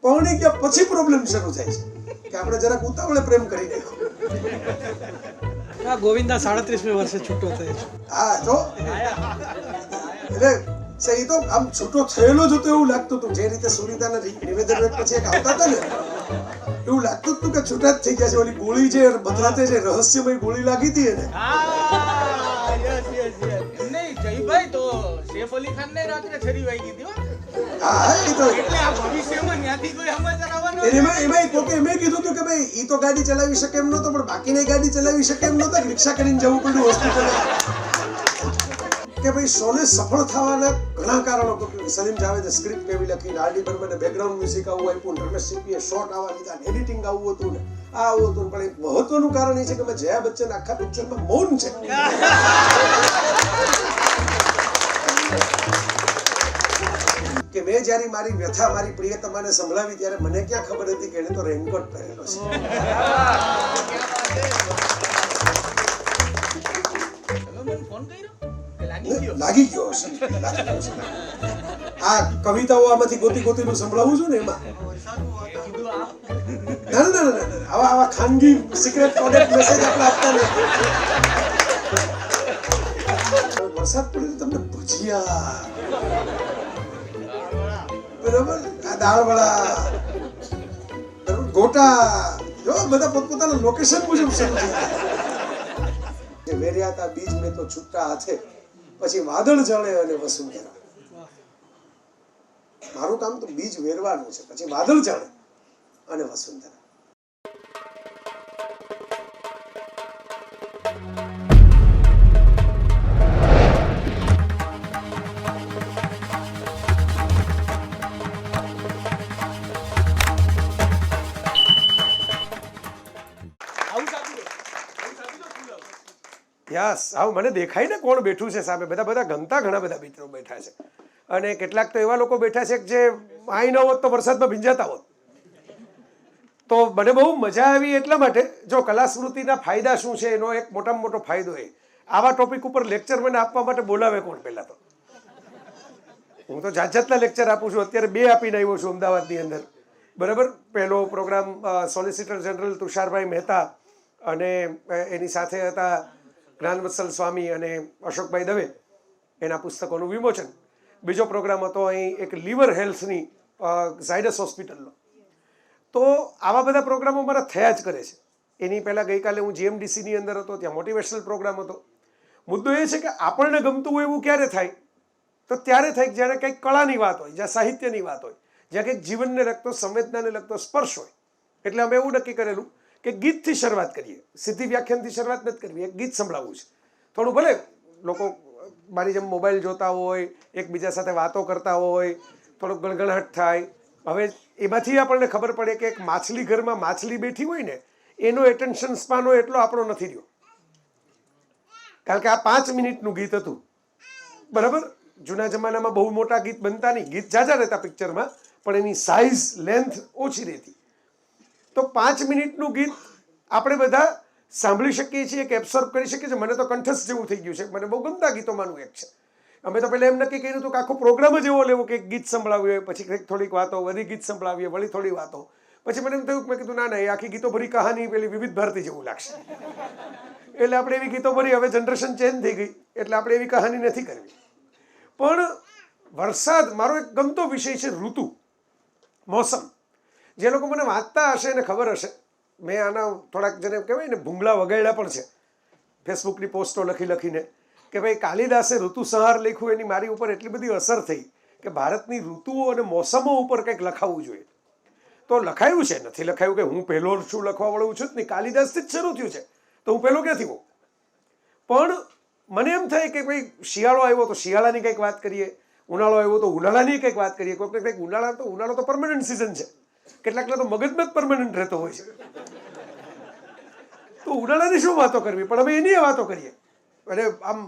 પૌણી કે પછી પ્રોબ્લેમ શરૂ થાય છે કે આપણે જરાક ઉતાવળે પ્રેમ કરી નાખ્યો. ગોવિંદા 37મી વર્ષે છૂટો થયો છે. હા તો એટલે એ તો આમ છૂટો થયેલો જ હતો એવું લાગતું હતું. જે રીતે સુનિતાના નિવેદન પછી એક આવતા હતા ને એવું લાગતું હતું કે છૂટા જ થઈ ગયા છે. ઓલી ગોળી જે બદલાતે છે રહસ્યમય ગોળી લાગી હતી એને. જયભાઈ તો સૈફ અલી ખાન ને રાત્રે છરી વાગી હતી હો. હા એ તો એટલે આ ભવિષ્યમાં ન્યાથી કોઈ સમાચાર આવવાનો એમાં કોકે એમ કીધું હતું કે ભાઈ ઈ તો ગાડી ચલાવી શકે એમ નતો, પણ બાકીની ગાડી ચલાવી શકે એમ નતો. રિક્ષા કરીને જવું પડ્યું હોસ્પિટલે કે ભાઈ શોને સફળ થવાના ઘણા કારણો. સલીમ જાવેદે સ્ક્રિપ્ટ કેવી લખી, આરડી બર્મને બેકગ્રાઉન્ડ મ્યુઝિક આવું આપ્યું, રમેશ સિપ્પીએ શોટ આવા લીધા, એડિટિંગ આવું હતું ને આ આવું હતું. પણ એક મહત્વનું કારણ એ છે કે મેં જયા બચ્ચન આખા પિક્ચરમાં મૌન છે. કે મેં જ્યારે મારી વ્યથા મારી પ્રિયતમાને સંભળાવી ત્યારે મને ક્યાં ખબર હતી કે એને તો રેનકોટ પહેરેલો છે. ફોન કર્યો કે લાગી ગયો? લાગી ગયો હશે. આ કવિતાઓ આમાંથી ગોતી ગોતીનું સંભળાવું છું ને એમાં ના આવા ખાનગી સિક્રેટ પ્રોડક્ટ મેસેજ આપણે આપતા નથી. વરસાદ પડે તો તમને ભજીયા બરાબર, આ દાળવડા બરાબર, ગોટા જો બધા પોતપોતાના લોકેશન મુજબ શરૂ થઈ ગયા. વેર્યાતા બીજ મેં તો છૂટા હાથે, પછી વાદળ જળે અને વસુંધરા. મારું કામ તો બીજ વેરવાનું છે, પછી વાદળ જળે અને વસુંધરા. યસ, આવું મને દેખાય ને કોણ બેઠું છે સામે. બધા ગમતા ઘણા બધા મિત્રો બેઠા છે, અને કેટલાક તો એવા લોકો બેઠા છે કે જે આઈ ન હોત તો વરસાદમાં ભીંજાતા હોત. તો મને બહુ મજા આવી એટલા માટે. જો કલા સ્મૃતિના ફાયદા શું છે એનો એક મોટામાં મોટો ફાયદો એ, આવા ટોપિક ઉપર લેક્ચર મને આપવા માટે બોલાવે કોણ. પહેલા તો હું તો જાતના લેક્ચર આપું છું. અત્યારે 2 આપીને આવ્યો છું અમદાવાદની અંદર. બરાબર, પહેલો programme solicitor general Tusharbhai Mehta અને એની સાથે હતા જ્ઞાનવત્સલ સ્વામી અને અશોકભાઈ દવે, એના પુસ્તકોનું વિમોચન. બીજો પ્રોગ્રામ હતો અહીં એક લીવર હેલ્થની ઝાયડસ હોસ્પિટલનો. તો આવા બધા પ્રોગ્રામો મારા થયા જ કરે છે. એની પહેલાં ગઈકાલે હું જીએમડીસીની અંદર હતો, ત્યાં મોટિવેશનલ પ્રોગ્રામ હતો. મુદ્દો એ છે કે આપણને ગમતું હોય એવું ક્યારે થાય? તો ત્યારે થાય જ્યારે કંઈક કળાની વાત હોય, જ્યાં સાહિત્યની વાત હોય, જ્યાં કંઈક જીવનને લગતો, સંવેદનાને લગતો સ્પર્શ હોય. એટલે અમે એવું નક્કી કરેલું કે ગીતથી શરૂઆત કરીએ. સીધી વ્યાખ્યાનથી શરૂઆત નથી કરવી, એક ગીત સંભળાવવું છે. થોડું ભલે લોકો મારી જેમ મોબાઈલ જોતા હોય, એકબીજા સાથે વાતો કરતા હોય, થોડુંક ગણગણાટ થાય. હવે એમાંથી આપણને ખબર પડે કે એક માછલી ઘરમાં માછલી બેઠી હોય ને, એનો એટેન્શન સ્પાન હોય એટલો આપણો નથી રહ્યો. કારણ કે આ 5 મિનિટનું ગીત હતું. બરાબર, જૂના જમાનામાં બહુ મોટા ગીત બનતા નહીં, ગીત ઝાઝા રહેતા પિક્ચરમાં, પણ એની સાઇઝ લેન્થ ઓછી રહેતી. તો 5 મિનિટનું ગીત આપણે બધા સાંભળી શકીએ છીએ કે એબ્સોર્બ કરી શકીએ છીએ. મને તો કંઠસ્થ જેવું થઈ ગયું છે. મને બહુ ગમતા ગીતોમાંનું એક છે. અમે તો પહેલાં એમ નક્કી કર્યું હતું કે આખો પ્રોગ્રામ જ એવો લેવો કે એક ગીત સંભળાવ્યું હોય, પછી કંઈક થોડીક વાતો, વળી ગીત સંભળાવીએ, વળી થોડી વાતો. પછી મને એમ થયું કે મેં કીધું ના એ આખી ગીતો ભરી કહાની પેલી વિવિધ ભારતી જેવું લાગશે. એટલે આપણે એવી ગીતો ભરી. હવે જનરેશન ચેન્જ થઈ ગઈ એટલે આપણે એવી કહાની નથી કરવી. પણ વરસાદ મારો એક ગમતો વિષય છે. ઋતુ, મોસમ. જે લોકો મને વાંચતા હશે એને ખબર હશે, મેં આના થોડાક જેને કહેવાય ને ભૂંગળા વગાડ્યા પણ છે ફેસબુકની પોસ્ટો લખીને કે ભાઈ કાલિદાસે ઋતુસંહાર લખ્યું, એની મારી ઉપર એટલી બધી અસર થઈ કે ભારતની ઋતુઓ અને મોસમો ઉપર કંઈક લખાવવું જોઈએ. તો લખાયું છે, નથી લખાયું કે હું પહેલો છું લખવાવાળું છું જ નહીં. કાલિદાસથી જ શરૂ થયું છે, તો હું પહેલો ક્યાંથી હોઉં? પણ મને એમ થાય કે ભાઈ શિયાળો આવ્યો તો શિયાળાની કંઈક વાત કરીએ, ઉનાળો આવ્યો તો ઉનાળાની કંઈક વાત કરીએ. કોઈક કંઈક ઉનાળો તો પરમનન્ટ સિઝન છે, કેટલાકને તો મગજમાં જ પરમનન્ટ રહેતો હોય છે. તો ઉનાળાની શું વાતો કરવી? પણ અમે એની વાતો કરીએ. અને આમ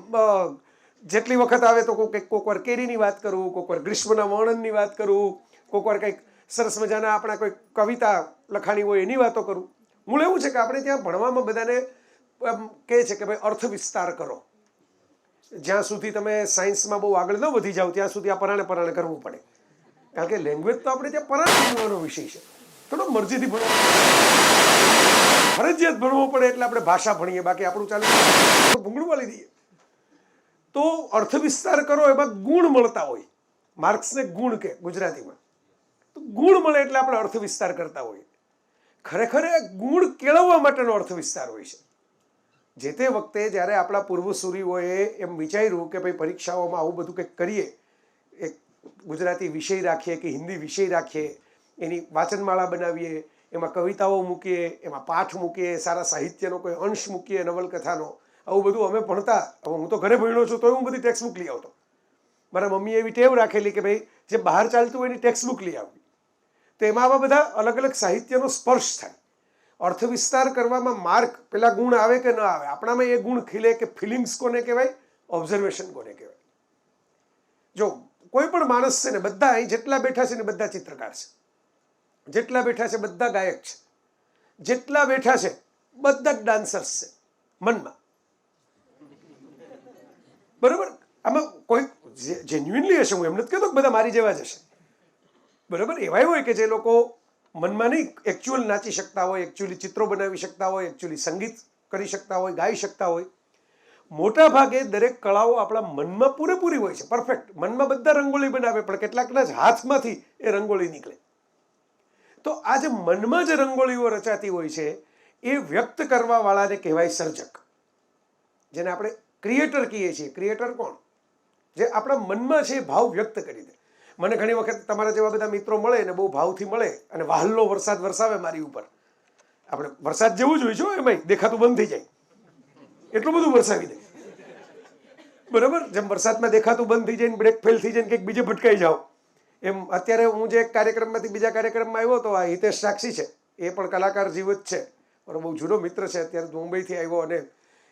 જેટલી વખત આવે તો કોઈક વાર કેરીની વાત કરું, કોઈક વાર ગ્રીષ્મના વર્ણનની વાત કરું, કોઈક વાર કંઈક સરસ મજાના આપણા કોઈ કવિતા લખાણી હોય એની વાતો કરું. મૂળ એવું છે કે આપણે ત્યાં ભણવામાં બધાને કહે છે કે ભાઈ અર્થ વિસ્તાર કરો. જ્યાં સુધી તમે સાયન્સમાં બહુ આગળ ન વધી જાઓ ત્યાં સુધી આ પરાણે કરવું પડે. કારણ કે લેંગ્વેજ તો આપણે ત્યાં પરાઠ ભણવાનો વિષય છે, થોડો મરજીથી ભણવો, ફરજિયાત ભણવો પડે એટલે આપણે ભાષા ભણીએ, બાકી આપણું ચાલે ભૂંગળું વાળી દઈએ. તો અર્થ વિસ્તાર કરો એમાં ગુણ મળતા હોય, માર્ક્સને ગુણ કે ગુજરાતીમાં, તો ગુણ મળે એટલે આપણે અર્થ વિસ્તાર કરતા હોઈએ. ખરેખર એ ગુણ કેળવવા માટેનો અર્થ વિસ્તાર હોય છે. જે તે વખતે જ્યારે આપણા પૂર્વસૂરીઓએ એમ વિચાર્યું કે ભાઈ પરીક્ષાઓમાં આવું બધું કંઈક કરીએ, એક ગુજરાતી વિષય રાખીએ કે હિન્દી વિષય રાખીએ, એની વાચનમાળા બનાવીએ, એમાં કવિતાઓ મૂકીએ, એમાં પાઠ મૂકીએ, સારા સાહિત્યનો કોઈ અંશ મૂકીએ, નવલકથાનો, આવું બધું અમે ભણતા. હવે હું તો ઘરે ભણ્યો છું તો હું બધી ટેક્સ્ટ બુક લઈ આવતો. મારા મમ્મીએ એવી ટેવ રાખેલી કે ભાઈ જે બહાર ચાલતું હોય એની ટેક્સ્ટ બુક લઈ આવવી. તો એમાં આવા બધા અલગ અલગ સાહિત્યનો સ્પર્શ થાય. અર્થ વિસ્તાર કરવામાં માર્ક પેલા ગુણ આવે કે ન આવે, આપણામાં એ ગુણ ખીલે કે ફિલિંગ્સ કોને કહેવાય, ઓબ્ઝર્વેશન કોને કહેવાય. જો કોઈ પણ માણસ છે ને, બધા અહીં જેટલા બેઠા છે ને બધા ચિત્રકાર છે, જેટલા બેઠા છે બધા ગાયક છે, જેટલા બેઠા છે બધા જ ડાન્સર્સ છે મનમાં, બરોબર? આમાં કોઈ જેન્યુઇનલી હશે, હું એમ નથી કહેતો કે બધા મારી જેવા જ હશે, બરાબર? એવા હોય કે જે લોકો મનમાં નહીં એકચ્યુઅલ નાચી શકતા હોય, એકચ્યુઅલી ચિત્રો બનાવી શકતા હોય, એકચ્યુઅલી સંગીત કરી શકતા હોય, ગાઈ શકતા હોય. મોટા ભાગે દરેક કળાઓ આપણા મનમાં પૂરેપૂરી હોય છે, પરફેક્ટ. મનમાં બધા રંગોળી બનાવે, પણ કેટલાકના જ હાથમાંથી એ રંગોળી નીકળે. તો આ જે મનમાં જે રંગોળીઓ રચાતી હોય છે એ વ્યક્ત કરવા વાળાને કહેવાય સર્જક, જેને આપણે ક્રિએટર કહીએ છીએ. ક્રિએટર કોણ? જે આપણા મનમાં છે એ ભાવ વ્યક્ત કરી દે. મને ઘણી વખત તમારા જેવા બધા મિત્રો મળે ને બહુ ભાવથી મળે અને વહાલનો વરસાદ વરસાવે મારી ઉપર. આપણે વરસાદ જેવું જ હોય છે, એમાં દેખાતું બંધ થઈ જાય એટલું બધું વરસાવી દે, બરાબર? જેમ વરસાદમાં દેખાતું બંધ થઈ જાય, બ્રેક ફેલ થઈ જાય, કંઈક બીજે ભટકાઈ જાઓ, એમ અત્યારે હું જે એક કાર્યક્રમમાંથી બીજા કાર્યક્રમમાં આવ્યો તો આ હિતેશ સાક્ષી છે, એ પણ કલાકાર જીવત છે, મારો બહુ જૂનો મિત્ર છે, અત્યારે મુંબઈથી આવ્યો અને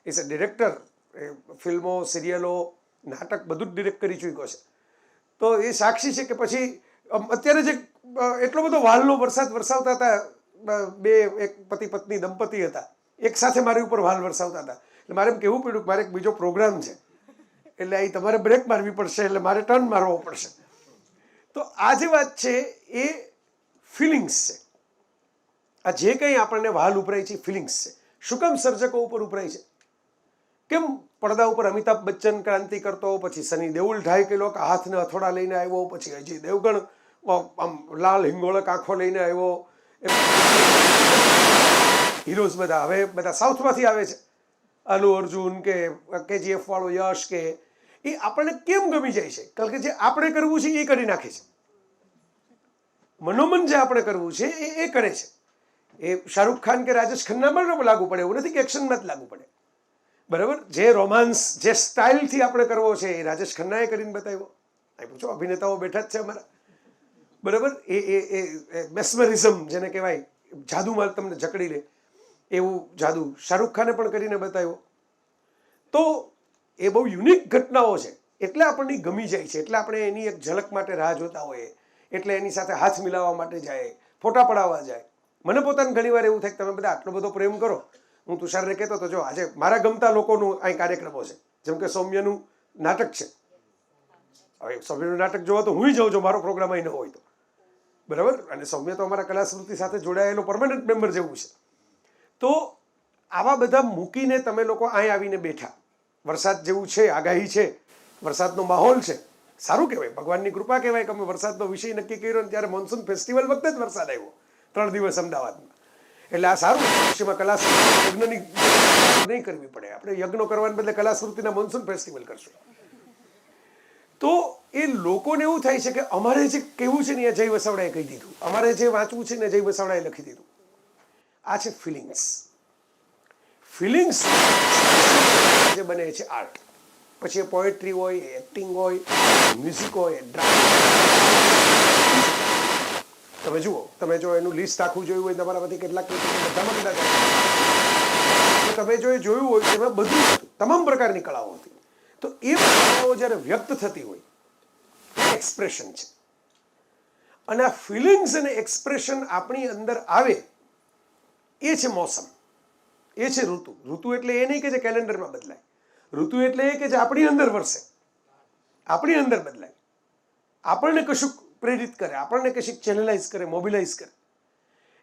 ઇઝ અ ડિરેક્ટર. એ ફિલ્મો, સિરિયલો, નાટક બધું જ ડિરેક્ટ કરી ચૂક્યો છે. તો એ સાક્ષી છે કે પછી અત્યારે જે એટલો બધો વહાલનો વરસાદ વરસાવતા હતા, એક પતિ પત્ની દંપતી હતા, એક સાથે મારી ઉપર વહાલ વરસાવતા હતા. એટલે મારે એમ કહેવું પડ્યું કે મારે એક બીજો પ્રોગ્રામ છે, એટલે અહીં તમારે બ્રેક મારવી પડશે, એટલે મારે ટર્ન મારવો પડશે. તો આ જે વાત છે એ ફિલિંગ્સ છે. આ જે કંઈ આપણને વહાલ ઉપરાય છે ફિલિંગ્સ છે. શું કામ સર્જકો ઉપર ઉપરાય છે? કેમ પડદા ઉપર અમિતાભ બચ્ચન ક્રાંતિ કરતો, પછી સની દેઓલ 2.5 કિલો હાથને હથોડા લઈને આવ્યો, પછી અજય દેવગણ આમ લાલ હિંગોળક આંખો લઈને આવ્યો, હીરોઝ બધા હવે બધા સાઉથમાંથી આવે છે, અલ્લુ અર્જુન કે KGF વાળો યશ, કે એ આપણને કેમ ગમી જાય છે? કારણ કે જે આપણે કરવું છે એ કરી નાખે છે. મનોમન જે આપણે કરવું છે એ કરે છે. એ શાહરૂખ ખાન કે રાજેશ ખન્નામાં લાગુ પડે એવું નથી કે એક્શનમાં જ લાગુ પડે, બરાબર? જે રોમાન્સ જે સ્ટાઇલથી આપણે કરવો છે એ રાજેશ ખન્નાએ કરીને બતાવ્યો. અહીં પૂછો, અભિનેતાઓ બેઠા જ છે અમારા, બરાબર? એ મેસ્મરિઝમ જેને કહેવાય, જાદુમાં તમને જકડી લે એવું જાદુ શાહરૂખ ખાને પણ કરીને બતાવ્યો. તો એ બહુ યુનિક ઘટનાઓ છે, એટલે આપણને ગમી જાય છે, એટલે આપણે એની એક ઝલક માટે રાહ જોતા હોઈએ, એટલે એની સાથે હાથ મિલાવવા માટે જાય, ફોટા પડાવવા જાય. મને પોતાને ઘણીવાર એવું થાય કે તમે બધા આટલો બધો પ્રેમ કરો. હું તુષારને કહેતો હતો, જો આજે મારા ગમતા લોકોનું અહીં કાર્યક્રમો છે, જેમ કે સૌમ્યનું નાટક છે. હવે સૌમ્યનું નાટક જોવા તો હું જાઉં છું, મારો પ્રોગ્રામ અહીં ન હોય તો, બરાબર? અને સૌમ્ય તો અમારા કલાસ્મૃતિ સાથે જોડાયેલો પરમાનન્ટ મેમ્બર જેવું છે. તો આવા બધા મૂકીને તમે લોકો અહીં આવીને બેઠા, વરસાદ જેવું છે, આગાહી છે, વરસાદનો માહોલ છે, સારું કહેવાય, ભગવાનની કૃપા કહેવાય કે અમે વરસાદનો વિષય નક્કી કર્યો ને ત્યારે મોન્સૂન ફેસ્ટિવલ વખતે જ વરસાદ આવ્યો 3 દિવસ અમદાવાદમાં. એટલે આ સારું, ભવિષ્યમાં યજ્ઞની નહીં કરવી પડે, આપણે યજ્ઞો કરવાને બદલે કલાસ્મૃતિના મોન્સૂન ફેસ્ટિવલ કરશું. તો એ લોકોને એવું થાય છે કે અમારે જે કહેવું છે ને એ જય વસાવડાએ કહી દીધું, અમારે જે વાંચવું છે ને જય વસાવડાએ લખી દીધું. આ છે ફિલિંગ્સ. ફિલિંગ્સ જે બને છે આર્ટ. પછી એ પોએટ્રી હોય, એક્ટિંગ હોય, મ્યુઝિક હોય, ડ્રામા. તમે જુઓ, તમે જો એનું લિસ્ટ આખું જોયું હોય, તમારામાંથી કેટલાક બધામાં કદાચ તમે જો એ જોયું હોય એમાં બધું તમામ પ્રકારની કળાઓ હતી. તો એ કળાઓ જ્યારે વ્યક્ત થતી હોય, એક્સપ્રેશન છે. અને આ ફિલિંગ્સ અને એક્સપ્રેશન આપણી અંદર આવે એ છે મોસમ, એ છે ઋતુ. ઋતુ એટલે એ નહીં કે જે કેલેન્ડરમાં બદલાય. ઋતુ એટલે એ કે જે આપણી અંદર વરસે, આપણી અંદર બદલાય, આપણને કશુંક પ્રેરિત કરે, આપણને કશીક ચેનલાઇઝ કરે, મોબિલાઇઝ કરે.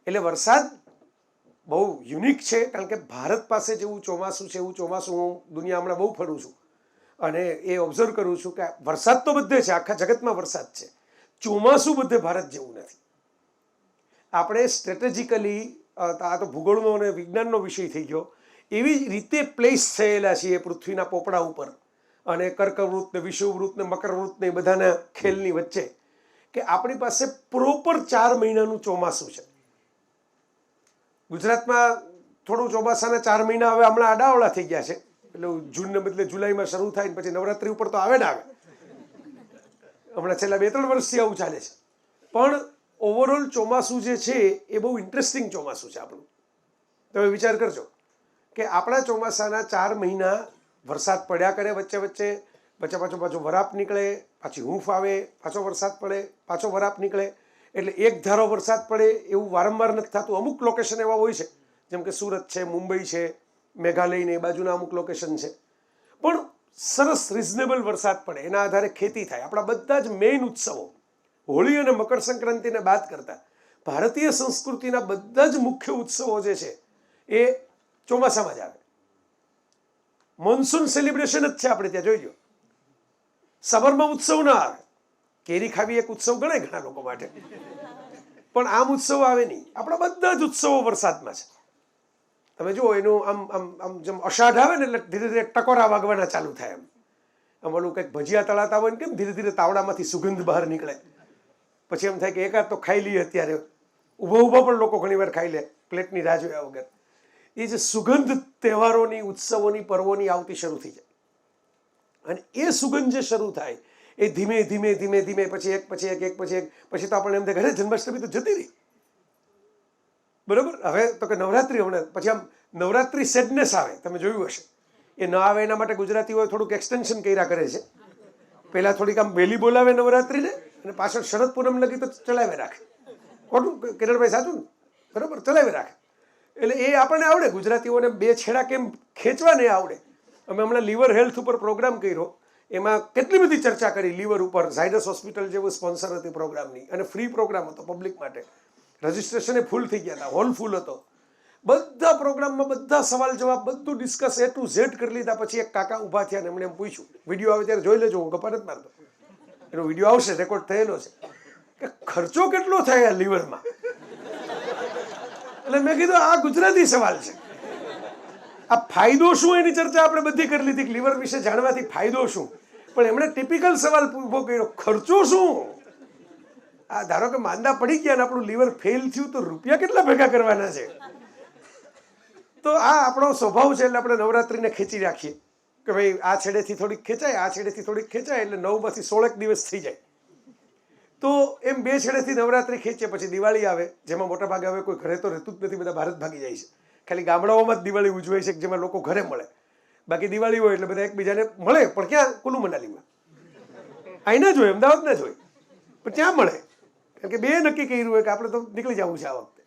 એટલે વરસાદ બહુ યુનિક છે, કારણ કે ભારત પાસે જેવું ચોમાસું છે એવું ચોમાસું હું દુનિયા હમણાં બહુ ફરું છું અને એ ઓબ્ઝર્વ કરું છું કે વરસાદ તો બધે છે, આખા જગતમાં વરસાદ છે, ચોમાસું બધે ભારત જેવું નથી. આપણે સ્ટ્રેટેજિકલી, આ તો ભૂગોળનો અને વિજ્ઞાનનો વિષય થઈ ગયો, એવી રીતે પ્લેસ થયેલા છીએ પૃથ્વીના પોપડા ઉપર અને કર્કવૃત ને વિષુવવૃત ને મકરવૃત ને બધાના ખેલની વચ્ચે કે આપણી પાસે પ્રોપર 4 મહિનાનું ચોમાસું છે. ગુજરાતમાં થોડું ચોમાસાના 4 મહિના હવે હમણાં આડાવડા થઈ ગયા છે, એટલે જૂનને બદલે જુલાઈમાં શરૂ થાય ને પછી નવરાત્રી ઉપર તો આવે ને આવે. હમણાં છેલ્લા 2-3 વર્ષથી આવું ચાલે છે. પણ ઓવરઓલ ચોમાસું જે છે એ બહુ ઇન્ટરેસ્ટિંગ ચોમાસું છે આપણું. તમે વિચાર કરજો કે આપણા ચોમાસાના 4 મહિના વરસાદ પડ્યા કરે, વચ્ચે વચ્ચે પાછો વરાપ નીકળે, પાછી હૂંફ આવે, પાછો વરસાદ પડે, પાછો વરાપ નીકળે. એટલે એક ધારો વરસાદ પડે એવું વારંવાર નથી થતું. અમુક લોકેશન એવા હોય છે, જેમ કે સુરત છે, મુંબઈ છે, મેઘાલય ને એ બાજુના અમુક લોકેશન છે, પણ સરસ રિઝનેબલ વરસાદ પડે, એના આધારે ખેતી થાય. આપણા બધા જ મેઇન ઉત્સવો, હોળી અને મકર સંક્રાંતિને બાદ કરતા ભારતીય સંસ્કૃતિના બધા જ મુખ્ય ઉત્સવો જે છે એ ચોમાસામાં જ આવે. મોન્સૂન સેલિબ્રેશન જ છે આપણે ત્યાં, જોઈજો. સમરમાં ઉત્સવ ના આવે, કેરી ખાવી એક ઉત્સવ ગણાય ઘણા લોકો માટે, પણ આમ ઉત્સવ આવે નહીં. આપણા બધા જ ઉત્સવો વરસાદમાં છે. તમે જુઓ એનું આમ આમ આમ જેમ અષાઢ આવે ને એટલે ધીરે ધીરે ટકોરા વાગવાના ચાલુ થાય. આમ ઓલું કંઈક ભજીયા તળાતા હોય ને કેમ ધીરે ધીરે તાવડામાંથી સુગંધ બહાર નીકળે, પછી એમ થાય કે એકાદ તો ખાઈ લઈએ. અત્યારે ઊભા પણ લોકો ઘણી વાર ખાઈ લે પ્લેટની રાહ જોયા વગર. એ જે સુગંધ તહેવારોની, ઉત્સવોની, પર્વોની આવતી શરૂ થઈ જાય, અને એ સુગંધ જે શરૂ થાય એ ધીમે ધીમે ધીમે ધીમે પછી એક પછી એક પછી તો આપણને એમ થાય ઘરે જન્માષ્ટમી તો જતી રહી, બરોબર. હવે તો કે નવરાત્રી, હમણાં પછી આમ નવરાત્રી સેડનેસ આવે, તમે જોયું હશે. એ ન આવે એના માટે ગુજરાતીઓએ થોડુંક એક્સટેન્શન કર્યા કરે છે. પહેલાં થોડીક આમ વહેલી બોલાવે નવરાત્રીને અને પાછળ શરદ પૂનમ લગી તો ચલાવી રાખે. ખોટું કિરણભાઈ, સાચું ને? બરાબર, ચલાવી રાખે. એટલે એ આપણને આવડે, ગુજરાતીઓને બે છેડા કેમ ખેંચવા ને આવડે. અમે હમણાં લીવર હેલ્થ ઉપર પ્રોગ્રામ કર્યો, એમાં કેટલી બધી ચર્ચા કરી લીવર ઉપર. ઝાયડસ હોસ્પિટલ જેવું સ્પોન્સર હતી પ્રોગ્રામની, અને ફ્રી પ્રોગ્રામ હતો પબ્લિક માટે. રજિસ્ટ્રેશન એ ફૂલ થઈ ગયા હતા, હોલ ફૂલ હતો. બધા પ્રોગ્રામમાં બધા સવાલ જવાબ બધું ડિસ્કસ A to Z કરી લીધા. પછી એક કાકા ઊભા થયા અને એમણે એમ પૂછ્યું, વિડીયો આવે ત્યારે જોઈ લેજો, હું ગપ્પા નથી મારતો, એનો વિડીયો આવશે, રેકોર્ડ થયેલો છે, કે ખર્ચો કેટલો થાય આ લીવરમાં. એટલે મેં કીધું આ ગુજરાતી સવાલ છે, આ ફાયદો શું એની ચર્ચા આપણે બધી કરી લીધી, લીવર વિશે જાણવાથી ફાયદો શું. પણ એમણે ટિપિકલ સવાલ ઊભો કર્યો, ખર્ચો શું. આ ધારો કે માંદા પડી ગયા અને આપણું લીવર ફેલ થયું તો રૂપિયા કેટલા ભેગા કરવાના છે. તો આ આપણો સ્વભાવ છે. એટલે આપણે નવરાત્રિને ખેંચી રાખીએ કે ભાઈ આ છેડેથી થોડીક ખેંચાય, આ છેડેથી થોડીક ખેંચાય, એટલે 9માંથી 16 દિવસ થઈ જાય. તો એમ બે છેડેથી નવરાત્રિ ખેંચીએ. પછી દિવાળી આવે, જેમાં મોટા ભાગે હવે કોઈ ઘરે તો રહેતું જ નથી, બધા ભારત ભાગી જાય છે. ખાલી ગામડાઓમાં જ દિવાળી ઉજવાય છે, જેમાં લોકો ઘરે મળે. બાકી દિવાળી હોય એટલે બધા એકબીજાને મળે, પણ ક્યાં? કુલ્લુ મનાલીમાં. અહીંના જ હોય, અમદાવાદના જ હોય, પણ ત્યાં મળે, કારણ કે બે નક્કી કર્યું હોય કે આપણે તો નીકળી જવું છે આ વખતે.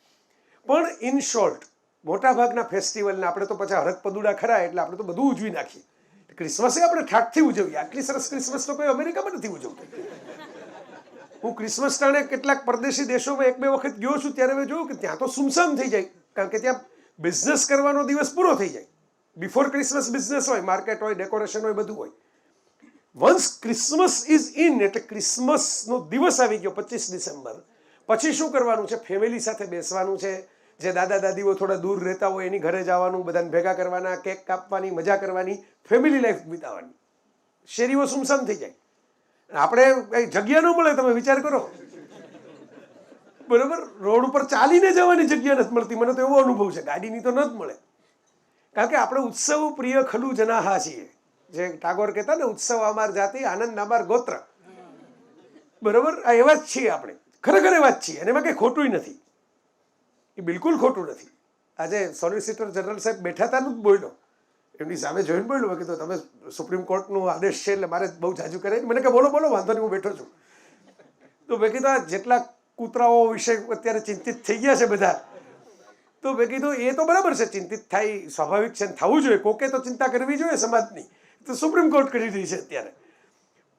પણ ઇન શોર્ટ, મોટાભાગના ફેસ્ટિવલને આપણે તો પછી હરક પદુડા ખરા, એટલે આપણે તો બધું ઉજવી નાખીએ. ક્રિસમસે આપણે ઠાઠથી ઉજવીએ. આટલી સરસ ક્રિસમસ તો કોઈ અમેરિકામાં નથી ઉજવતું. હું ક્રિસમસ ટાણે કેટલાક પરદેશી દેશોમાં 1-2 વખત ગયો છું, ત્યારે મેં જોયું કે ત્યાં તો સુમસામ થઈ જાય, કારણ કે ત્યાં બિઝનેસ કરવાનો દિવસ પૂરો થઈ જાય. બિફોર ક્રિસમસ બિઝનેસ હોય, માર્કેટ હોય, ડેકોરેશન હોય, બધું હોય. વન્સ ક્રિસમસ ઇઝ ઇન, એટલે ક્રિસમસનો દિવસ આવી ગયો 25 ડિસેમ્બર, પછી શું કરવાનું છે? ફેમિલી સાથે બેસવાનું છે. જે દાદા દાદીઓ થોડા દૂર રહેતા હોય એની ઘરે જવાનું, બધાને ભેગા કરવાના, કેક કાપવાની, મજા કરવાની, ફેમિલી લાઈફ વિતાવવાની. શેરીઓ સુમસામ થઈ જાય. આપણે કઈ જગ્યા ન મળે, તમે વિચાર કરો, બરોબર. રોડ ઉપર ચાલીને જવાની જગ્યા નથી મળતી. મને તો એવો અનુભવ છે, ગાડીની તો ન જ મળે. કારણ કે આપણે ઉત્સવ પ્રિય ખલુ જનાહા છીએ. જે ટાગોર કહેતા ને, ઉત્સવ અમાર જાતિ, આનંદ અમાર ગોત્ર. બરોબર, આ એવા જ છીએ આપણે, ખરેખર એવા જ છીએ. અને એમાં કંઈ ખોટું નથી, એ બિલકુલ ખોટું નથી. આજે સોલિસિટર જનરલ સાહેબ બેઠા હતા જ બોલ્યો, એમની સામે જોઈને બોલ્યો, મેં કીધું તમે સુપ્રીમ કોર્ટનો આદેશ છે એટલે મારે બહુ જાજુ કરે. મને કે બોલો બોલો, વાંધો નહીં, હું બેઠો છું. તો મેં કીધું આ જેટલા કૂતરાઓ વિશે અત્યારે ચિંતિત થઈ ગયા છે બધા, તો મેં કીધું એ તો બરાબર છે, ચિંતિત થાય સ્વાભાવિક છે, થવું જોઈએ. કોકે તો ચિંતા કરવી જોઈએ સમાજની. તો સુપ્રીમ કોર્ટ કરી રહી છે અત્યારે.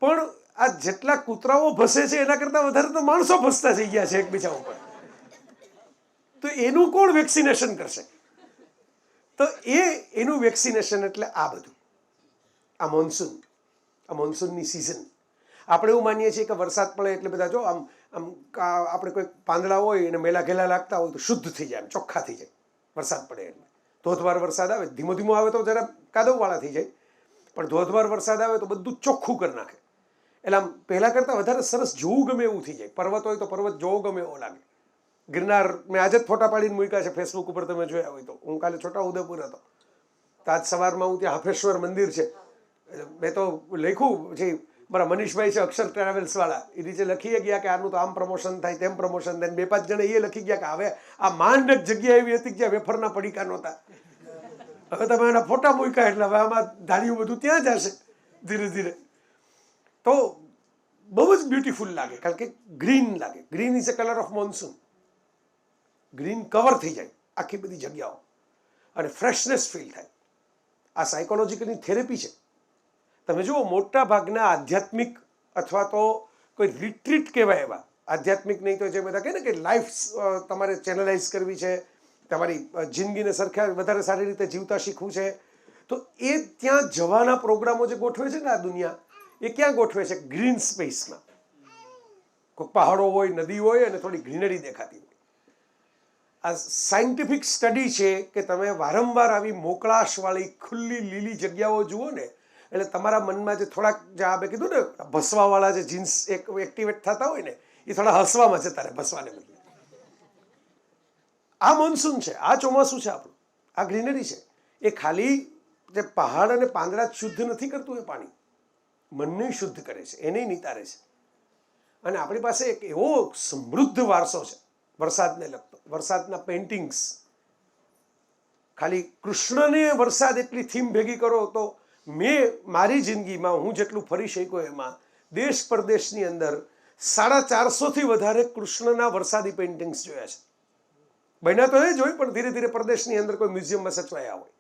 પણ આ જેટલા કૂતરાઓ ભસે છે એના કરતાં વધારે તો માણસો ભસતા થઈ ગયા છે એકબીજા ઉપર. તો એનું કોણ વેક્સિનેશન કરશે? તો એનું વેક્સિનેશન એટલે આ બધું, આ મોન્સૂનની સિઝન. આપણે એવું માનીએ છીએ કે વરસાદ પડે એટલે બધા જો આમ આપણે કોઈ પાંદડા હોય અને મેલા ઘેલા લાગતા હોય તો શુદ્ધ થઈ જાય, ચોખ્ખા થઈ જાય વરસાદ પડે એટલે. ધોધમાર વરસાદ આવે, ધીમો ધીમો આવે તો જરા કાદવવાળા થઈ જાય, પણ ધોધમાર વરસાદ આવે તો બધું ચોખ્ખું કરી નાખે. એટલે આમ પહેલાં કરતાં વધારે સરસ જોવું ગમે એવું થઈ જાય. પર્વત હોય તો પર્વત જોવો ગમે એવો લાગે. ગિરનાર મેં આજે જ ફોટા પાડીને મૂક્યા છે ફેસબુક ઉપર, તમે જોયા હોય તો. હું કાલે છોટાઉદેપુર હતો તો આજ સવારમાં હું ત્યાં હાફેશ્વર મંદિર છે, મેં તો લખ્યું છે, મારા મનીષભાઈ છે અક્ષર ટ્રાવેલ્સવાળા, એ રીતે લખી ગયા કે આનું તો આમ પ્રમોશન થાય, તેમ પ્રમોશન થાય. 2-5 જણા એ લખી ગયા કે હવે આ માંડ એક જગ્યા એવી હતી કે જ્યાં વેફરના પડીકા નહોતા, હવે તમે એના ફોટા મૂક્યા એટલે હવે આમાં ધાર્યું બધું ત્યાં જ હશે ધીરે ધીરે. તો બહુ જ બ્યુટીફુલ લાગે, કારણ કે ગ્રીન લાગે. Green is a colour of monsoon. Green cover થઈ જાય આખી બધી જગ્યાઓ અને ફ્રેશનેસ ફીલ થાય. આ સાયકોલોજીકલની થેરેપી છે. તમે જુઓ, મોટા ભાગના આધ્યાત્મિક અથવા તો કોઈ રિટ્રીટ કહેવાય એવા આધ્યાત્મિક નહીં તો જે બધા કહે ને કે લાઈફ તમારે ચેનલાઇઝ કરવી છે, તમારી જિંદગીને સરખા વધારે સારી રીતે જીવતા શીખવું છે, તો એ ત્યાં જવાના પ્રોગ્રામો જે ગોઠવે છે ને આ દુનિયા, એ ક્યાં ગોઠવે છે? ગ્રીન સ્પેસમાં. કોઈ પહાડો હોય, નદી હોય અને થોડી ગ્રીનરી દેખાતી હોય. આ સાયન્ટિફિક સ્ટડી છે કે તમે વારંવાર આવી મોકળાશવાળી ખુલ્લી લીલી જગ્યાઓ જુઓ ને એટલે તમારા મનમાં જે થોડાક જે આ મેં કીધું ને ભસવાવાળા જે જીન્સ એક્ટિવેટ થતા હોય ને એ થોડા હસવામાં જતા રહે ભસવાને બદલે. આ મોન્સૂન છે, આ ચોમાસું છે આપણું, આ ગ્રીનરી છે. એ ખાલી જે પહાડ અને પાંદડા જ શુદ્ધ નથી કરતું, એ પાણી મનને શુદ્ધ કરે છે, એને નિતારે છે. અને આપણી પાસે એક એવો સમૃદ્ધ વારસો છે વરસાદને લગતો. વરસાદના પેઇન્ટિંગ્સ, ખાલી કૃષ્ણને વરસાદ એટલી થીમ ભેગી કરો તો મેં મારી જિંદગીમાં હું જેટલું ફરી શક્યો એમાં દેશ પરદેશની અંદર 450થી વધારે કૃષ્ણના વરસાદી પેઇન્ટિંગ્સ જોયા છે. બન્યા તો એ જ હોય, પણ ધીરે ધીરે પરદેશની અંદર કોઈ મ્યુઝિયમમાં સચવાયા હોય.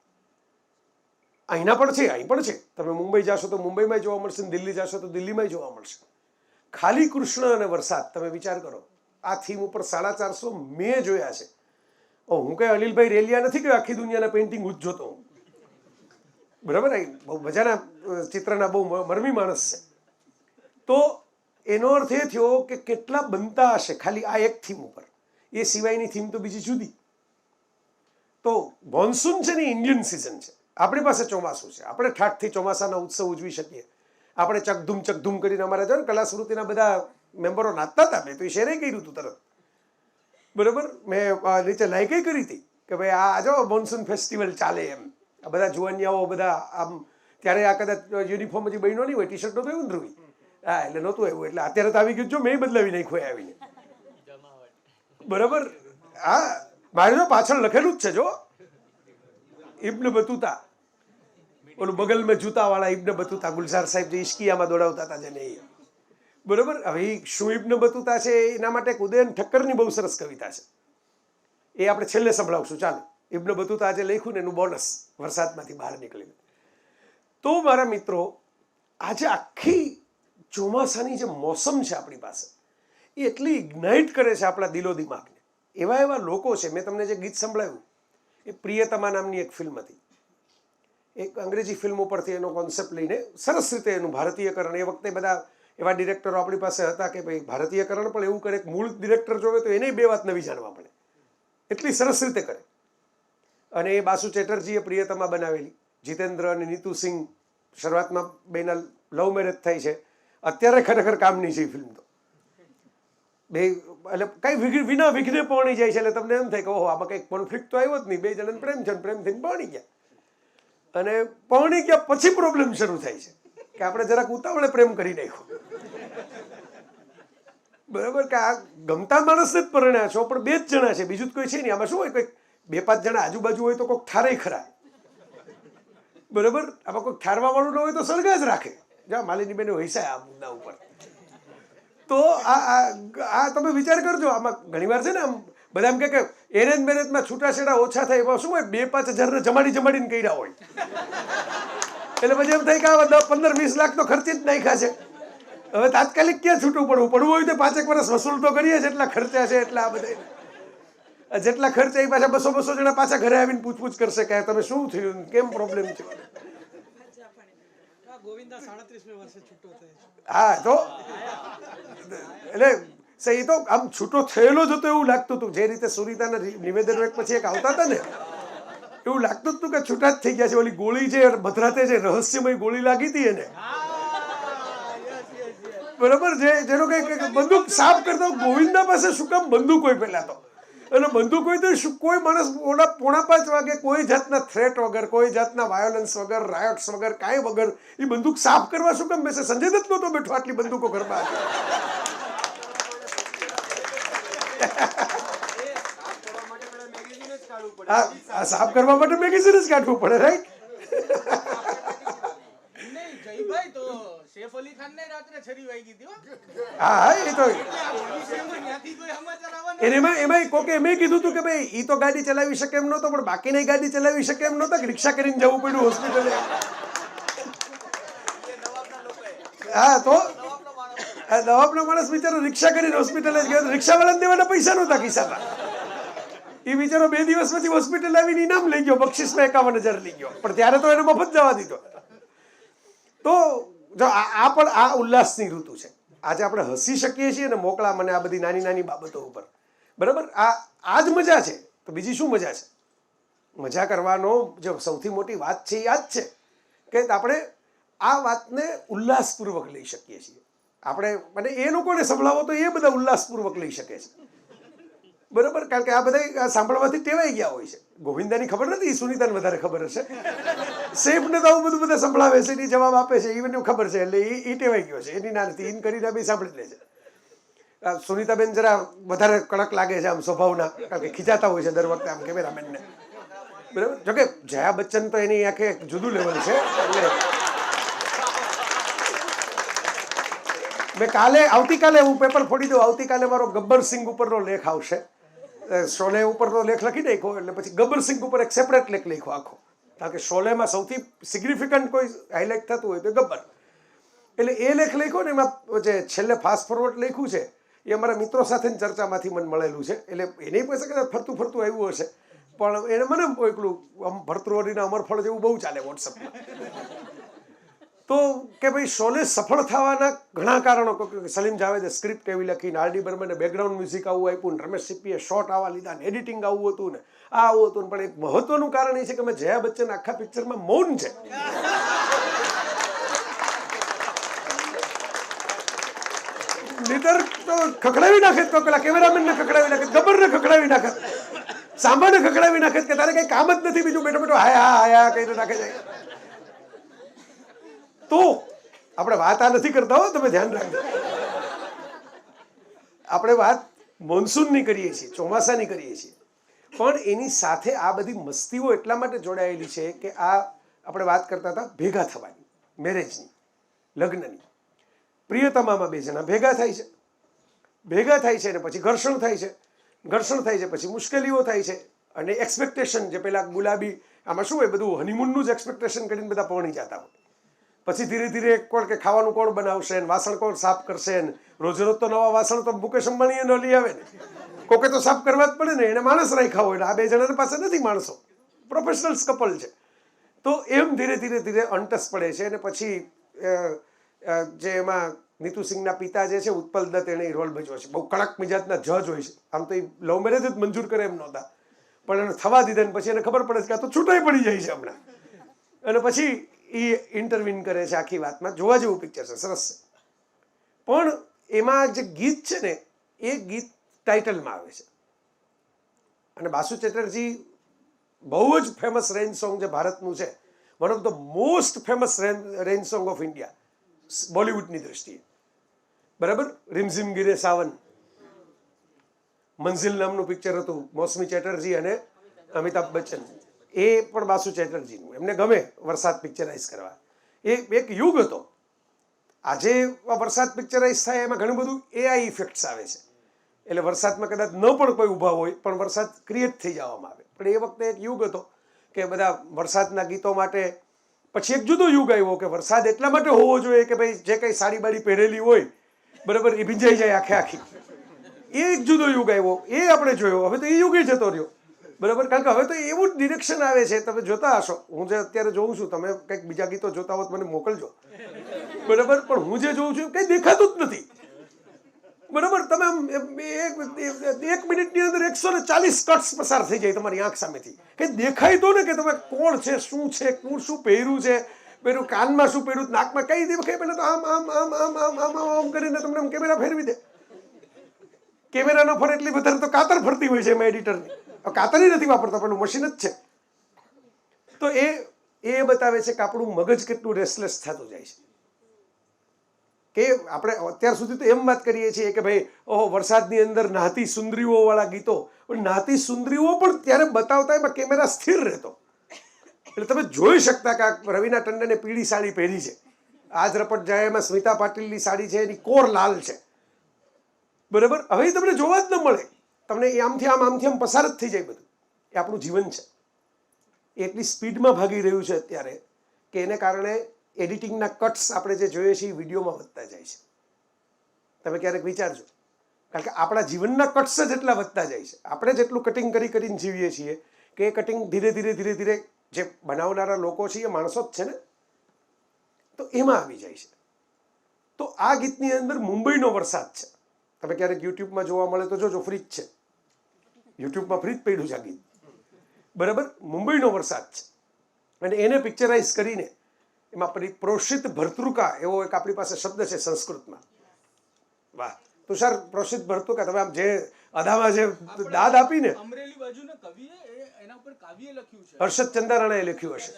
અહીંના પણ છે, અહીં પણ છે. તમે મુંબઈ જાશો તો મુંબઈમાં જોવા મળશે, દિલ્હી જાશો તો દિલ્હીમાં જોવા મળશે. ખાલી કૃષ્ણ અને વરસાદ, તમે વિચાર કરો, આ થીમ ઉપર 450 મેં જોયા છે. હું કઈ અનિલભાઈ રેલિયા નથી કે આખી દુનિયાના પેઇન્ટિંગ હું જ જોતો હું, બરાબર? બહુ મજાના ચિત્રના બહુ મરમી માણસ છે. તો એનો અર્થ એ થયો કે કેટલા બનતા હશે ખાલી આ એક થીમ ઉપર. એ સિવાયની થીમ તો બીજી જુદી. તો મોન્સૂન છે ને ઇન્ડિયન સિઝન છે. આપણી પાસે ચોમાસું છે, આપણે ઠાઠથી ચોમાસાના ઉત્સવ ઉજવી શકીએ. આપણે ચકધૂમ કરીને અમારા જો ને કલાસ્મૃતિના બધા મેમ્બરો નાચતા હતા. મેં તો એ શેરે કર્યું હતું તરત, બરાબર? મેં નીચે લાઈક કરી હતી કે ભાઈ આ જો મોન્સૂન ફેસ્ટિવલ ચાલે એમ. આ બધા જુવાનિયાઓ બધા આમ, ત્યારે આ કદાચ યુનિફોર્મ હજી બન્યો નહીં હોય, ટી શર્ટ નહોતું એવું ને ધ્રુવી, હા, એટલે નહોતું એવું. એટલે અત્યારે તો આવી ગયું, જો મેં બદલાવી નાખ્યું આવીને, બરાબર? હા, મારે તો પાછળ લખેલું જ છે જો, ઇબ્ન બતુતા, ઓલું બગલ મેં જૂતાવાળા ઇબ્ન બતુતા, ગુલઝાર સાહેબ જે ઇશ્કિયામાં દોડાવતા હતા જેને, એ બરાબર. હવે શું ઇબ્ન બતુતા છે એના માટે એક ઉદયન ઠક્કરની બહુ સરસ કવિતા છે, એ આપણે છેલ્લે સંભળાવશું. ચાલો, ઇબ્ન બતુતા આજે લખ્યું ને એનું બોનસ વરસાદમાંથી બહાર નીકળીને. તો મારા મિત્રો, આજે આખી ચોમાસાની જે મોસમ છે આપણી પાસે, એ એટલી ઇગ્નાઇટ કરે છે આપણા દિલો દિમાગને. એવા એવા લોકો છે. મેં તમને જે ગીત સંભળાવ્યું એ પ્રિયતમા નામની એક ફિલ્મ હતી. એક અંગ્રેજી ફિલ્મ ઉપરથી એનો કોન્સેપ્ટ લઈને સરસ રીતે એનું ભારતીયકરણ, એ વખતે બધા એવા ડિરેક્ટરો આપણી પાસે હતા કે ભાઈ ભારતીયકરણ પણ એવું કરે, મૂળ ડિરેક્ટર જોવે તો એને 2 વાત નવી જાણવા મળે, એટલી સરસ રીતે કરે. અને એ બાસુ ચેટર્જીએ પ્રિયતમા બનાવેલી. જીતેન્દ્ર અને નીતુ સિંહ શરૂઆતમાં બેના લવ મેરેજ થાય છે. અત્યારે ખરેખર કામની છે એ ફિલ્મ તો. બે એટલે કઈ વિના વિઘ્ને પરણી જાય છે. એટલે તમને એમ થાય કે ઓહો, આમાં કંઈક કોન્ફ્લિક્ટ તો આવ્યો જ નહીં, 2 જણાને પ્રેમ છે, પ્રેમ થઈને પરણી ગયા. અને પરણી ગયા પછી પ્રોબ્લેમ શરૂ થાય છે કે આપણે જરાક ઉતાવળે પ્રેમ કરી નાખ્યો, બરાબર? કે આ ગમતા માણસને જ પરણ્યા છો, પણ 2 જ જણા છે, બીજું જ કોઈ છે નહીં. આમાં શું હોય, કંઈક 2-5 જણા આજુબાજુ હોય તો કોઈક ઠારે ખરા, બરાબર? આમાં કોઈ ઠારવા વાળું ન હોય તો સળગા જ રાખે. જા માલિની બેને વૈસાય આ મુદ્દા ઉપર. તો આ તમે વિચાર કરજો. આમાં ઘણીવાર છે ને આમ બધા એમ કે એરેન્જ મેરેજમાં છૂટાછેડા ઓછા થાય, એમાં શું હોય, 2-5 હજારને જમાડીને કર્યા હોય, એટલે પછી એમ થાય કે આ 10-15-20 લાખ તો ખર્ચી જ નાખ્યા છે. હવે તાત્કાલિક ક્યાં છૂટું પડવું પડવું હોય તો 5 વર્ષ વસૂલ તો કરીએ જેટલા ખર્ચા છે એટલા આ બધા જેટલા ખર્ચા એ પાછા 200 જણા પાછા ઘરે આવીને પૂછપૂછ કરશે કે તમે શું થયું કેમ પ્રોબ્લેમ છે. ગોવિંદા 37મી વર્ષે છૂટો થયો છે. હા તો એટલે એ તો આમ છૂટો થયેલો જ હતો એવું લાગતું હતું. જે રીતે સુનીતાના નિવેદનો એક પછી એક આવતા હતા ને એવું લાગતું હતું કે છૂટા જ થઈ ગયા છે. ઓલી ગોળી જે મધરાતે જે રહસ્યમય ગોળી લાગી હતી એને બરાબર જેનો કઈ બંદૂક સાફ કરતો ગોવિંદા પાસે શું કામ બંદૂક હોય પહેલા તો અને બંદૂક હોય તો કોઈ માણસ પોણા 5 વાગે કોઈ જાતના થ્રેટ વગર કોઈ જાતના વાયોલન્સ વગર રાયોટ્સ વગર કાંઈ વગર એ બંદૂક સાફ કરવા શું કામ બેસે? સંજય દત્ત નહોતો બેઠો આટલી બંદૂકો ઘરમાં હા સાફ કરવા માટે મેગેઝિન જ કાઢવું પડે રાઈટ. નહીં જયભાઈ તો સૈફ અલી ખાન ને રાત્રે છરી વાગી હતી હો. હા એ તો ત્યાંથી કોઈ સમાચાર આવવાના એમાં કોકે એમ કીધું હતું કે ભાઈ ઈ તો ગાડી ચલાવી શકે એમ નહોતો પણ બાકીની ગાડી ચલાવી શકે એમ નહોતા કે રિક્ષા કરીને જવું પડ્યું હોસ્પિટલે. હા તો નવાબનો માણસ બિચારો રિક્ષા કરીને હોસ્પિટલે જ ગયો. રિક્ષાવાળાને દેવાના પૈસા નહોતા ખિસ્સામાં. એ બિચારો 2 દિવસ પછી હોસ્પિટલ આવીને ઇનામ લઈ ગયો. બક્ષિસમાં 51,000 લઈ ગયો પણ ત્યારે તો એને મફત જવા દીધો. તો જો આ પણ આ ઉલ્લાસની ઋતુ છે. આજે આપણે હસી શકીએ છીએ ને મોકળા મને આ બધી નાની નાની બાબતો ઉપર બરાબર. આ જ મજા છે. તો બીજી શું મજા છે? મજા કરવાનો જે સૌથી મોટી વાત છે એ આ જ છે કે આપણે આ વાતને ઉલ્લાસપૂર્વક લઈ શકીએ છીએ. આપણે મને એ લોકોને સંભળાવો તો એ બધા ઉલ્લાસપૂર્વક લઈ શકે છે બરાબર. કારણ કે આ બધા સાંભળવાથી ટેવાઈ ગયા હોય છે. ગોવિંદાની ખબર નથી, સુનીતાને વધારે ખબર હશે. સેફને તો આવું બધું બધા સંભળાવે છે, એની જવાબ આપે છે, એને ખબર છે એટલે એ ટેવાઈ ગયો છે. એની ના નથી, ઇન કરીને બી સાંભળી લે છે. સુનીતાબેન જરા વધારે કડક લાગે છે આમ સ્વભાવના, કારણ કે ખીજાતા હોય છે દર વખતે આમ કેમેરામેનને બરાબર. જોકે જયા બચ્ચન તો એની આખે જુદું લેવલ છે. એટલે આવતીકાલે હું પેપર ફોડી દઉં. આવતીકાલે મારો ગબ્બર સિંહ ઉપરનો લેખ આવશે. શોલે ઉપરનો લેખ લખી નાખ્યો એટલે પછી ગબ્બર સિંહ ઉપર એક સેપરેટ લેખ લખ્યો આખો. કારણ કે શોલેમાં સૌથી સિગ્નિફિકન્ટ કોઈ હાઇલાઇટ થતું હોય તો ગબ્બર. એટલે એ લેખ લખ્યો ને એમાં જે છેલ્લે ફાસ્ટ ફોરવર્ડ લખ્યું છે એ અમારા મિત્રો સાથેની ચર્ચામાંથી મને મળેલું છે. એટલે એની પાસે કદાચ ફરતું આવ્યું હશે પણ એને મને એકલું ભરતૃહરીના અમરફળ જેવું બહુ ચાલે વોટ્સઅપમાં. તો કે ભાઈ શોલે સફળ થવાના ઘણા કારણો. સલીમ જાવેદે સ્ક્રિપ્ટ એવી લખી ને આરડી બર્મને બેકગ્રાઉન્ડ મ્યુઝિક આવું આપ્યું ને રમેશ સિપ્પીએ શોટ આવા લીધા ને એડિટિંગ આવું હતું ને આ આવું હતું. પણ એક મહત્વનું કારણ એ છે કે જયા બચ્ચન આખા પિક્ચરમાં મૌન છે. નીતર તો ખખડાવી નાખે તો પેલા કેમેરામેનને ખખડાવી નાખે, ગબ્બરને ખખડાવી નાખે, સાંભાને ખખડાવી નાખે કે તારે કઈ કામ જ નથી બીજું બેઠો બેઠો હાયા કહીને નાખે જાય. તો આપણે વાત આ નથી કરતા હો, તમે ધ્યાન રાખજો. આપણે વાત મોન્સૂનની કરીએ છીએ, ચોમાસાની કરીએ છીએ, પણ એની સાથે આ બધી મસ્તીઓ એટલા માટે જોડાયેલી છે કે આ આપણે વાત કરતા હતા ભેગા થવાની, મેરેજની, લગ્નની. પ્રિયતમામાં 2 જણા ભેગા થાય છે ને પછી ઘર્ષણ થાય છે પછી મુશ્કેલીઓ થાય છે અને એક્સપેક્ટેશન જે પેલા ગુલાબી આમાં શું હોય બધું હનીમૂનનું જ એક્સપેક્ટેશન કરીને બધા પહોંચી જતા હોય. પછી ધીરે ધીરે કોણ કે ખાવાનું કોણ બનાવશે ને વાસણ કોણ સાફ કરશે ને રોજ રોજ તો નવા વાસણ તો મુકેશ અંબાણીએ ન લઈ આવે ને, કોકે તો સાફ કરવા જ પડે ને. એને માણસ રાખ્યા હોય ને આ 2 જણાની પાસે નથી માણસો, પ્રોફેશનલ્સ કપલ છે. તો એમ ધીરે ધીરે અંટસ પડે છે. અને પછી જે એમાં નીતુ સિંહના પિતા જે છે ઉત્પલ દત્ત, એણે રોલ ભજવ્યો છે. બહુ કડક મિજાજના જજ હોય છે. આમ તો એ લવ મેરેજ જ મંજૂર કરે એમ નહોતા પણ એને થવા દીધા ને પછી એને ખબર પડે છે કે આ તો છૂટાઈ પડી જાય છે હમણાં. અને પછી એ ઇન્ટરવીન કરે છે આખી વાતમાં. જોવા જેવું પિક્ચર છે, સરસ છે. પણ એમાં જે ગીત છે ને એ ગીત ટાઇટલમાં આવે છે. અને બાસુ ચેટર્જી બહુ જ ફેમસ રેન્જ સોંગ જે ભારતનું છે, one of the most famous rain song of India બોલિવૂડની દ્રષ્ટિએ, બરાબર. રીમઝીમ ગિરે સાવન, મંઝિલ નામનું પિક્ચર હતું, મૌસમી ચેટર્જી અને અમિતાભ બચ્ચન. એ પણ બાસુ ચેટર્જીનું, એમને ગમે વરસાદ પિક્ચરાઇઝ કરવા. એ એક યુગ હતો. આજે વરસાદ પિક્ચરાઇઝ થાય એમાં ઘણું બધું AI ઇફેક્ટ્સ આવે છે. એટલે વરસાદમાં કદાચ ન પણ કોઈ ઊભા હોય પણ વરસાદ ક્રિએટ થઈ જવામાં આવે. પણ એ વખતે એક યુગ હતો કે બધા વરસાદના ગીતો માટે પછી એક જુદો યુગ આવ્યો કે વરસાદ એટલા માટે હોવો જોઈએ કે ભાઈ જે કંઈ સાડી બાડી પહેરેલી હોય બરાબર એ ભીંજાઈ જાય આખે આખી. એ એક જુદો યુગ આવ્યો, એ આપણે જોયો. હવે તો એ યુગે જતો રહ્યો બરાબર, કારણ કે હવે તો એવું જ ડિરેક્શન આવે છે. તમે જોતા હશો, હું જે અત્યારે જોઉં છું, તમે કંઈક બીજા ગીતો જોતા હોત મને મોકલજો બરાબર, પણ હું જે જોઉં છું કંઈ દેખાતું જ નથી બરાબર. તમે આમ એક મિનિટની અંદર 140 કટ્સ પસાર થઈ જાય તમારી આંખ સામેથી. કંઈ દેખાય તો ને કે તમે કોણ છે, શું છે, કોણ શું પહેર્યું છે, પહેર્યું કાનમાં શું પહેર્યું, નાકમાં કઈ દેખાય. પહેલાં તો આમ આમ આમ આમ આમ આમ આમ કરીને તમને આમ કેમેરા ફેરવી દે. કેમેરા ન ફરે એટલી વધારે તો કાતર ફરતી હોય છે એમાં એડિટરની. કાતરી નથી વાપરતા, પેલું મશીન જ છે. તો એ બતાવે છે કે આપણું મગજ કેટલું રેસ્ટલેસ થતું જાય છે. કે આપણે અત્યાર સુધી તો એમ વાત કરીએ છીએ કે ભાઈ ઓહો વરસાદની અંદર નાહતી સુંદરીઓ વાળા ગીતો, પણ નાહતી સુંદરીઓ પણ ત્યારે બતાવતા એમાં કેમેરા સ્થિર રહેતો, એટલે તમે જોઈ શકતા કે આ રવીના ટંડને પીળી સાડી પહેરી છે, આજ રપટ જાય એમાં સ્મિતા પાટીલની સાડી છે, એની કોર લાલ છે બરાબર. હવે એ તમને જોવા જ ન મળે, તમને એ આમથી આમ પસાર જ થઈ જાય બધું. એ આપણું જીવન છે, એ એટલી સ્પીડમાં ભાગી રહ્યું છે અત્યારે કે એને કારણે એડિટિંગના કટ્સ આપણે જે જોઈએ છીએ એ વિડીયોમાં વધતા જાય છે. તમે ક્યારેક વિચારજો, કારણ કે આપણા જીવનના કટ્સ જ એટલા વધતા જાય છે. આપણે જેટલું કટિંગ કરીને જીવીએ છીએ કે એ કટિંગ ધીરે ધીરે જે બનાવનારા લોકો છે એ માણસો જ છે ને, તો એમાં આવી જાય છે. તો આ ગીતની અંદર મુંબઈનો વરસાદ છે. તમે ક્યારેક યુટ્યુબમાં જોવા મળે તો જોજો, ફ્રી જ છે, યુટ્યુબમાં ફ્રી જ પડ્યું છે આ ગીત બરાબર. મુંબઈનો વરસાદ છે અને એને પિક્ચરાઇઝ કરીને એમાં પ્રોષિત ભર્તૃકા એવો એક આપણી પાસે શબ્દ છે સંસ્કૃતમાં. વાહ તુષાર, પ્રોષિત ભર્તૃકા. તમે આમ જે અદામાં જે દાદ આપીને, અમરેલી બાજુના કવિએ એના ઉપર કાવ્ય લખ્યું છે. હર્ષદ ચંદારાણાએ લખ્યું હશે.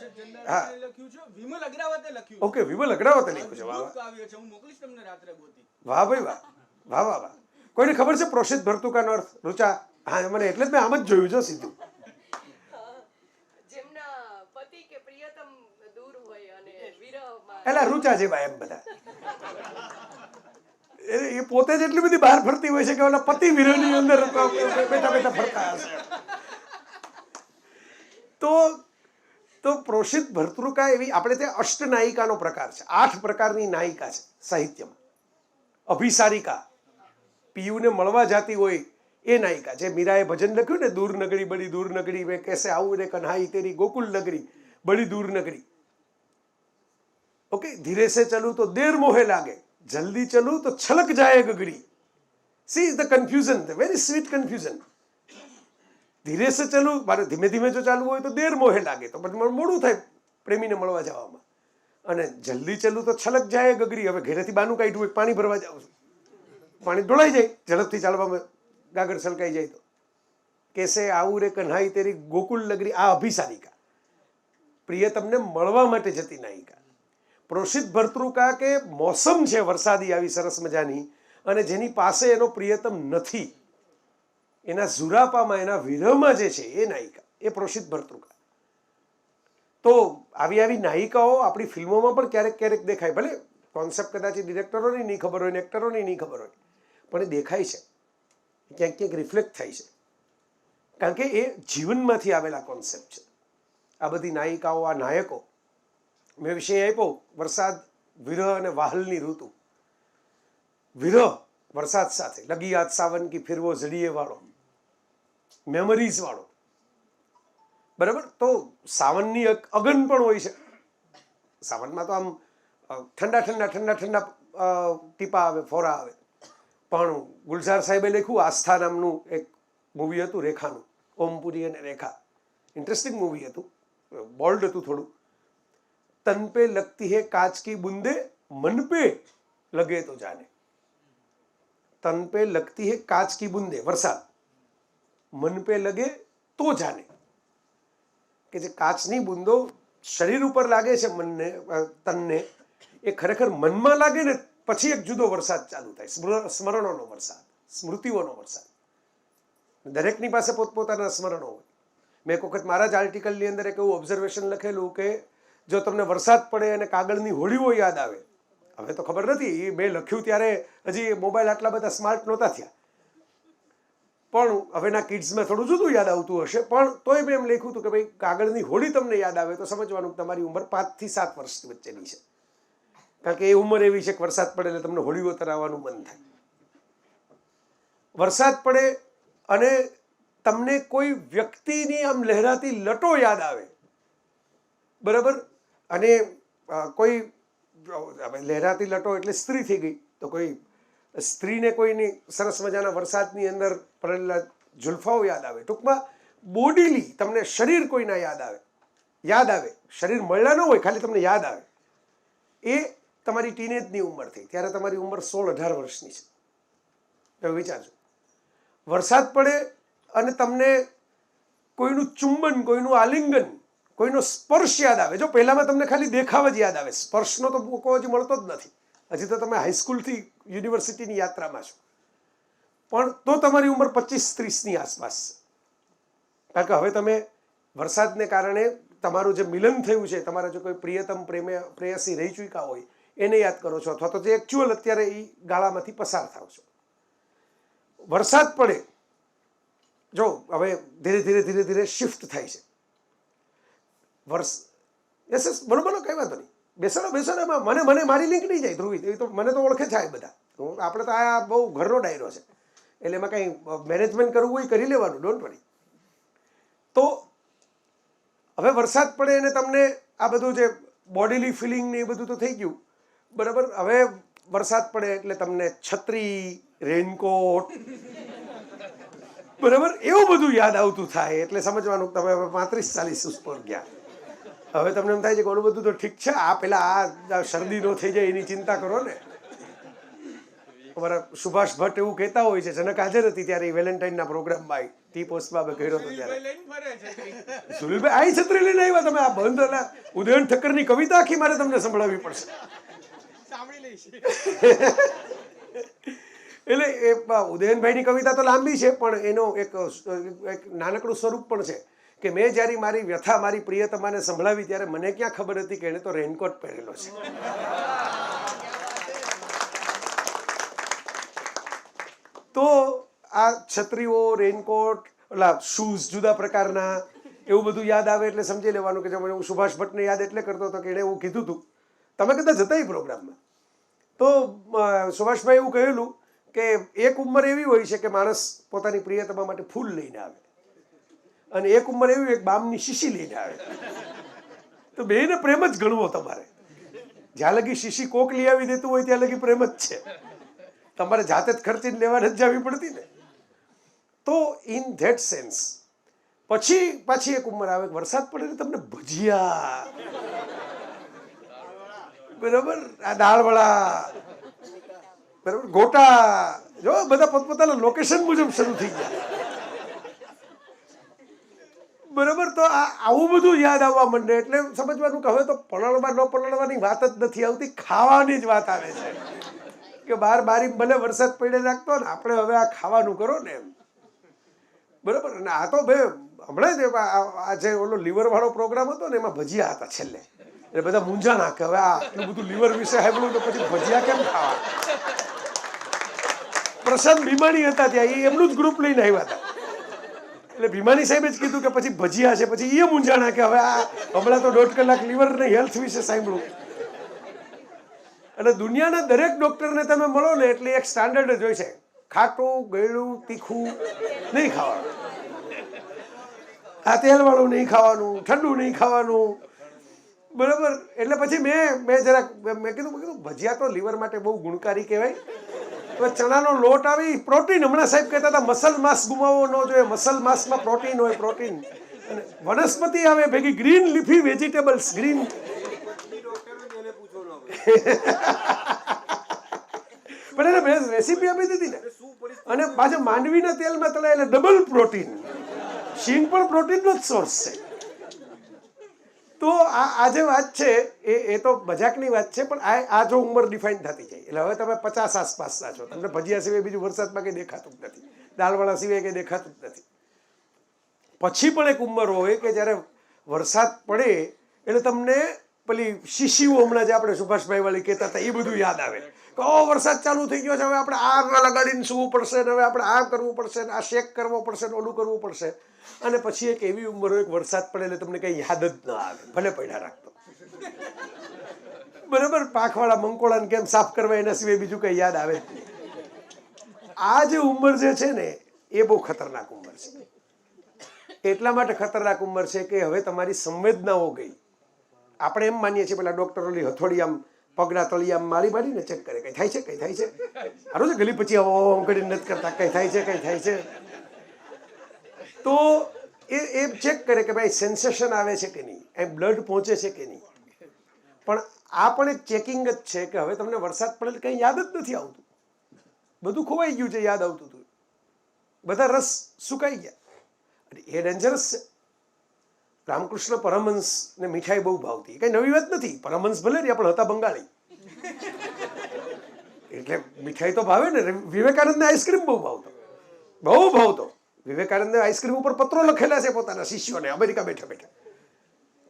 હા, લખ્યું છે, વિમલ અગ્રવાતે લખ્યું. ઓકે, વિમલ અગ્રવાતે લખ્યું છે. વાહ કાવ્ય છે, હું મોકલીશ તમને રાત્રે ગોતી. વાહ ભાઈ વાહ, વાહ વાહ વાહ. કોઈને ખબર છે પ્રોષિત ભર્તૃકાનો અર્થ? રૂચા? હા, મને એટલે જ મેં આમ જ જોયું છે સીધું. એલા રૂચા જેવા એમ બધા, એ પોતે જ એટલી બધી બહાર ફરતી હોય છે કે ઓલા પતિ વિરહની અંદર બેઠા ફરતા હશે. તો પ્રોષિત ભર્તૃકા એવી આપણે ત્યાં અષ્ટનાયિકાનો પ્રકાર છે. 8 પ્રકારની નાયિકા છે સાહિત્યમાં. અભિસારિકા, પિયુને મળવા જાતી હોય એ નાયિકા. જે મીરાએ ભજન લખ્યું ને, દૂર નગરી બડી દૂર નગરી મેં કેસે આવું રે કન્હાઈ તેરી ગોકુલ નગરી બડી દૂર નગરી. ઓકે, ધીરે સે ચલું તો દેર મોહે લાગે, જલ્દી ચલું તો છલક જાય ગગડી. She is the confusion, the very sweet confusion. ધીરે સે ચલું, મારે ધીમે ધીમે જો ચાલવું હોય તો દેર મોહે લાગે, તો પછી મોડું થાય પ્રેમીને મળવા જવામાં. અને જલ્દી ચલું તો છલક જાય ગગડી. હવે ઘરેથી બાનું કાઢ્યું હોય, પાણી ભરવા જાઉં છું, પાણી ઢોળાઈ જાય ઝડપથી ચાલવામાં, ગાગર છલકાઈ જાય તો. કેસે આવું રે કન્હાઈ તેરી ગોકુલ નગરી, આ અભિસારિકા, પ્રિય તમને મળવા માટે જતી નાયિકા. પ્રોષિત ભર્તૃકા કે મોસમ છે વરસાદી આવી સરસ મજાની, અને જેની પાસે એનો પ્રિયતમ નથી, એના ઝુરાપામાં, એના વિરહમાં જે છે એ નાયિકા, એ પ્રોષિત ભર્તૃકા. તો આવી નાયિકાઓ આપણી ફિલ્મોમાં પણ ક્યારેક ક્યારેક દેખાય. ભલે કોન્સેપ્ટ કદાચ ડિરેક્ટરોની નહીં ખબર હોય ને એક્ટરોની નહીં ખબર હોય, પણ એ દેખાય છે, ક્યાંક ક્યાંક રિફ્લેક્ટ થાય છે, કારણ કે એ જીવનમાંથી આવેલા કોન્સેપ્ટ છે. આ બધી નાયિકાઓ, આ નાયકો. મેં વિષય આપ્યો વરસાદ, વિરહ અને વાહલની ઋતુ. વિરહ વરસાદ સાથે, લગી યાદ સાવન કી ફિર વો ઝડીએ વાળો, મેમરીઝ વાળો બરાબર. તો સાવનની અગન પણ હોય છે. સાવનમાં તો આમ ઠંડા ટીપા આવે, ફોરા આવે. પણ ગુલઝાર સાહેબે લખ્યું, આસ્થા નામનું એક મૂવી હતું રેખાનું, ઓમપુરી અને રેખા. ઇન્ટરેસ્ટિંગ મૂવી હતું, બોલ્ડ હતું થોડું. તન પે લગતી હે કાચ કી બુંદે, મન પે લગે તો જાને. તન પે લગતી હે કાચ કી બુંદે, વરસાદ, મન પે લગે તો જાને. કે જે કાચની બુંદો શરીર ઉપર લાગે છે, મનને, તનને, એ ખરેખર મનમાં લાગે ને પછી એક જુદો વરસાદ ચાલુ થાય. સ્મરણોનો વરસાદ, સ્મૃતિઓનો વરસાદ. દરેકની પાસે પોતપોતાના સ્મરણો હોય. મેં એક વખત મારા જ આર્ટિકલની અંદર એક એવું ઓબ્ઝર્વેશન લખેલું કે જો તમને વરસાદ પડે અને કાગળની હોડીઓ યાદ આવે, હવે તો ખબર નથી, એ મેં લખ્યું ત્યારે હજી મોબાઈલ આટલા બધા સ્માર્ટ નહોતા થયા, પણ હવેના કિડ્સમાં થોડું જુદું યાદ આવતું હશે, પણ તોય મેં એમ લખ્યું હતું કે ભાઈ કાગળની હોળી તમને યાદ આવે તો સમજવાનું કે તમારી ઉંમર 5 થી 7 વર્ષની વચ્ચેની છે, કારણ કે એ ઉંમર એવી છે કે વરસાદ પડે એટલે તમને હોળીઓ તરાવવાનું મન થાય. વરસાદ પડે અને તમને કોઈ વ્યક્તિની આમ લહેરાતી લટો યાદ આવે, બરાબર, અને કોઈ લહેરાતી લટો એટલે સ્ત્રી થઈ ગઈ, તો કોઈ સ્ત્રીને કોઈની સરસ મજાના વરસાદની અંદર પડેલા ઝુલ્ફાઓ યાદ આવે. ટૂંકમાં બોડીલી તમને શરીર કોઈના યાદ આવે, શરીર મળ્યા ન હોય, ખાલી તમને યાદ આવે, એ તમારી ટીનેજની ઉંમર થઈ. ત્યારે તમારી ઉંમર 16-18 વર્ષની છે. તમે વિચારજો, વરસાદ પડે અને તમને કોઈનું ચુંબન, કોઈનું આલિંગન, કોઈનો સ્પર્શ યાદ આવે. જો પહેલામાં તમને ખાલી દેખાવ જ યાદ આવે, સ્પર્શનો તો મોકો હજી મળતો જ નથી. હજી તો તમે હાઈસ્કૂલથી યુનિવર્સિટીની યાત્રામાં છો, પણ તો તમારી ઉંમર 25-30ની આસપાસ છે. કારણ કે હવે તમે વરસાદને કારણે તમારું જે મિલન થયું છે, તમારા જો કોઈ પ્રિયતમ પ્રેયસી રહી ચૂક્યા હોય એને યાદ કરો છો, અથવા તો જે એકચ્યુઅલ અત્યારે એ ગાળામાંથી પસાર થાવ છો. વરસાદ પડે, જો હવે ધીરે ધીરે શિફ્ટ થાય છે. યસ બોલો બોલો, કઈ વાંધો નહીં, બેસો એમાં. મને મારી લિંક નહીં જાય ધ્રુવી, એ તો મને તો ઓળખે થાય બધા. આપણે તો આ બહુ ઘરનો ડાયરો છે, એટલે એમાં કંઈ મેનેજમેન્ટ કરવું હોય કરી લેવાનું, ડોન્ટ વરી. તો હવે વરસાદ પડે અને તમને આ બધું જે બોડીલી ફિલિંગ ને એ બધું તો થઈ ગયું, બરાબર. હવે વરસાદ પડે એટલે તમને છત્રી, રેનકોટ, બરાબર, એવું બધું યાદ આવતું થાય. એટલે સમજવાનું તમે હવે 35-40 ઉપર ગયા. હવે તમને એમ થાય છે કે ઓલું બધું તો ઠીક છે, આ પેલા આ શરદી ન થઈ જાય એની ચિંતા કરો ને. અમારા સુભાષ ભટ્ટ એવું કહેતા હોય છે, જનક હાજર હતી ત્યારે વેલેન્ટાઇનના પ્રોગ્રામમાં ટી પોસ્ટમાં અમે કર્યો હતો ત્યારે સુનિલભાઈ આઈ છત્રી લઈને આવ્યા. તમે આ બંધ ઉદયન ઠક્કરની કવિતા આખી મારે તમને સંભળાવવી પડશે. એટલે એ ઉદયનભાઈની કવિતા તો લાંબી છે, પણ એનો એક નાનકડું સ્વરૂપ પણ છે કે મેં જ્યારે મારી વ્યથા મારી પ્રિયતમાને સંભળાવી ત્યારે મને ક્યાં ખબર હતી કે એણે તો રેનકોટ પહેરેલો છે. તો આ છત્રીઓ, રેનકોટ, ઓલા શૂઝ જુદા પ્રકારના, એવું બધું યાદ આવે એટલે સમજી લેવાનું કે જો હું સુભાષ ભટ્ટને યાદ એટલે કરતો હતો કે એણે એવું કીધું હતું. તમે કદાચ જતા એ પ્રોગ્રામમાં તો સુભાષભાઈ એવું કહેલું કે એક ઉંમર એવી હોય છે કે માણસ પોતાની પ્રિયતમા માટે ફૂલ લઈને આવે, અને એક ઉંમર એવી હોય બામની શીશી લઈને આવે. તો બેને પ્રેમ જ ગણવો તમારે. જ્યાં લગી શીશી કોક લઈ આવી દેતું હોય ત્યાં લગી પ્રેમ જ છે. તમારે જાતે જ ખર્ચીને લેવા જ જવી પડતી ને. તો ઇન ધેટ સેન્સ પછી પાછી એક ઉંમર આવે, વરસાદ પડે ને તમને ભજીયા, બરાબર, આ દાળવડા, બરાબર, ગોટા, જો બધા પોતપોતાના લોકેશન મુજબ શરૂ થઈ ગયા, બરાબર. તો આવું બધું યાદ આવવા માંડે એટલે સમજવાનું કે હવે તો પલળવા ન પલળવાની વાત જ નથી આવતી, ખાવાની જ વાત આવે છે કે બારી ભલે વરસાદ પડે નાખતો ને, આપણે હવે આ ખાવાનું કરો ને એમ, બરાબર. અને આ તો ભાઈ હમણાં જ આ જે ઓલો લીવર વાળો પ્રોગ્રામ હતો ને એમાં ભજીયા હતા છેલ્લે, એટલે બધા મૂંઝાણા કે હવે આટલું બધું લીવર વિશે સાંભળ્યું તો પછી ભજીયા કેમ ખાવા. પ્રશાંત ભીમાણી હતા ત્યાં, એ એમનું જ ગ્રુપ લઈને આવ્યા હતા, એટલે ભીમાણી સાહેબે જ કીધું કે પછી ભજીયા છે, પછી એ મૂંઝાણા કે હવે આ હમણાં તો 1.5 કલાક લીવર ને હેલ્થ વિશે સાંભળ્યું. અને દુનિયાના દરેક ડોક્ટરને તમે મળો ને એટલે એક સ્ટાન્ડર્ડ જ હોય છે, ખાટું, ગળ્યું, તીખું નહીં ખાવાનું, આ તેલવાળું નહીં ખાવાનું, ઠંડુ નહીં ખાવાનું, બરાબર. એટલે પછી મેં જરાક મેં કીધું ભજીયા તો લીવર માટે બહુ ગુણકારી કહેવાય. તો ચણાનો લોટ આવી પ્રોટીન, હમણાં સાહેબ કહેતા હતા મસલ માસ ગુમાવવો ન જોઈએ, મસલ માસમાં પ્રોટીન હોય, પ્રોટીન. અને વનસ્પતિ આવે ભેગી, ગ્રીન લીફી વેજીટેબલ્સ, ગ્રીન. પણ એને મેં રેસીપી આપી દીધી ને, અને પાછા માંડવીના તેલમાં તળાય એટલે ડબલ પ્રોટીન. શીંગ પણ પ્રોટીનનો જ સોર્સ છે. તો આ જે વાત છે એ તો મજાકની વાત છે, પણ આ જો ઉંમર ડિફાઇન થતી જાય એટલે હવે તમે 50 આસપાસના છો, તમને ભજીયા સિવાય બીજું વરસાદમાં કંઈ દેખાતું જ નથી, દાળવાળા સિવાય કંઈ દેખાતું જ નથી. પછી પણ એક ઉંમર હોય કે જ્યારે વરસાદ પડે એટલે તમને પેલી શીશીઓ હમણાં જે આપણે સુભાષભાઈ વાળી કહેતા હતા એ બધું યાદ આવે વરસાદ ચાલુ થઈ ગયો છે, હવે આપણે આ લગાડીને સૂવું પડશે ને હવે આપણે આ કરવું પડશે ને આ શેક કરવો પડશે ને ઓલું કરવું પડશે. અને પછી એક એવી ઉંમર હોય કે વરસાદ પડે એટલે તમને કંઈ યાદ જ ન આવે, ભલે પડ્યા રાખતો. બરાબર, પાંખવાળા મંકોળાને કેમ સાફ કરવા એના સિવાય બીજું કંઈ યાદ આવે જ નહીં. આ જે ઉંમર જે છે ને એ બહુ ખતરનાક ઉંમર છે. એટલા માટે ખતરનાક ઉંમર છે કે હવે તમારી સંવેદનાઓ ગઈ. આપણે એમ માનીએ છીએ પેલા ડોક્ટરોની હથોડી આમ પગના તળિયે આમ મારીને ચેક કરે, કંઈ થાય છે, કંઈ થાય છે. હારું છે ગલી પછી ઓમ કરીને નથી કરતા, કંઈ થાય છે, કંઈ થાય છે. તો એ ચેક કરે કે ભાઈ સેન્સેશન આવે છે કે નહીં, એ બ્લડ પહોંચે છે કે નહીં. પણ આ પણ એક ચેકિંગ જ છે કે હવે તમને વરસાદ પડે કંઈ યાદ જ નથી આવતું, બધું ખોવાઈ ગયું છે. યાદ આવતું હતું, બધા રસ સુકાઈ ગયા. એ ડેન્જરસ છે. રામકૃષ્ણ પરમહંસને મીઠાઈ બહુ ભાવતી, કઈ નવી વાત નથી. પરમહંસ ભલે રહ્યા પણ હતા બંગાળી, એટલે મીઠાઈ તો ભાવે ને. વિવેકાનંદને આઈસ્ક્રીમ બહુ ભાવતો. વિવેકાનંદને આઈસ્ક્રીમ ઉપર પત્રો લખેલા છે પોતાના શિષ્યોને અમેરિકા બેઠા બેઠા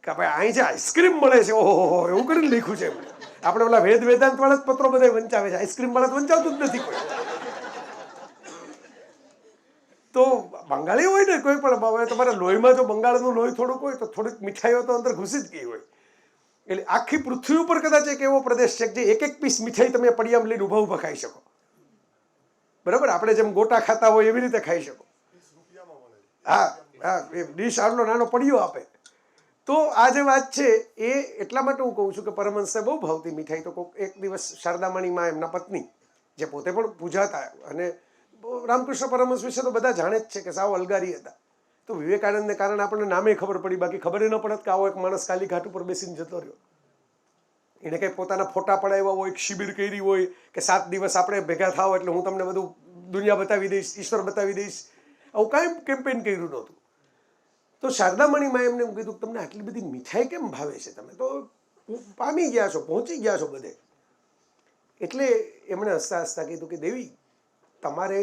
કે ભાઈ અહીં જે આઈસ્ક્રીમ મળે છે, ઓહો એવું કરીને લખ્યું છે એમણે. આપણે ઓલા વેદાંત વાળા જ પત્રો બધા વંચાવે છે, આઈસ્ક્રીમ વાળા વંચાવતું જ નથી કોઈ. તો બંગાળી હોય ને કોઈ પણ, તમારા લોહીમાં જો બંગાળનું લોહી થોડુંક હોય તો થોડીક મીઠાઈઓ તો અંદર ઘૂસી જ ગઈ હોય. એટલે આખી પૃથ્વી ઉપર કદાચ એક એવો પ્રદેશ છે કે જે એક પીસ મીઠાઈ તમે પડિયામાં લઈને ઊભા ખાઈ શકો. બરાબર, આપણે જેમ ગોટા ખાતા હોય એવી રીતે ખાઈ શકો. હા, એ ડીશ આટલો નાનો પડિયો આપે. તો આ જે વાત છે એ એટલા માટે હું કહું છું કે પરમહંસને બહુ ભાવતી મીઠાઈ. તો કોઈક એક દિવસ શારદામણીમાં એમના પત્ની, જે પોતે પણ પૂજાતા અને રામકૃષ્ણ પરમહંસ વિશે તો બધા જાણે જ છે કે સાવ અલગારી હતા. તો વિવેકાનંદને કારણે આપણને નામે ખબર પડી, બાકી ખબર ન પડત કે આવો એક માણસ કાલી ઘાટ ઉપર બેસીને જતો રહ્યો. એને કંઈ પોતાના ફોટા પડાવ્યા હોય, શિબિર કરી હોય કે 7 દિવસ આપણે ભેગા થાવ એટલે હું તમને બધું દુનિયા બતાવી દઈશ, ઈશ્વર બતાવી દઈશ, આવું કાંઈ કેમ્પેન કર્યું નહોતું. તો શારદામણીમાં એમને એમ કીધું તમને આટલી બધી મીઠાઈ કેમ ભાવે છે, તમે તો પામી ગયા છો, પહોંચી ગયા છો બધે. એટલે એમણે હસતા હસતા કીધું કે દેવી, તમારે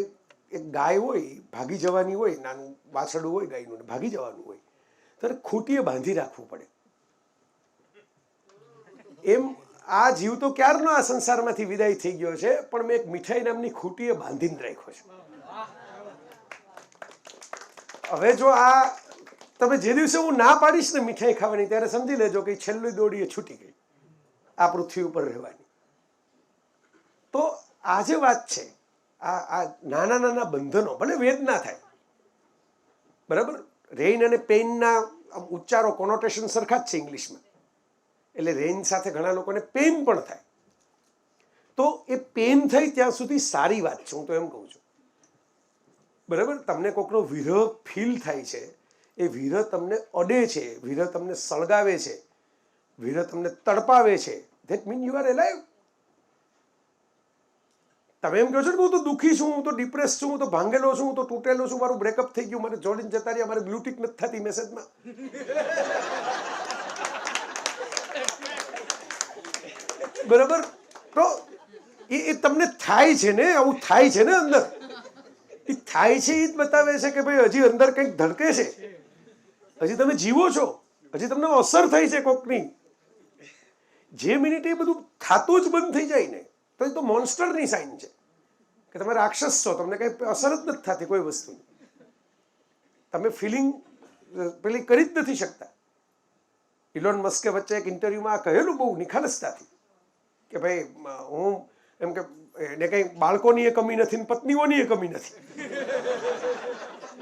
એક ગાય હોય, ભાગી જવાની હોય, નાનું વાછરડું હોય ગાયનું, ભાગી જવાનું હોય, ત્યારે ખૂંટીએ બાંધી રાખવું પડે. એમ આ જીવ તો ક્યારનો આ સંસારમાંથી વિદાય થઈ ગયો છે, પણ મેં એક મીઠાઈ નામની ખૂંટીએ બાંધીને રાખ્યો છે. હવે જો આ તમે જે દિવસે હું ના પાડીશ ને મીઠાઈ ખાવાની, ત્યારે સમજી લેજો કે છેલ્લી દોડીએ છૂટી ગઈ આ પૃથ્વી ઉપર રહેવાની. તો આ જે વાત છે, આ નાના નાના બંધનો, ભલે વેદના થાય, બરાબર, રેઇન અને પેઇનના ઉચ્ચારો કોનોટેશન સરખા જ છે ઇંગ્લિશમાં. એટલે રેઇન સાથે ઘણા લોકોને પેઇન પણ થાય. તો એ પેઇન થઈ ત્યાં સુધી સારી વાત છે, હું તો એમ કહું છું. બરાબર, તમને કોઈકનો વિરહ ફીલ થાય છે, એ વિરહ તમને અડે છે, વિરહ તમને સળગાવે છે, વિરહ તમને તડપાવે છે, ધેટ મીન યુ આર એલાઇવ. તમે એમ કહો છો ને હું તો દુઃખી છું, હું તો ડિપ્રેસ છું, હું તો ભાંગેલો છું, હું તો તૂટેલો છું, મારું બ્રેકઅપ થઈ ગયું, મારે જોડીને જતા રહ્યા, મારે બ્લૂટિક નથી થતી મેસેજમાં. બરાબર, તો એ તમને થાય છે ને, આવું થાય છે ને અંદર, એ થાય છે એ જ બતાવે છે કે ભાઈ હજી અંદર કંઈક ધડકે છે, હજી તમે જીવો છો, હજી તમને અસર થઈ છે કોકની. જે મિનિટે એ બધું ખાતું જ બંધ થઈ જાય ને, તો એ તો મોન્સ્ટરની સાઇન છે કે તમે રાક્ષસ છો, તમને કંઈ અસર જ નથી થતી કોઈ વસ્તુની, તમે ફિલિંગ પેલી કરી જ નથી શકતા. ઇલોન મસ્કે વચ્ચે એક ઇન્ટરવ્યુમાં આ કહેલું બહુ નિખાલસતાથી કે ભાઈ હું એમ કે એને કંઈ બાળકોની એ કમી નથી ને પત્નીઓની એ કમી નથી,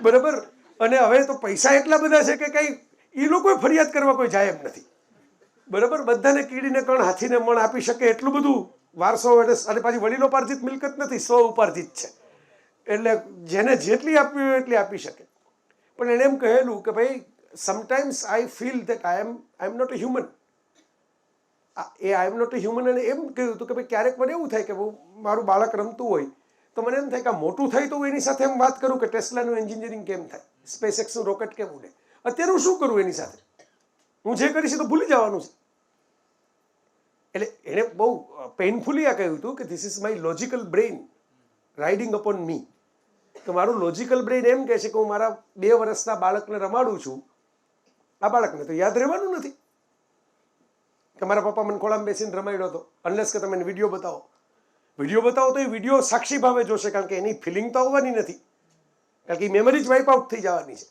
બરાબર, અને હવે તો પૈસા એટલા બધા છે કે કંઈ એ લોકો ફરિયાદ કરવા કોઈ જાય એમ નથી, બરાબર. બધાને કીડીને કણ હાથીને મણ આપી શકે એટલું બધું વારસો, અને પાછી વડીલો પાર્જિત મિલકત નથી, સ્વ ઉપાર્જિત છે, એટલે જેને જેટલી આપવી હોય એટલી આપી શકે. પણ એણે એમ કહેલું કે ભાઈ sometimes I feel that I am not a human. એ I am not a human એને એમ કહ્યું હતું કે ભાઈ ક્યારેક મને એવું થાય કે મારું બાળક રમતું હોય તો મને એમ થાય કે મોટું થાય તો હું એની સાથે એમ વાત કરું કે ટેસ્લાનું એન્જિનિયરિંગ કેમ થાય, સ્પેસ એક્સનું રોકેટ કેમ ઉડે. અત્યારે હું શું કરું એની સાથે, હું જે કરીશ તો ભૂલી જવાનું છે. એટલે એણે બહુ પેઇનફુલી આ કહ્યું હતું કે this is my logical brain riding upon me. કે મારું લોજિકલ બ્રેઇન એમ કહે છે કે હું મારા 2 વર્ષના બાળકને રમાડું છું, આ બાળકને તો યાદ રહેવાનું નથી કે મારા પપ્પા મને ખોળામાં બેસીને રમાડ્યો હતો, અનલેસ કે તમે વિડીયો બતાવો. વિડીયો બતાવો તો એ વિડીયો સાક્ષી ભાવે જોશે, કારણ કે એની ફિલિંગ તો આવવાની નથી, કારણ કે એ મેમરી જ વાઇપ આઉટ થઈ જવાની છે.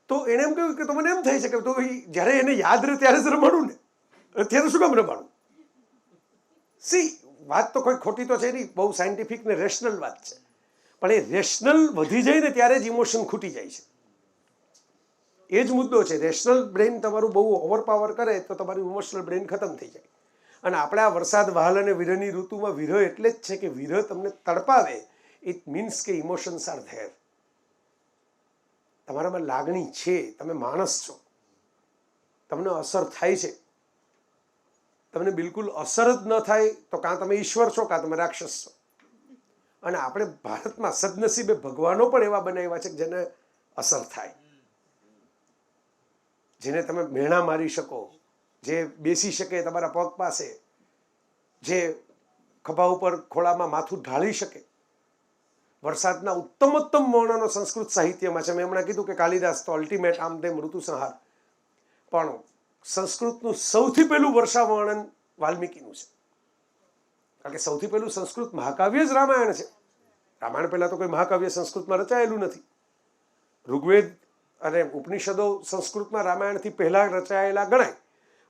તો એણે એમ કહ્યું કે તો મને એમ થઈ છે કે તો જ્યારે એને યાદ રહે ત્યારે જ રમાડું ને, અત્યારે શું કામ રમાડું? સી, વાત તો કોઈ ખોટી તો છે નહીં, બહુ સાયન્ટિફિક ને રેશનલ વાત છે, પણ એ રેશનલ વધી જાય ને ત્યારે જ ઇમોશન ખૂટી જાય છે. એ જ મુદ્દો છે. રેશનલ બ્રેઇન તમારું બહુ ઓવરપાવર કરે તો તમારું ઇમોશનલ બ્રેઇન ખતમ થઈ જાય. અને આપણે આ વરસાદ વહાલ અને વિરહની ઋતુમાં વિરહ એટલે જ છે કે વિરહ તમને તડપાવે. ઇટ મીન્સ કે ઇમોશન્સ આર ધેર. તમારામાં લાગણી છે, તમે માણસ છો, તમને અસર થાય છે. તમને બિલકુલ અસર જ ન થાય તો કાં તમે ઈશ્વર છો કાં તમે રાક્ષસ છો. અને આપણે ભારતમાં સદનસીબે ભગવાનો પણ એવા બનાવ્યા છે કે જેને અસર થાય, જેને તમે મેણા મારી શકો, જે બેસી શકે તમારા પગ પાસે, જે ખભા ઉપર ખોળામાં માથું ઢાળી શકે. વરસાદના ઉત્તમોત્તમ વર્ણનો સંસ્કૃત સાહિત્યમાં છે. મેં હમણાં કીધું કે કાલિદાસ તો અલ્ટિમેટ આમ તેમ ઋતુસંહાર, પણ સંસ્કૃતનું સૌથી પહેલું વર્ષા વર્ણન વાલ્મીકીનું છે. કારણ કે સૌથી પહેલું સંસ્કૃત મહાકાવ્ય જ રામાયણ છે. રામાયણ પહેલાં તો કોઈ મહાકાવ્ય સંસ્કૃતમાં રચાયેલું નથી. ઋગ્વેદ અને ઉપનિષદો સંસ્કૃતમાં રામાયણથી પહેલાં રચાયેલા ગણાય,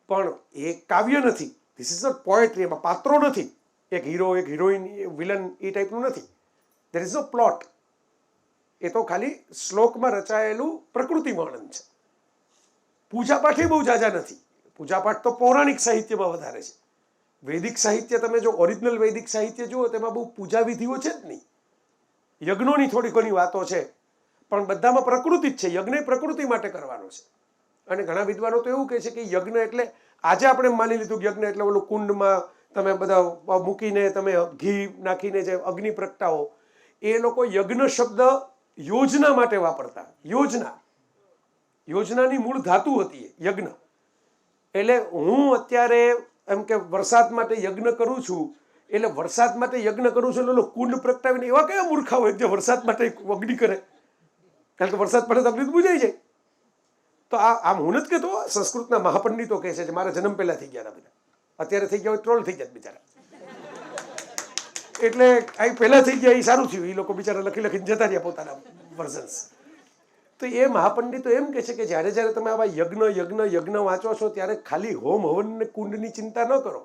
પણ એ કાવ્ય નથી. This is not poetry. એમાં પાત્રો નથી, એક હીરો, એક હિરોઈન, વિલન, એ ટાઈપનું નથી. There is no plot. એ તો ખાલી શ્લોકમાં રચાયેલું પ્રકૃતિ વર્ણન છે. પૂજાપાઠ એ બહુ ઝાઝા નથી. પૂજાપાઠ તો પૌરાણિક સાહિત્યમાં વધારે છે. વૈદિક સાહિત્ય તમે જો ઓરિજિનલ વૈદિક સાહિત્ય જુઓ તેમાં બહુ પૂજા વિધિઓ છે જ નહીં. યજ્ઞોની થોડી ઘણી વાતો છે, પણ બધામાં પ્રકૃતિ જ છે. યજ્ઞ પ્રકૃતિ માટે કરવાનો છે. અને ઘણા વિદ્વાનો તો એવું કહે છે કે યજ્ઞ એટલે, આજે આપણે માની લીધું યજ્ઞ એટલે ઓલું કુંડમાં તમે બધા મૂકીને તમે ઘી નાખીને જે અગ્નિ પ્રગટાવો, એ લોકો યજ્ઞ શબ્દ યોજના માટે વાપરતા. યોજનાની મૂળ ધાતુ હતી યજ્ઞ. એટલે હું અત્યારે એમ કે વરસાદ માટે યજ્ઞ કરું છું, એટલે વરસાદ માટે યજ્ઞ કરું છું એટલે કુંડ પ્રગટાવીને એવા કયા મૂર્ખા હોય જે વરસાદ માટે અગ્નિ કરે? કારણ કે વરસાદ પડે તો અગ્નિ બુજાઈ જાય. તો આમ હું નથી કહેતો, સંસ્કૃતના મહાપંડિતો કહે છે, મારા જન્મ પહેલા થઈ ગયા હતા બધા, અત્યારે થઈ ગયા હોય ટ્રોલ થઈ જાય બિચારા. એટલે આ પહેલા થઈ ગયા એ સારું થયું, એ લોકો બિચારા લખી લખીને જતા રહ્યા પોતાના વર્ઝન્સ. તો એ મહાપંડિતો એમ કહે છે કે જ્યારે જ્યારે તમે આવા યજ્ઞ વાંચો છો ત્યારે ખાલી હોમ હવન ને કુંડની ચિંતા ન કરો.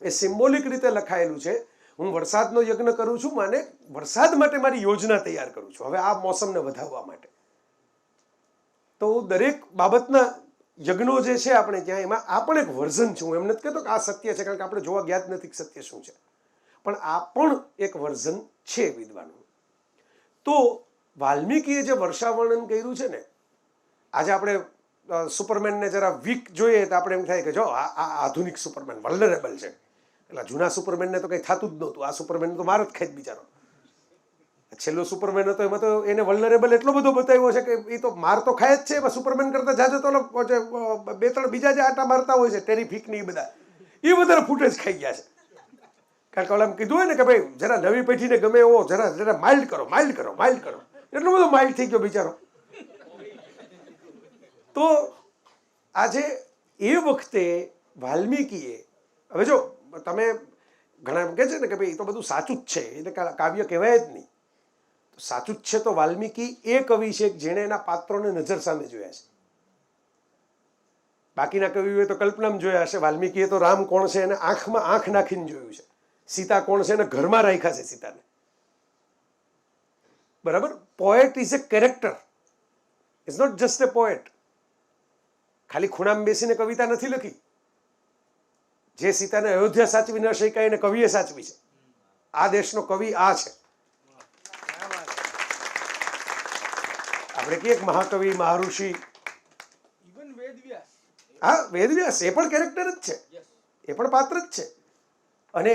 એ સિમ્બોલિક રીતે લખાયેલું છે. હું વરસાદનો યજ્ઞ કરું છું, માને વરસાદ માટે મારી યોજના તૈયાર કરું છું, હવે આ મોસમને વધારવા માટે. તો દરેક બાબતના યજ્ઞો જે છે આપણે ત્યાં, એમાં આ પણ એક વર્ઝન છે. હું એમ નથી કહેતો કે આ સત્ય છે, કારણ કે આપણે જોવા ગયા જ નથી સત્ય શું છે, પણ આ પણ એક વર્ઝન છે વિદ્વાનો. તો વાલ્મીકીએ જે વર્ષા વર્ણન કર્યું છે ને, આજે આપણે સુપરમેનને જરા વીક જોઈએ તો આપણે એમ થાય કે જો આ આધુનિક સુપરમેન વલ્નરેબલ છે. એટલે જૂના સુપરમેનને તો કંઈ થતું જ નહોતું. આ સુપરમેન તો માર જ ખાય જ બિચારો. છેલ્લો સુપરમેન હતો એમાં તો એને વલ્નરેબલ એટલો બધો બતાવ્યો છે કે એ તો માર તો ખાય જ છે. એમાં સુપરમેન કરતા જાજો તો બે ત્રણ બીજા જે આટા મારતા હોય છે ટેરિફિક ને એ બધા ફૂટેજ ખાઈ ગયા છે. કારણ કે ઓલા કીધું હોય ને કે ભાઈ જરા નવી પેઢીને ગમે એવો જરા માઇલ્ડ કરો. એટલો બધો માઇલ્ડ થઈ ગયો બિચારો. તો આજે એ વખતે વાલ્મીકીએ, હવે જો તમે ઘણા એમ કહે છે ને કે ભાઈ એ તો બધું સાચું જ છે, એટલે કાવ્ય કહેવાય જ નહીં. સાચું જ છે તો વાલ્મીકી એ કવિ છે જેણે એના પાત્રોને નજર સામે જોયા છે. બાકીના કવિઓએ તો કલ્પનામાં જોયા હશે. વાલ્મીકીએ તો રામ કોણ છે એને આંખમાં આંખ નાખીને જોયું છે. સીતા કોણ છે એને ઘરમાં રાખ્યા છે સીતાને. બરાબર? Poet is a character, is not just a poet. ખાલી ખૂણામાં બેસીને કવિતા નથી લખી. જે સીતાને અયોધ્યા સાચવી ન શક્યા એને કવિએ સાચવી છે. આ દેશનો કવિ આ છે. આપણે કહીએ મહાકવિ, મહાઋષિ, ઇવન વેદવ્યાસ. હા, વેદવ્યાસ એ પણ કેરેક્ટર જ છે, એ પણ પાત્ર જ છે. અને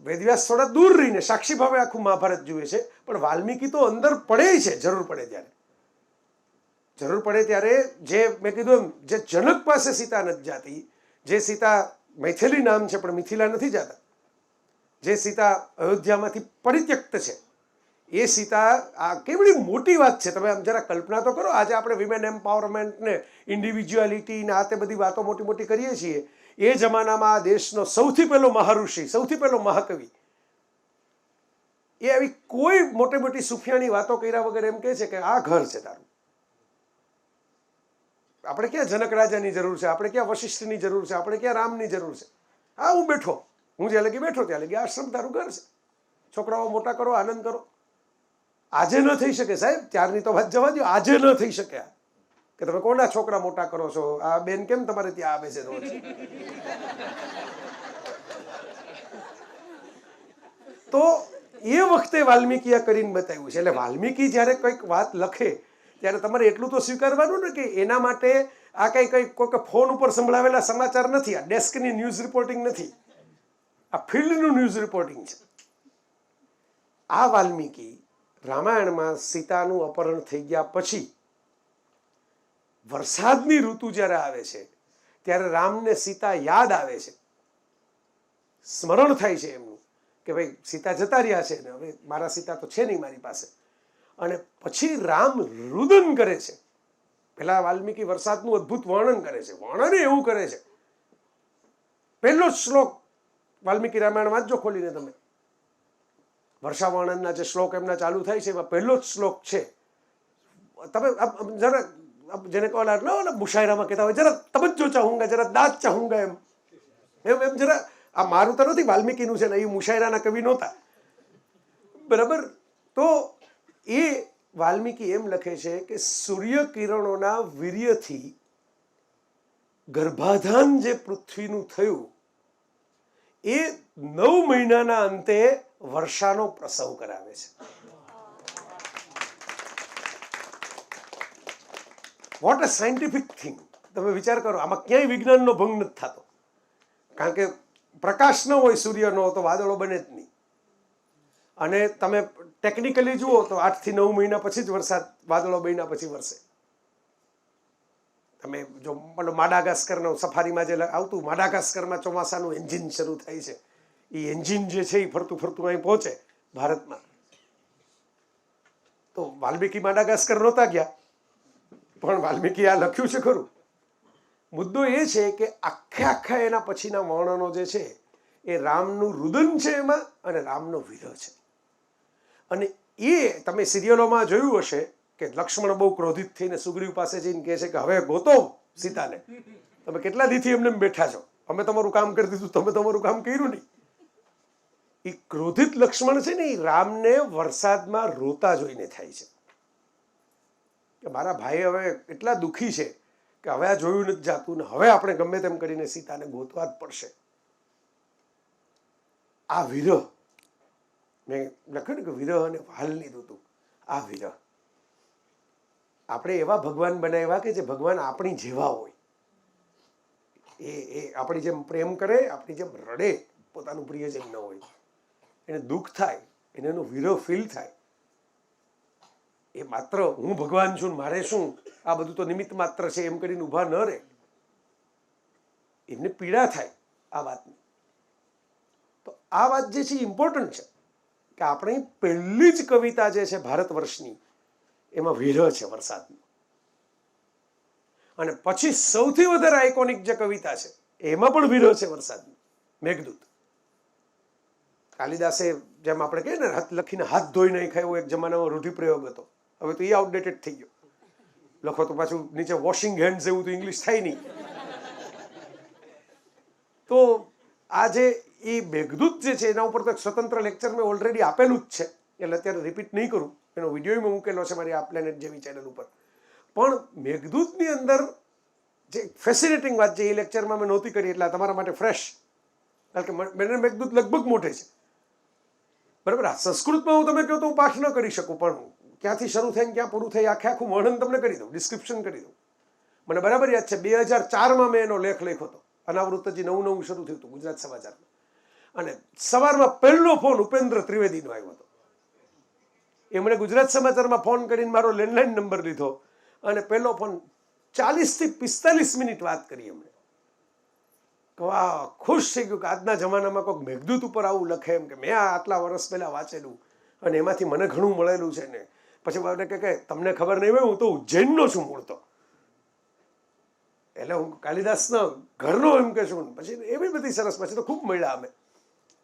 વેદવ્યાસ થોડા દૂર રહીને સાક્ષી ભાવે આખું મહાભારત જુએ છે, પણ વાલ્મીકી તો અંદર પડે છે. જરૂર પડે ત્યારે જે મેં કીધું એમ, જે જનક પાસે સીતા નથી જાતી, જે સીતા મૈથિલી નામ છે પણ મિથિલા નથી જતા, જે સીતા અયોધ્યામાંથી પરિત્યક્ત છે, એ સીતા આ કેવડી મોટી વાત છે. તમે આમ જરા કલ્પના તો કરો. આજે આપણે વિમેન એમ્પાવરમેન્ટ ને ઇન્ડિવિજ્યુઆલિટી ને આ તે બધી વાતો મોટી મોટી કરીએ છીએ, એ જમાનામાં આ દેશનો સૌથી પહેલો મહાઋષિ, સૌથી પહેલો મહાકવિ, એ આવી કોઈ મોટી મોટી સુફિયાની વાતો કર્યા વગર એમ કહે છે કે આ ઘર છે તારું. આપણે ક્યાં જનક રાજાની જરૂર છે, આપણે ક્યાં વશિષ્ઠની જરૂર છે, આપણે ક્યાં રામની જરૂર છે. હા, હું બેઠો, હું જ્યાં લગી બેઠો ત્યાં લગી આશ્રમ તારું ઘર છે. છોકરાઓ મોટા કરો, આનંદ કરો. આજે ન થઈ શકે સાહેબ, ત્યારની તો વાત જવા દો, આજે ન થઈ શકે કે તમે કોના છોકરા મોટા કરો છો, આ બેન કેમ તમારે ત્યાં આવે છે રોજ. તો એ વખતે વાલ્મીકીએ કરીને બતાવ્યું છે. એટલે વાલ્મીકી જ્યારે કંઈક વાત લખે ત્યારે તમારે એટલું તો સ્વીકારવાનું ને કે એના માટે આ કંઈ કોઈ ફોન ઉપર સંભળાવેલા સમાચાર નથી, આ ડેસ્કની ન્યૂઝ રિપોર્ટિંગ નથી, આ ફિલ્ડનું ન્યૂઝ રિપોર્ટિંગ છે. આ વાલ્મીકી રામાયણમાં સીતાનું અપહરણ થઈ ગયા પછી વરસાદની ઋતુ જ્યારે આવે છે ત્યારે રામને સીતા યાદ આવે છે, સ્મરણ થાય છે એમનું કે ભાઈ સીતા જતા રહ્યા છે ને હવે મારા સીતા તો છે નહીં મારી પાસે. અને પછી રામ રુદન કરે છે. પેલા વાલ્મીકી વરસાદનું અદ્ભુત વર્ણન કરે છે, વર્ણન એવું કરે છે. પહેલો જ શ્લોક વાલ્મીકી રામાયણ વાંચજો ખોલીને તમે, વર્ષા વર્ણનના જે શ્લોક એમના ચાલુ થાય છે એમાં પહેલો જ શ્લોક છે. તમે જરા જેને કહો મુશાયરામાં કહેતા હોય જરા તવજ્જો ચાહુંગા, જરા દાદ ચાહુંગા, એમ એમ એમ જરા. આ મારું તો નથી, વાલ્મીકીનું છે ને, એ મુશાયરાના કવિ નહોતા, બરાબર. તો એ વાલ્મીકી એમ લખે છે કે સૂર્ય કિરણોના વીર્યથી ગર્ભાધાન જે પૃથ્વીનું થયું એ 9 મહિનાના અંતે વર્ષાનો પ્રસવ કરાવે છે. What a scientific thing. તમે વિચાર કરો, આમાં ક્યાંય વિજ્ઞાનનો ભંગ નથી થતો, કારણ કે પ્રકાશ ન હોય સૂર્યનો તો વાદળો બને જ નહીં. અને તમે ટેકનિકલી જુઓ તો 8 થી 9 મહિના પછી જ વરસાદ, વાદળો બન્યા પછી વરસે. તમે જો માડાગાસ્કરનો સફારીમાં જે આવતું, માડાગાસ્કરમાં ચોમાસાનું એન્જિન શરૂ થાય છે, એ એન્જિન જે છે એ ફરતું ફરતું અહીં પહોંચે ભારતમાં. તો વાલ્મીકી માડાગાસ્કર નહોતા ગયા, પણ વાલ્મીકી આ લખ્યું છે ખરું. મુદ્દો એ છે કે આખા એના પછીના વર્ણનો જે છે એ રામનું રુદન છે એમાં, અને રામનો વિરહ છે. અને એ તમે સિરિયલોમાં જોયું હશે કે લક્ષ્મણ બહુ ક્રોધિત થઈને સુગ્રીવ પાસે જઈને કહે છે કે હવે ગોતો સીતાને, તમે કેટલા દીથી એમને બેઠા છો, અમે તમારું કામ કરી દીધું, તમે તમારું કામ કર્યું નહીં. એ ક્રોધિત લક્ષ્મણ છે ને એ રામને વરસાદમાં રોતા જોઈને થાય છે કે મારા ભાઈ હવે એટલા દુઃખી છે કે હવે આ જોયું નથી જાતું ને હવે આપણે ગમે તેમ કરીને સીતાને ગોતવા જ પડશે. આ વિરહ મેં લખ્યું ને કે વિરહ અને વાલની ઋતુ, આ વિરહ. આપણે એવા ભગવાન બનાવ્યા કે જે ભગવાન આપણી જેવા હોય, એ આપણી જેમ પ્રેમ કરે, આપણી જેમ રડે, પોતાનું પ્રિયજન ન હોય, એને દુઃખ થાય, એને એનો વિરહ ફીલ થાય. એ માત્ર હું ભગવાન છું મારે શું, આ બધું તો નિમિત્ત માત્ર છે એમ કરીને ઊભા ન રહે. એમને પીડા થાય આ વાતની. તો આ વાત જે છે ઇમ્પોર્ટન્ટ છે કે આપણી પહેલી જ કવિતા જે છે ભારત વર્ષની એમાં વિરહ છે વરસાદનો. અને પછી સૌથી વધારે આઇકોનિક જે કવિતા છે એમાં પણ વિરહ છે વરસાદનો, મેઘદૂત. કાલિદાસે જેમ આપણે કહીએ ને હાથ લખીને હાથ ધોઈ નહીં ખાય, એક જમાનામાં રૂઢિપ્રયોગ હતો, હવે તો એ આઉટડેટેડ થઈ ગયો. લખો તો પાછું નીચે વોશિંગ હેન્ડ્સ એવું તો ઇંગ્લિશ થાય નહીં. તો આ જે એ મેઘદૂત જે છે એના ઉપર તો એક સ્વતંત્ર લેક્ચર મેં ઓલરેડી આપેલું જ છે, એટલે અત્યારે રિપીટ નહીં કરું. એનો વિડીયો મેં મૂકેલો છે મારી આ પ્લેનેટ જેવી ચેનલ ઉપર. પણ મેઘદૂતની અંદર જે ફેસિનેટિંગ વાત છે એ લેક્ચરમાં મેં નહોતી કરી, એટલે તમારા માટે ફ્રેશ, કારણ કે મેં મેઘદૂત લગભગ મોટે છે, બરાબર. આ સંસ્કૃતમાં હું તમે કહો તો હું પાઠ ન કરી શકું, પણ ક્યાંથી શરૂ થાય ક્યાં પૂરું થાય આખું વર્ણન તમને કરી દઉં, ડિસ્ક્રિપ્શન કરી દઉં. મને બરાબર યાદ છે 2004માં મેં એનો લેખ લખ્યો હતો, અનાવૃત્તજી નવું શરૂ થયું હતું ગુજરાત સમાચારમાં. અને સવારમાં પહેલો ફોન ઉપેન્દ્ર ત્રિવેદીનો આવ્યો હતો. એમણે ગુજરાત સમાચારમાં ફોન કરીને મારો લેન્ડલાઇન નંબર લીધો અને પહેલો ફોન 40 થી 45 મિનિટ વાત કરી એમણે. વાહ, ખુશ થઈ ગયું કે આજના જમાનામાં કોઈક મેઘદૂત ઉપર આવું લખે એમ, કે મેં આ આટલા વર્ષ પહેલા વાંચેલું અને એમાંથી મને ઘણું મળેલું છે ને. પછી બાબને કે તમને ખબર નહીં હોય હું તો ઉજ્જૈનનો છું મૂળ તો. એટલે હું કાલિદાસનો ઘરનો એમ કહેશું. પછી એવી બધી સરસ, પછી તો ખૂબ મળ્યા અમે.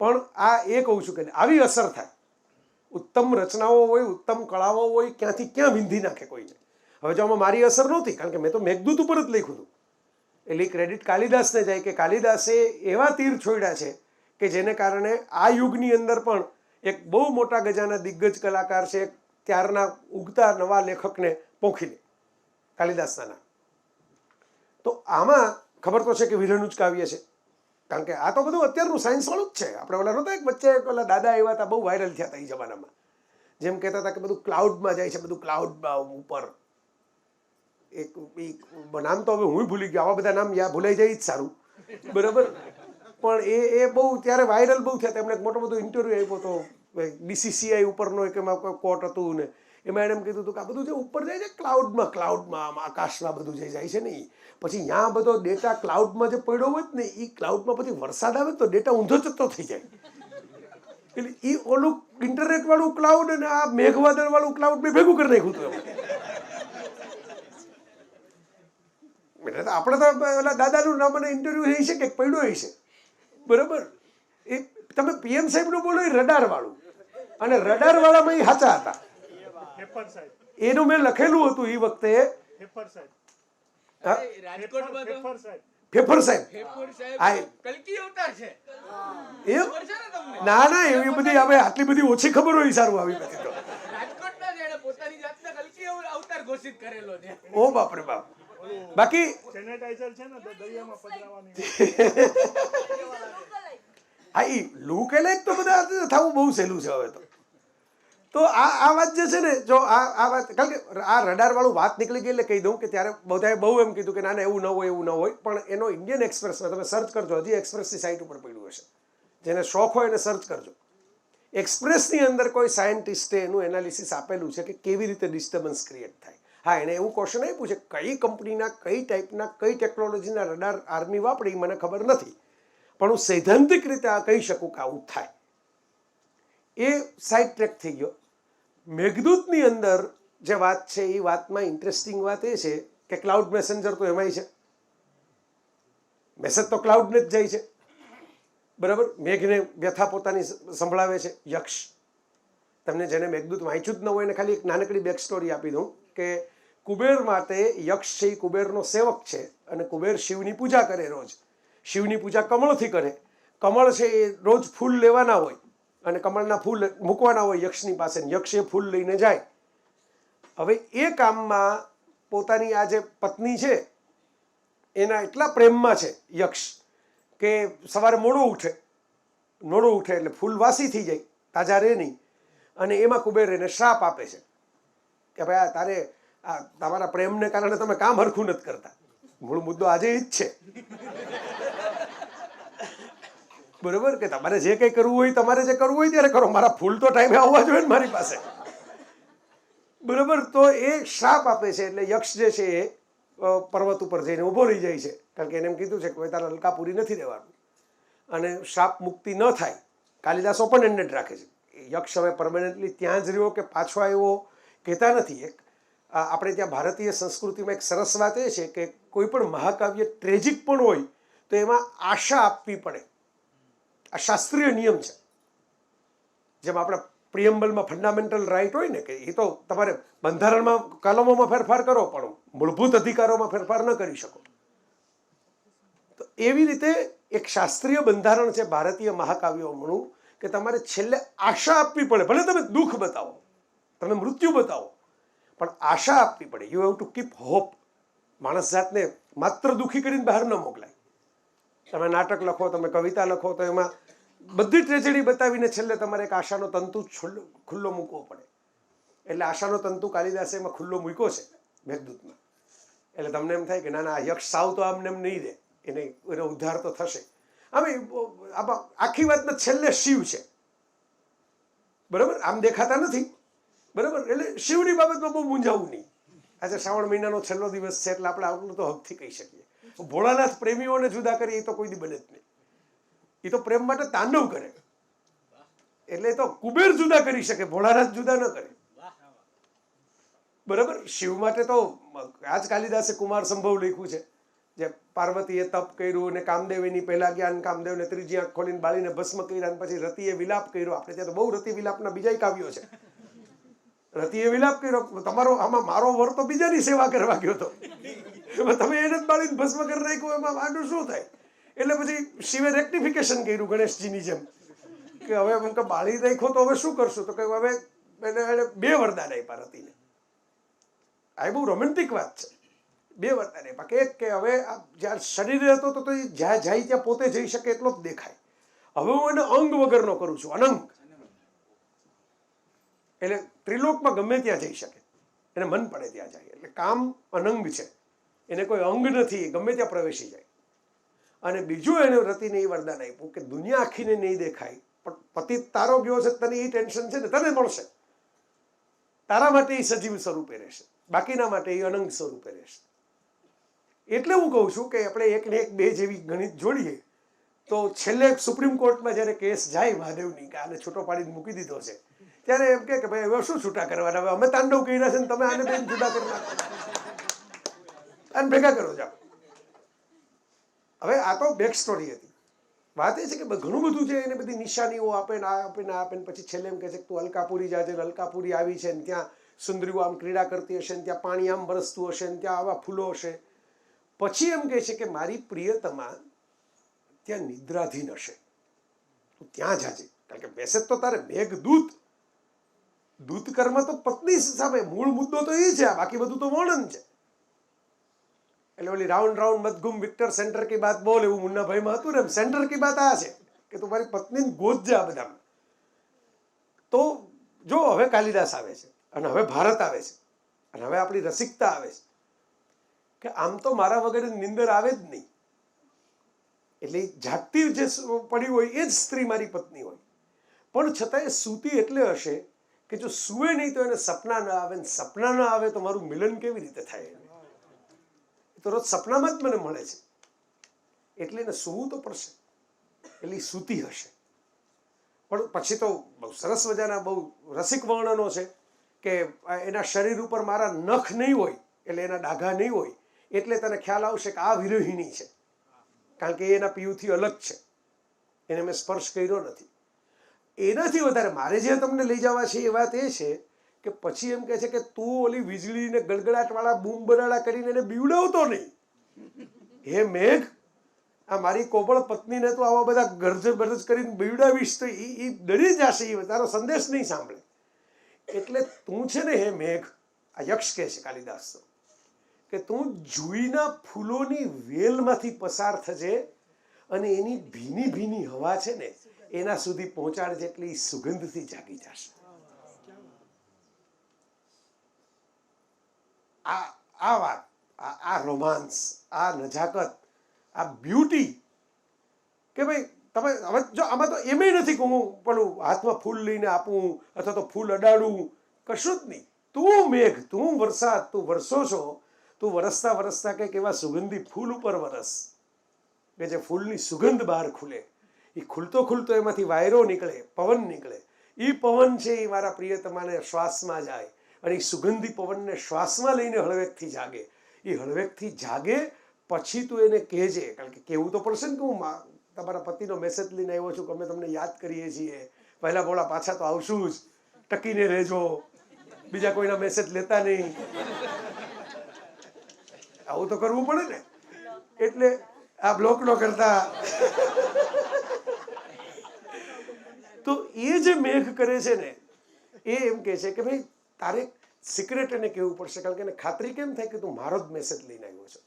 પણ આ એ કહું છું કે આવી અસર થાય. ઉત્તમ રચનાઓ હોય, ઉત્તમ કળાઓ હોય, ક્યાંથી ક્યાં વિંધી નાખે કોઈને. હવે જો આમાં મારી અસર નહોતી, કારણ કે મેં તો મેઘદૂત ઉપર જ લખ્યું હતું. એટલે ક્રેડિટ કાલિદાસને જાય કે કાલિદાસે એવા તીર છોડ્યા છે કે જેને કારણે આ યુગની અંદર પણ એક બહુ મોટા ગજાના દિગ્ગજ કલાકાર છે, ત્યારના ઉગતા નવા લેખકને પોંખી લે કાલિદાસના નામ. તો આમાં ખબર તો છે કે વિરહણું જ કાવ્ય છે, કારણ કે આ તો બધું અત્યારનું સાયન્સવાળું જ છે. આપણે ઓલા નહોતા એક વચ્ચે ઓલા દાદા આવ્યા હતા, બહુ વાયરલ થયા હતા એ જમાનામાં. જેમ કહેતા હતા કે બધું ક્લાઉડમાં જાય છે, બધું ક્લાઉડમાં ઉપર. એક નામ તો હવે હું ભૂલી ગયો, આવા બધા નામ ભૂલાઈ જાય જ સારું, બરાબર. પણ એ બહુ ત્યારે વાયરલ બહુ થયા હતા. એમણે એક મોટો બધો ઇન્ટરવ્યૂ આપ્યો હતો, BCCI ઉપરનો એક એમાં કોઈ કોટ હતું ને એમાં એણે એમ કીધું હતું કે આ બધું જે ઉપર જાય છે ક્લાઉડમાં આકાશમાં બધું જે જાય છે ને એ પછી ત્યાં બધો ડેટા ક્લાઉડમાં જે પડ્યો હોય ને એ ક્લાઉડમાં પછી વરસાદ આવે તો ડેટા ઊંધો જતો થઈ જાય. એટલે એ ઓલું ઇન્ટરનેટ વાળું ક્લાઉડ અને આ મેઘવાદળ વાળું ક્લાઉડ મેં ભેગું કરી નાખ્યું હતું એમ. એટલે આપણે તો ઓલા દાદાનું નામ અને ઇન્ટરવ્યુ થઈ છે કે પડ્યો છે, બરાબર. એ તમે PM સાહેબનું બોલો એ રડાર વાળું, અને રડાર વાળામાં એ સાચા હતા. એનું મેં લખેલું હતું એ વખતે ફેફર સાહેબ કલ્કી અવતાર છે. એમ ના ના એવી બધી હવે આટલી બધી ઓછી ખબર હોય સારું આવી બધી તો. રાજકોટના જેણે પોતાની જાતને કલ્કી અવતાર ઘોષિત કરેલો છે. ઓ બાપરે બાપ. બાકી સેનેટાઈઝર છે ને તો દરિયામાં પધરાવાની. હા એ લુક એલાયક તો બધા થવું બહુ સહેલું છે હવે તો આ વાત જે છે ને, જો આ વાત, કારણ કે આ રડાર વાળું વાત નીકળી ગઈ એટલે કહી દઉં કે ત્યારે બધાએ બહુ એમ કીધું કે ના ના એવું ન હોય એવું ન હોય. પણ એનો ઇન્ડિયન એક્સપ્રેસમાં તમે સર્ચ કરજો, હજી એક્સપ્રેસની સાઇટ ઉપર પડ્યું હશે, જેને શોખ હોય એને સર્ચ કરજો. એક્સપ્રેસની અંદર કોઈ સાયન્ટિસ્ટે એનું એનાલિસિસ આપેલું છે કે કેવી રીતે ડિસ્ટર્બન્સ ક્રિએટ થાય. હા, એને એવું ક્વેશ્ચન આપ્યું છે કઈ કંપનીના કઈ ટાઈપના કઈ ટેકનોલોજીના રડાર આર્મી વાપરી મને ખબર નથી, પણ હું સૈદ્ધાંતિક રીતે આ કહી શકું કે આવું થાય. એ સાઇડ ટ્રેક થઈ ગયો. મેઘદૂતની અંદર જે વાત છે એ વાતમાં ઇન્ટરેસ્ટિંગ વાત એ છે કે ક્લાઉડ મેસેન્જર તો એમાંય છે, મેસેજ તો ક્લાઉડને જ જાય છે, બરાબર. મેઘને વ્યથા પોતાની સંભળાવે છે યક્ષ. તમને જેને મેઘદૂત વાંચ્યું જ ન હોય એને ખાલી એક નાનકડી બેક સ્ટોરી આપી દઉં કે કુબેર માટે યક્ષ છે એ કુબેરનો સેવક છે, અને કુબેર શિવની પૂજા કરે રોજ. શિવની પૂજા કમળથી કરે. કમળ છે એ રોજ ફૂલ લેવાના હોય અને કમળના ફૂલ મૂકવાના હોય યક્ષની પાસે. યક્ષ એ ફૂલ લઈને જાય. હવે એ કામમાં પોતાની આ જે પત્ની છે એના એટલા પ્રેમમાં છે યક્ષ કે સવારે મોડું ઉઠે એટલે ફૂલ વાસી થઈ જાય, તાજા રહે નહીં. અને એમાં કુબેર એને શ્રાપ આપે છે કે ભાઈ આ તારે આ તમારા પ્રેમને કારણે તમે કામ હરખું નથી કરતા. મૂળ મુદ્દો આજે જ છે, બરોબર, કે તમારે જે કંઈ કરવું હોય તમારે જે કરવું હોય ત્યારે કરો, મારા ફૂલ તો ટાઈમે આવવા જોઈએ ને મારી પાસે, બરોબર. તો એ શ્રાપ આપે છે એટલે યક્ષ જે છે એ પર્વત ઉપર જઈને ઊભો રહી જાય છે, કારણ કે એને એમ કીધું છે કે તારે અલકાપુરી નથી રહેવાનું, અને શ્રાપ મુક્તિ ન થાય. કાલિદાસ ઓપન એન્ડેડ રાખે છે. યક્ષ હવે પરમાનન્ટલી ત્યાં જ રહ્યો કે પાછો આવ્યો કહેતા નથી. એક આપણે ત્યાં ભારતીય સંસ્કૃતિમાં એક સરસ વાત એ છે કે કોઈ પણ મહાકાવ્ય ટ્રેજિક પણ હોય તો એમાં આશા આપવી પડે. આ શાસ્ત્રીય નિયમ છે. જેમ આપણા પ્રિયમ્બલમાં ફંડામેન્ટલ રાઇટ હોય ને કે એ તો તમારે બંધારણમાં કલમોમાં ફેરફાર કરો પણ મૂળભૂત અધિકારોમાં ફેરફાર ન કરી શકો. તો એવી રીતે એક શાસ્ત્રીય બંધારણ છે ભારતીય મહાકાવ્યોનું કે તમારે છેલ્લે આશા આપવી પડે. ભલે તમે દુઃખ બતાવો, તમે મૃત્યુ બતાવો, પણ આશા આપવી પડે. You have to keep hope. માણસ જાતને માત્ર દુઃખી કરીને બહાર ન મોકલાય. તમે નાટક લખો, તમે કવિતા લખો, તો એમાં બધી ટ્રેજેડી બતાવીને છેલ્લે તમારે એક આશાનો તંતુ ખુલ્લો મૂકવો પડે. એટલે આશાનો તંતુ કાલિદાસે એમાં ખુલ્લો મૂક્યો છે મેઘદૂતમાં. એટલે તમને એમ થાય કે ના ના યક્ષ સાવ તો આમને એમ નહીં રહે, એનો ઉદ્ધાર તો થશે. આમ આખી વાતમાં છેલ્લે શિવ છે, બરાબર. આમ દેખાતા નથી, બરાબર. એટલે શિવની બાબતમાં બહુ મૂંઝાવું નહીં. આજે શ્રાવણ મહિનાનો છેલ્લો દિવસ છે એટલે આપણે આટલું તો હકથી કહી શકીએ. ભોળાનાથ પ્રેમીઓને જુદા કરીએ એ તો કોઈ દી બને જ નહીં. એ તો પ્રેમ માટે તાંડવ કરે. એટલે એ તો કુબેર જુદા કરી શકે, ભોળાનાથ જુદા ન કરે, બરાબર. શિવ માટે તો આજ કાલિદાસે કુમાર સંભવ લખ્યું છે, જે પાર્વતીએ તપ કર્યું ને કામદેવ એની પહેલા ગયા અને કામદેવને ત્રીજી આંખ ખોલીને બાળીને ભસ્મ કર્યા અને પછી રતિએ વિલાપ કર્યો. આપણે ત્યાં તો બહુ રતિ વિલાપના બીજા કાવ્યો છે. રતિએ વિલાપ કર્યો, તમારો આમાં મારો વર તો બીજાની સેવા કરવા ગયો હતો, તમે એને જ બાળીને ભસ્મ કરી નાખ્યું, એમાં આનું શું થાય? એટલે પછી શિવે રેક્ટિફિકેશન કર્યું ગણેશજીની જેમ કે હવે એમ કે બાળી નાખ્યો તો હવે શું કરશું? તો કે હવે એને 2 વરદાન આપ્યા રતિને. આ બહુ રોમેન્ટિક વાત છે. 2 વરદાન આપ્યા કે એક કે હવે જ્યાં શરીરે હતો તો એ જ્યાં જાય ત્યાં પોતે જઈ શકે એટલો જ દેખાય. હવે હું એને અંગ વગરનો કરું છું, અનંગ. એટલે ત્રિલોકમાં ગમે ત્યાં જઈ શકે, એને મન પડે ત્યાં જાય. એટલે કામ અનંગ છે, એને કોઈ અંગ નથી, ગમે ત્યાં પ્રવેશી જાય. અને બીજું એને રતિને એ વરદાન આપ્યું કે દુનિયા આખીને નહીં દેખાય, પણ પતિ તારો ગયો છે તને એ ટેન્શન છે ને, તને મળશે. તારા માટે એ સજીવ સ્વરૂપે રહેશે, બાકીના માટે એ અનંગ સ્વરૂપે રહેશે. એટલે હું કહું છું કે આપણે 1 ને 1 2 જેવી ગણિત જોડીએ તો છેલ્લે સુપ્રીમ કોર્ટમાં જ્યારે કેસ જાય મહાદેવની કે આને છૂટો પાડીને મૂકી દીધો છે, ત્યારે એમ કે ભાઈ હવે શું છૂટા કરવાના? હવે અમે તાંડવ કર્યા છે ને તમે આને બેન છૂટા કરી નાખો, આને ભેગા કરો જાઓ. હવે આ તો બેક સ્ટોરી હતી. વાત એ છે કે ઘણું બધું છે, એને બધી નિશાનીઓ આપે ને આ આપે ને આ આપે ને પછી છેલ્લે એમ કહે છે કે તું અલકાપુરી જાજે ને અલકાપુરી આવી છે ને ત્યાં સુંદરીઓ આમ ક્રીડા કરતી હશે ને ત્યાં પાણી આમ વરસતું હશે ને ત્યાં આવા ફૂલો હશે. પછી એમ કહે છે કે મારી પ્રિયતમા ત્યાં નિદ્રાધીન હશે, તું ત્યાં જાજે. કારણ કે મેસેજ તો તારે મેઘદૂત, દૂત કર્મ તો પત્ની સામે, મૂળ મુદ્દો તો એ છે, બાકી બધું તો વર્ણન છે. એટલે ઓલી રાઉન્ડ રાઉન્ડ મત ઘૂમ વિક્ટર સેન્ટર કી બાત બોલ, એવું મુન્નાભાઈમાં હતું ને, સેન્ટર કી બાત આ છે કે તું મારી પત્નીને ગોતજે આ બધામાં. તો જો હવે કાલિદાસ આવે છે અને હવે ભારત આવે છે અને હવે આપણી રસિકતા આવે છે કે આમ તો મારા વગર નિંદર આવે જ નહીં. એટલે જાગતી જે પડી હોય એ જ સ્ત્રી મારી પત્ની હોય, પણ છતાં એ સૂતી એટલે હશે કે જો સૂવે નહીં તો એને સપના ન આવે, ને સપના ન આવે તો મારું મિલન કેવી રીતે થાય? તો રોજ સપનામાં જ મને મળે છે, એટલે એને સૂવું તો પડશે. એટલે સૂતી હશે. પણ પછી તો બહુ સરસ મજાના બહુ રસિક વર્ણનો છે કે એના શરીર ઉપર મારા નખ નહીં હોય, એટલે એના ડાઘા નહીં હોય, એટલે તને ખ્યાલ આવશે કે આ વિરહિણી છે, કારણ કે એના પીયુથી અલગ છે, એને મેં સ્પર્શ કર્યો નથી. એનાથી વધારે મારે જે તમને લઈ જવા છે એ વાત એ છે કે પછી એમ કહે છે કે તું ઓલી વીજળીને ગડગડાટવાળા બૂમ બરાડા કરીને એને બીવડાવતો નહીં. હે મેઘ, આ મારી કોબળ પત્નીને તો આવા બધા ગરજ બરજ કરીને બીવડાવીશ તો એ ડરી જશે, એ તારો સંદેશ નહીં સાંભળે. એટલે તું છે ને હે મેઘ, આ યક્ષ કહે છે કાલિદાસ તો, કે તું જુઈના ફૂલોની વેલમાંથી પસાર થજે અને એની ભીની ભીની હવા છે ને એના સુધી પહોંચાડજે, એટલે એ સુગંધથી જાગી જશે. આ વાત, આ રોમાન્સ, આ નજાકત, આ બ્યુટી કે ભાઈ તમે હવે જો આમાં તો એમેય નથી કે હું પેલું હાથમાં ફૂલ લઈને આપું અથવા તો ફૂલ અડાડું, કશું જ નહીં. તું મેઘ, તું વરસાદ, તું વરસો છો, તું વરસતા વરસતા કંઈક એવા સુગંધી ફૂલ ઉપર વરસ કે જે ફૂલની સુગંધ બહાર ખુલે. એ ખુલતો ખુલતો એમાંથી વાયરો નીકળે, પવન નીકળે. એ પવન છે એ મારા પ્રિયતમાને શ્વાસમાં જાય અને એ સુગંધી પવનને શ્વાસમાં લઈને હળવેકથી જાગે. એ હળવેકથી જાગે પછી તું એને કહેજે, કારણ કે કહેવું તો પડશે ને કે હું તમારા પતિનો મેસેજ લઈને આવ્યો છું કે અમે તમને યાદ કરીએ છીએ, પહેલા ભોળા પાછા તો આવશું જ, ટકીને રહેજો, બીજા કોઈના મેસેજ લેતા નહીં. આવું તો કરવું પડે ને. એટલે આ બ્લોક નો કરતા તો એ જે મેઘ કરે છે ને એ એમ કહે છે કે ભાઈ તારે સિક્રેટ એને કહેવું પડશે, કારણ કે એને ખાતરી કેમ થાય કે તું મારો જ મેસેજ લઈને આવ્યો છો.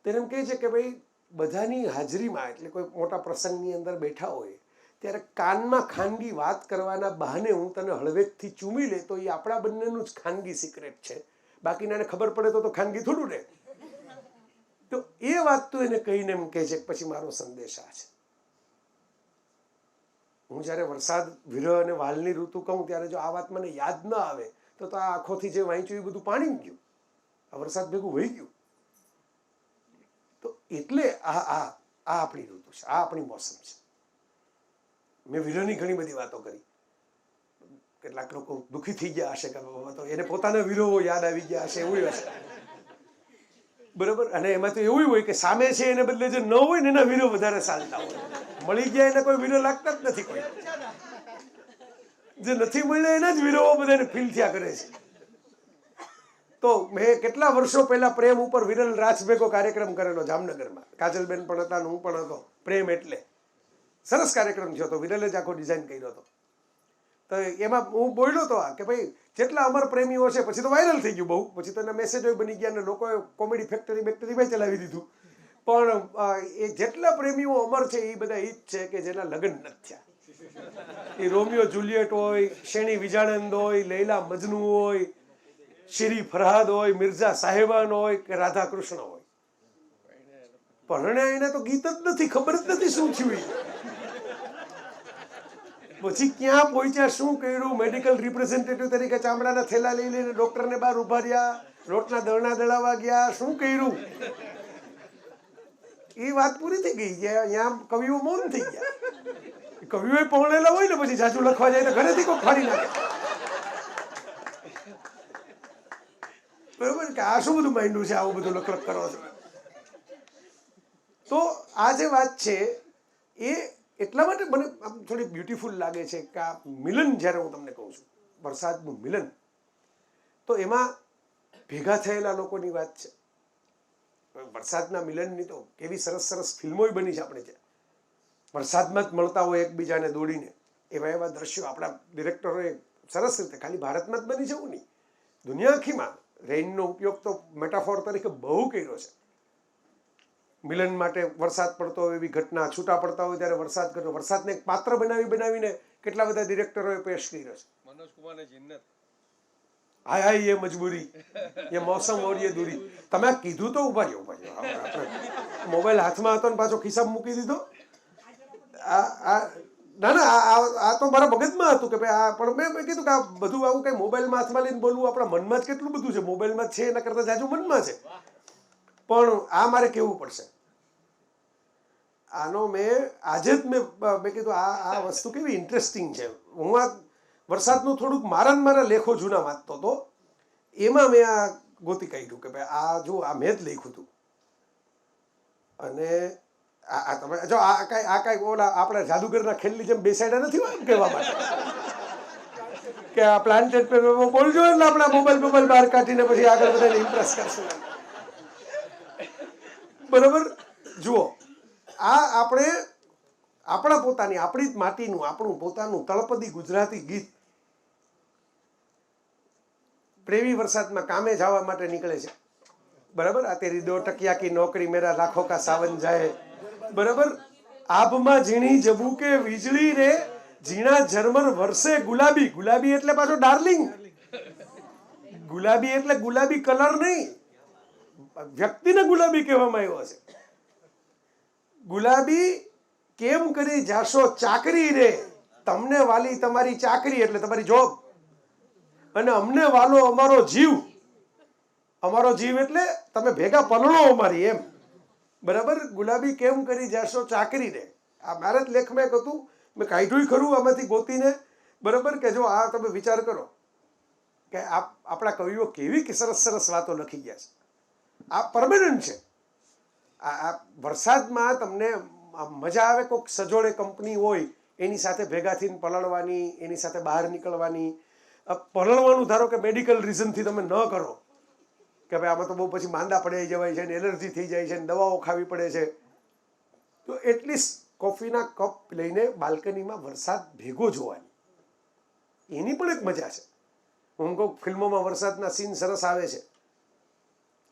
તેને એમ કહે છે કે ભાઈ બધાની હાજરીમાં, એટલે કોઈ મોટા પ્રસંગની અંદર બેઠા હોય ત્યારે કાનમાં ખાનગી વાત કરવાના બહાને હું તને હળવેકથી ચૂમી લે તો એ આપણા બંનેનું જ ખાનગી સિક્રેટ છે, બાકીનાને ખબર પડે તો ખાનગી થોડું રહે. તો એ વાત તો એને કહીને એમ કહે છે પછી મારો સંદેશ આ છે. હું જ્યારે વરસાદ, વિરહ અને વાલની ઋતુ કહું ત્યારે જો આ વાત મને યાદ ન આવે તો આ આંખોથી જે વાંચ્યું એ બધું પાણી ગયું, આ વરસાદ ભેગું વહી ગયું. તો એટલે આ આપણી ઋતુ છે, આ આપણી મોસમ છે. મેં વિરહની ઘણી બધી વાતો કરી, કેટલાક લોકો દુઃખી થઈ ગયા હશે કે તો એને પોતાના વિરહો યાદ આવી ગયા હશે, એવું હશે. બરાબર. અને એમાં તો એવું હોય કે સામે છે એને બદલે જે ન હોય ને એના વીરો વધારે ચાલતા હોય. મળી ગયા એને કોઈ વીરો લાગતા જ નથી. કોઈ જે નથી મળ્યા એના જ વીરો બધાને ફીલ થયા કરે છે. તો મેં કેટલા વર્ષો પહેલા પ્રેમ ઉપર વિરલ રાજ ભેગો કાર્યક્રમ કરેલો જામનગરમાં. કાજલબેન પણ હતા, હું પણ હતો. પ્રેમ એટલે સરસ કાર્યક્રમ થયો હતો. વિરલે જ આખો ડિઝાઇન કર્યો હતો. તો એમાં હું બોલ્યો હતો કે ભાઈ જેટલા અમર પ્રેમીઓ છે, પછી તો વાયરલ થઈ ગયું બહુ, પછી તો એના મેસેજો બની ગયા ને લોકોએ કોમેડી ફેક્ટરી બેક્ટરીમાં ચલાવી દીધું. પણ એ જેટલા પ્રેમીઓ અમર છે એ બધા એ જ છે કે જેના લગ્ન નથી થયા. એ રોમિયો જુલિયટ હોય, શેણી વિજાણંદ હોય, લૈલા મજનુ હોય, શિરી ફરહાદ હોય, મિર્ઝા સાહેબાન હોય કે રાધા કૃષ્ણ હોય. પરણ્યા એને તો ગીત જ નથી, ખબર જ નથી શું થયું. પછી ક્યાં પહોંચ્યા, શું કર્યું, મેડિકલ રિપ્રેઝેન્ટેટિવ તરીકે ચામડાના થેલા લઈ લઈને ડોક્ટરને બહાર ઉભા રહ્યા, રોટના દળના દળાવા ગયા, શું કર્યું. એ વાત પૂરી થઈ ગઈ. અહીંયા કવિઓ મૌન થઈ ગયા. કવિઓ પહોંચેલા હોય ને પછી જાજુ લખવા જાય તો ઘરેથી કોઈ ફાડી નાખે. બરોબર કે આ શું બધું માંડ્યું છે, આવું બધું લખલખ કરો છો. તો આ જે વાત છે એ એટલા માટે મને આમ થોડી બ્યુટીફુલ લાગે છે કે આ મિલન જ્યારે હું તમને કહું છું, વરસાદનું મિલન, તો એમાં ભેગા થયેલા લોકોની વાત છે. વરસાદના મિલનની તો કેવી સરસ સરસ ફિલ્મો બની છે આપણે ત્યાં. વરસાદમાં જ મળતા હોય એકબીજાને દોડીને, એવા એવા દ્રશ્યો આપણા ડિરેક્ટરોએ સરસ રીતે, ખાલી ભારતમાં જ બની છે એવું નહીં, દુનિયા આખીમાં રેઇનનો ઉપયોગ તો મેટાફોર તરીકે બહુ કર્યો છે. મિલન માટે વરસાદ પડતો હોય એવી ઘટના, છૂટા પડતા હોય ત્યારે વરસાદ કરતો, વરસાદને એક પાત્ર બનાવીને કેટલા બધા ડિરેક્ટરોએ પેશ કર્યો છે. મનોજ કુમારને જિન્નત, હાય હાય ये मजबूरी, ये मौसम और ये दूरी. તમે આ કીધું તો ઉભા રહ્યો. આપણે મોબાઈલ હાથમાં હતો ને પાછો ખિસ્સામાં મૂકી દીધો. ના ના, આ તો મારા મગજમાં હતું કે ભાઈ આ, પણ મેં કીધું કે આ બધું આવું કઈ મોબાઈલમાં હાથમાં લઈને બોલવું, આપણા મનમાં જ કેટલું બધું છે. મોબાઈલમાં છે એના કરતાં જાજુ મનમાં છે. પણ આ મારે કહેવું પડશે. આનો મેં આજે જ મેં કીધું આ વસ્તુ કેવી ઇન્ટરેસ્ટિંગ છે. હું આ વરસાદનું થોડુંક મારા લેખો જૂના વાંચતો હતો, એમાં મેં આ ગોતી કાઢ્યું કે ભાઈ આ જો આ મેં જ લખ્યું હતું. અને આ તમે જો આ કાંઈ ઓલા આપણે જાદુગરના ખેલની જેમ બેસાડ્યા નથી હોય એમ કહેવા માટે કે આ પ્લાન્ટેડ પે બોલજો એટલે આપણા મોબાઈલ બહાર કાઢીને પછી આગળ બધાને ઇમ્પ્રેસ કરશું. બરાબર. જુઓ, આ આપણે આપણા પોતાની, આપણી જ માટીનું, આપણું પોતાનું તળપદી ગુજરાતી ગીત. પ્રેમી વરસાદમાં કામે જવા માટે નીકળે છે. બરાબર. આ તેરી 2 ટકિયા કી નોકરી મેરા લાખો કા સાવન જાય. બરાબર. આભમાં ઝીણી જબુકે વીજળી રે, ઝીણા ઝરમર વરસે ગુલાબી. ગુલાબી એટલે પાછો ડાર્લિંગ. ગુલાબી એટલે ગુલાબી કલર નહીં, વ્યક્તિને ગુલાબી કહેવામાં આવ્યો છે. ગુલાબી કેમ કરી જાશો ચાકરી રે, તમને વાલી તમારી ચાકરી એટલે તમારી જોબ, અને અમને વાલો અમારો જીવ. અમારો જીવ એટલે તમે ભેગા પલળો અમારી એમ. બરાબર. ગુલાબી કેમ કરી જાશો ચાકરી રે. આ મારા જ લેખમાં એક હતું, મેં કાઢ્યું ખરું આમાંથી ગોતીને. બરાબર. કે જો આ તમે વિચાર કરો કે આપણા કવિઓ કેવી કે સરસ સરસ વાતો લખી ગયા છે. આ પરમેનન્ટ છે. આ વરસાદમાં તમને મજા આવે. કોઈક સજોડે કંપની હોય એની સાથે ભેગા થઈને પલળવાની, એની સાથે બહાર નીકળવાની. પલળવાનું ધારો કે મેડિકલ રીઝનથી તમે ન કરો કે ભાઈ આમાં તો બહુ પછી માંદા પડી જવાય છે ને, એલર્જી થઈ જાય છે ને, દવાઓ ખાવી પડે છે, તો એટલીસ્ટ કોફીના કપ લઈને બાલ્કનીમાં વરસાદ ભેગો જોવાની, એની પણ એક મજા છે. હું કહું ફિલ્મોમાં વરસાદના સીન સરસ આવે છે.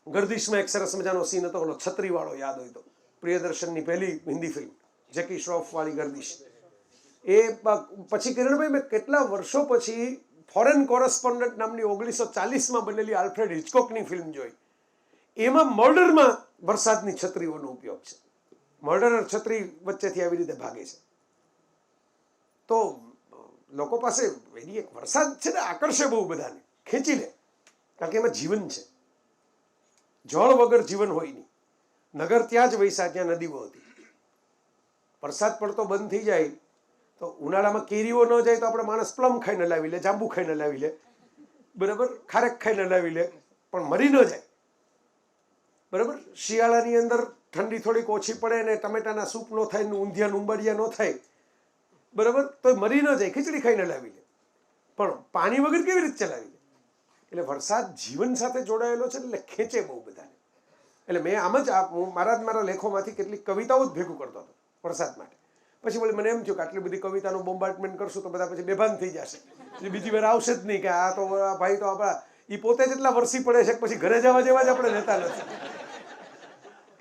ગર્દિશમાં એક સરસ મજાનો સીન હતો, ઓલો છત્રીવાળો, યાદ હોય તો, પ્રિયદર્શનની પહેલી હિન્દી ફિલ્મ, જેકી શ્રોફવાળી ગર્દિશ. એ પછી કિરણભાઈ મેં કેટલા વર્ષો પછી ફોરેન કોરસ્પોન્ડન્ટ નામની 1940માં બનેલી આલ્ફ્રેડ હિચકોકની ફિલ્મ જોઈ. એમાં મર્ડરમાં વરસાદની છત્રીઓનો ઉપયોગ છે. મર્ડરર છત્રી વચ્ચેથી આવી રીતે ભાગે છે. તો લોકો પાસે એની એક વરસાદ છે ને આકર્ષે બહુ બધાને, ખેંચી લે, કારણ કે એમાં જીવન છે. જળ વગર જીવન હોય નહીં. નગર ત્યાં જ વૈસા જ્યાં નદીઓ હતી. વરસાદ પડતો બંધ થઈ જાય તો ઉનાળામાં કેરીઓ ન જાય તો આપણે માણસ પ્લમ ખાઈને લાવી લે, જાંબુ ખાઈને લાવી લે, બરાબર, ખારેક ખાઈને લાવી લે, પણ મરી ન જાય. બરાબર. શિયાળાની અંદર ઠંડી થોડીક ઓછી પડે ને ટમેટાના સૂપ ન થાય ને ઊંધિયા ઉંબાડિયા ન થાય, બરાબર, તો મરી ન જાય, ખીચડી ખાઈને લાવી લે. પણ પાણી વગર કેવી રીતે ચલાવી લે? એટલે વરસાદ જીવન સાથે જોડાયેલો છે, એટલે ખેંચે બહુ બધાને. એટલે મેં આમ જ હું મારા લેખોમાંથી કેટલીક કવિતાઓ જ ભેગું કરતો હતો વરસાદ માટે. પછી વળી મને એમ થયું કે આટલી બધી કવિતાનું બોમ્બાર્ડમેન્ટ કરશું તો બધા પછી બેભાન થઈ જશે, એટલે બીજી વાર આવશે જ નહીં કે આ તો ભાઈ તો આપણા એ પોતે જ એટલા વરસી પડે છે પછી ઘરે જવા જેવા જ આપણે રહેતા નથી.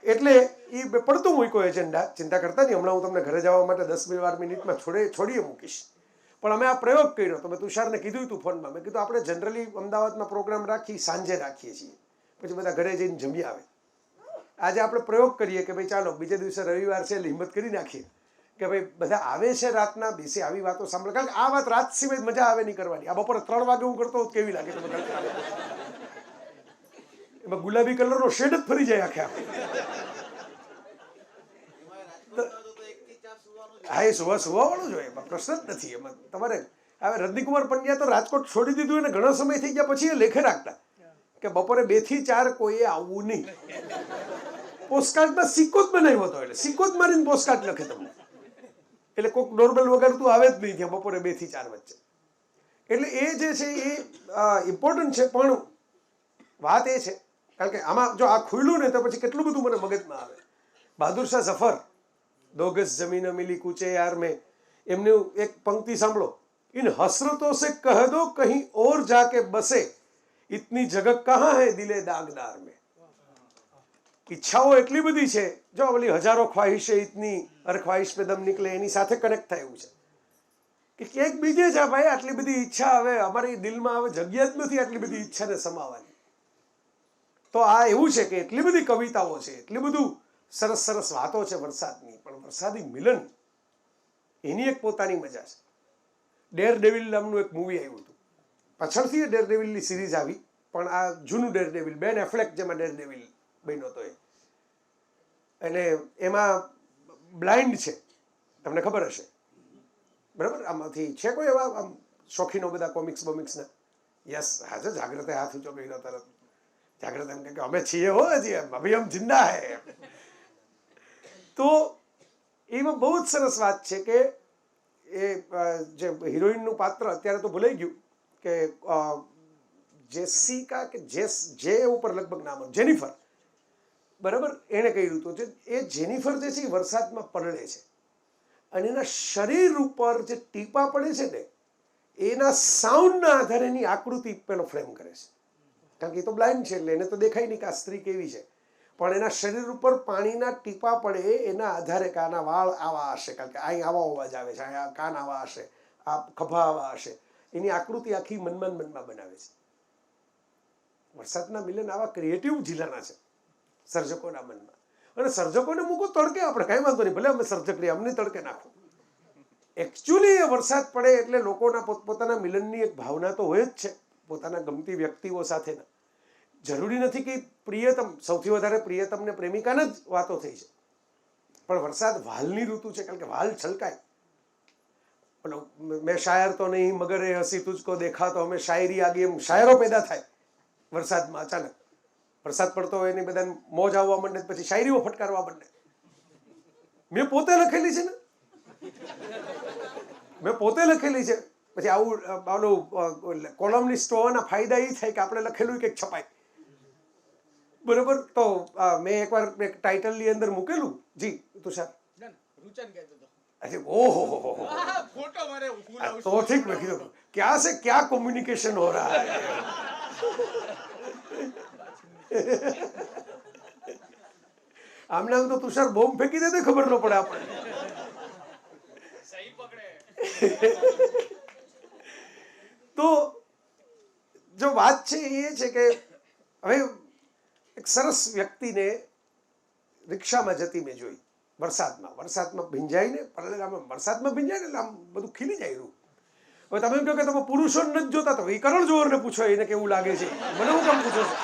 એટલે એ પડતું મૂક્યો એજન્ડા, ચિંતા કરતા નહીં. હમણાં હું તમને ઘરે જવા માટે 10-12 મિનિટમાં છોડીએ મૂકીશ. પણ અમે આ પ્રયોગ કર્યો તો મેં તુષારને કીધું હતું ફોનમાં. મેં કીધું આપણે જનરલી અમદાવાદમાં પ્રોગ્રામ રાખી સાંજે રાખીએ છીએ, પછી બધા ઘરે જઈને જમી આવે. આજે આપણે પ્રયોગ કરીએ કે ભાઈ ચાલો બીજે દિવસે રવિવાર છે એટલે હિંમત કરી નાખીએ કે ભાઈ બધા આવે છે રાતના, બેસી આવી વાતો સાંભળે. કારણ કે આ વાત રાત સિવાય મજા આવે નહીં કરવાની. આ બપોરે 3 વાગે હું કરતો હોત કેવી લાગે તમે? એમાં ગુલાબી કલરનો શેડ જ ફરી જાય આખે આખે. હા, એ સુવાવાળું જ હોય, એમાં પ્રશ્ન જ નથી. એમાં તમારે હવે રજનીકુમાર પંડ્યા તો રાજકોટ છોડી દીધું એને ઘણો સમય થઈ ગયા પછી એ લેખે રાખતા કે બપોરે 2 થી 4 કોઈએ આવવું નહીં. પોસ્ટકાર્ડમાં સિક્કો જ બનાવ્યો હતો, એટલે સિક્કો જ મારીને પોસ્ટકાર્ડ લખે તમને. એટલે કોઈક ડોરબેલ વગર તું આવે જ નહીં ત્યાં બપોરે 2 થી 4 વચ્ચે. એટલે એ જે છે એ ઇમ્પોર્ટન્ટ છે. પણ વાત એ છે, કારણ કે આમાં જો આ ખુલ્લું ને તો પછી કેટલું બધું મને મગજમાં આવે. બહાદુર શાહ ઝફર, 2 ગજ જમીન મિલી કૂચે યાર મેં, એમની એક પંક્તિ સાંભળો. ઇન હસરતોं से कह दो कहीं और जाके बसे, इतनी जगह कहाँ है दिले दागदार में. ઈચ્છાઓ એટલી બધી છે, જો ઓલી હજારો ખ્વાહિશે ઇતની હર ખ્વાહિશ પે દમ નીકળે એની સાથે કનેક્ટ થાય એવું છે કે ક્યાંક બીજે છે ભાઈ આટલી બધી ઈચ્છા. હવે અમારી દિલમાં હવે જગ્યા જ નથી આટલી બધી ઈચ્છાને સમાવવાની. તો આ એવું છે કે એટલી બધી કવિતાઓ છે, એટલી બધું સરસ સરસ વાતો છે વરસાદની. પણ વરસાદી મિલન એની એક પોતાની મજા છે. ડેર ડેવિલ નામનું એક મૂવી આવ્યું હતું, પાછળથી ડેર ડેવિલની સિરીઝ આવી, પણ આ જૂનું ડેર ડેવિલ, બેન એફ્લેક જેમાં ડેર ડેવિલ બન્યો હતો એ. અને એમાં બ્લાઇન્ડ છે, તમને ખબર હશે, બરાબર? આમાંથી છે કોઈ એવા આમ શોખીનો બધા કોમિક્સ બોમિક્સના? યસ, હા છે. જાગ્રતે હાથ ઊંચો કર્યો તરત. જાગ્રત એમ કે અમે છીએ હો, હજી અભી હમ જિંદા હે. તો એમાં બહુ જ સરસ વાત છે કે એ જે હિરોઈનનું પાત્ર અત્યારે તો ભૂલાઈ ગયું કે જેસિકા કે જે ઉપર લગભગ નામ, જેનિફર, બરાબર, એણે કહ્યું હતું. એ જેનિફર જે છે એ વરસાદમાં પલળે છે અને એના શરીર ઉપર જે ટીપા પડે છે ને એના સાઉન્ડના આધારે એની આકૃતિ પેલો ફ્રેમ કરે છે. કારણ કે એ તો બ્લાઇન્ડ છે એટલે એને તો દેખાય નહીં કે આ સ્ત્રી કેવી છે, પણ એના શરીર ઉપર પાણીના ટીપા પડે એના આધારે કે આના વાળ આવા હશે, કારણ કે અહીં આવા અવાજ આવે છે, અહીંયા કાન આવા હશે, આ ખભા આવા હશે, એની આકૃતિ આખી મનમાં બનાવે છે. વરસાદના મિલન આવા ક્રિએટિવ જિલ્લાના છે સર્જકોના મનમાં. અને સર્જકોને મૂકો તડકે, આપણે કાંઈ વાંધો નહીં, ભલે અમે સર્જક રહીએ, અમને તડકે નાખો. એકચ્યુઅલી એ વરસાદ પડે એટલે લોકોના પોતપોતાના મિલનની એક ભાવના તો હોય જ છે, પોતાના ગમતી વ્યક્તિઓ સાથેના. જરૂરી નથી કે પ્રિયતમ, સૌથી વધારે પ્રિયતમ ને પ્રેમિકાના જ વાતો થઈ છે, પણ વરસાદ વાલની ઋતુ છે, કારણ કે વાલ છલકાય. બોલો, મેં શાયર તો નહીં મગર એ હસી તુજકો દેખા તો અમે શાયરી આગે, એમ શાયરો પેદા થાય વરસાદમાં. અચાનક વરસાદ પડતો હોય એની બધાને મોજ આવવા માંડે, પછી શાયરીઓ ફટકારવા માંડે. મેં પોતે લખેલી છે ને, મેં પોતે લખેલી છે. પછી આવું કોલમનિસ્ટ હોવાના ફાયદા એ થાય કે આપણે લખેલું કંઈક છપાય, બરોબર? તો મેં એકવાર એક ટાઇટલની અંદર મૂકેલું. જી તુષાર, રૂચન કહેતો હતો. અરે ઓહો હો, ફોટો મારે તો ઠીક. મેં કીધું ક્યાં से क्या कम्युनिकेशन हो रहा है. આમને આમ તો તુષાર બોમ્બ ફેંકી દે તો ખબર ન પડે આપણને. સહી પકડે. તો જો વાત છે એ છે કે હવે એક સરસ વ્યક્તિને રિક્ષામાં જતી મેં જોઈ વરસાદમાં ભીંજાઈને, વરસાદમાં ભીંજાય ને એટલે આમ બધું ખીલી જાય રૂ. હવે તમે એમ કહો કે તમે પુરુષોને નથી જોતા, તો એ કરણ જોહરને પૂછો એને કેવું લાગે છે. મને હું કામ પૂછો છો?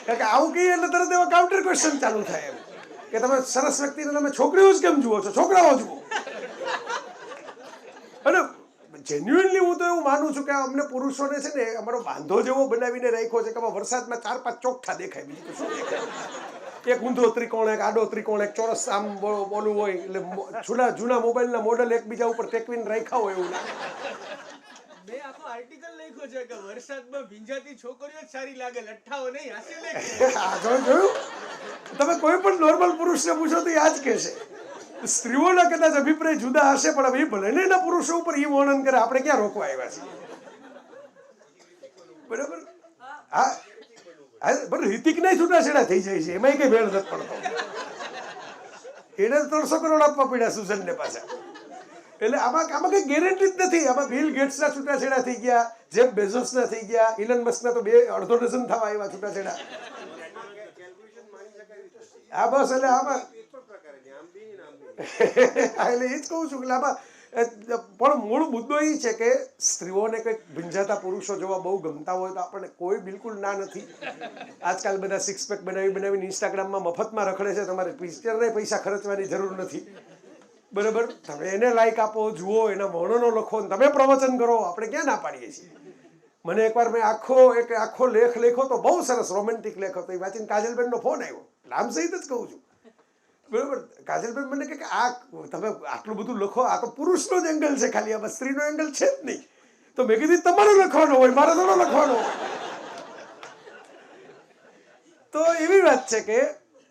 કારણ કે આવું કહીએ એટલે તરત એવા કાઉન્ટર ક્વેશ્ચન ચાલુ થાય એમ કે તમે સરસ વ્યક્તિને તમે છોકરીઓ જ કેમ જુઓ છો, છોકરાઓ જુઓ. અને જેન્યુઅનલી હું તો એવું માનું છું કે અમને પુરુષોને છે ને અમારો બાંધો જેવો બનાવીને રાખ્યો છે કે આમાં વરસાદમાં 4-5 ચોખ્ઠા દેખાય, બીજું તો શું દેખાય? એક ઊંધો ત્રિકોણ, એક આડો ત્રિકોણ, એક ચોરસ આમ બોલું હોય એટલે જૂના મોબાઈલના મોડલ એકબીજા ઉપર ટેકવીને રાખ્યા હોય એવું લાગે. મેં આખો આર્ટિકલ લખ્યો છે કે વરસાદમાં ભીંજાતી છોકરીઓ જ સારી લાગે, લઠ્ઠાઓ નહીં. હાસ્ય લેખ. આ જોયું? તમે કોઈ પણ નોર્મલ પુરુષને પૂછો તો એ આ જ કહેશે. સ્ત્રીઓના કદાચ અભિપ્રાય જુદા હશે, પણ હવે એ ભલે ને એના પુરુષો ઉપર એ વર્ણન કરે, આપણે ક્યાં રોકવા આવ્યા છીએ? બરાબર? હા, બરાબર. હિતિકના છૂટાછેડા થઈ જાય છે, એમાં કઈ ભેળ નથી પડતો. એને 300 કરોડ આપવા પડ્યા સુઝનને પાછા. એટલે આમાં કઈ ગેરંટી જ નથી. આમાં બિલ ગેટ્સના છૂટાછેડા થઈ ગયા, જેફ બેઝોસના થઈ ગયા, ઇલન મસ્કના તો 2.5 ડઝન થવા આવ્યા છૂટાછેડા. હા બસ, એટલે આમાં એટલે એ જ કહું છું કે આમાં પણ મૂળ મુદ્દો એ છે કે સ્ત્રીઓને કંઈક ભીંજાતા પુરુષો જોવા બહુ ગમતા હોય તો આપણને કોઈ બિલકુલ ના નથી. આજકાલ બધા સિક્સ પેક બનાવીને ઇન્સ્ટાગ્રામમાં મફતમાં રખડે છે. તમારે પિક્ચરને પૈસા ખર્ચવાની જરૂર નથી. બરાબર? તમે એને લાઈક આપો, જુઓ, એના વર્ણનો લખો, તમે પ્રવચન કરો. આપણે ક્યાં ના પાડીએ છીએ? મને એકવાર મેં આખો લેખ લખ્યો તો, બહુ સરસ રોમેન્ટિક લેખ હતો. એ વાંચીને કાજલબેનનો ફોન આવ્યો. નામ સહિત જ કહું છું. બરાબર? કાજલબેન મને કહે કે આ તમે આટલું બધું લખો, આ તો પુરુષનો જ એંગલ છે, ખાલી આમાં સ્ત્રીનો એંગલ છે જ નહીં. તો મેં કીધું તમારો લખવાનો હોય, મારે થોડો લખવાનો હોય. તો એવી વાત છે કે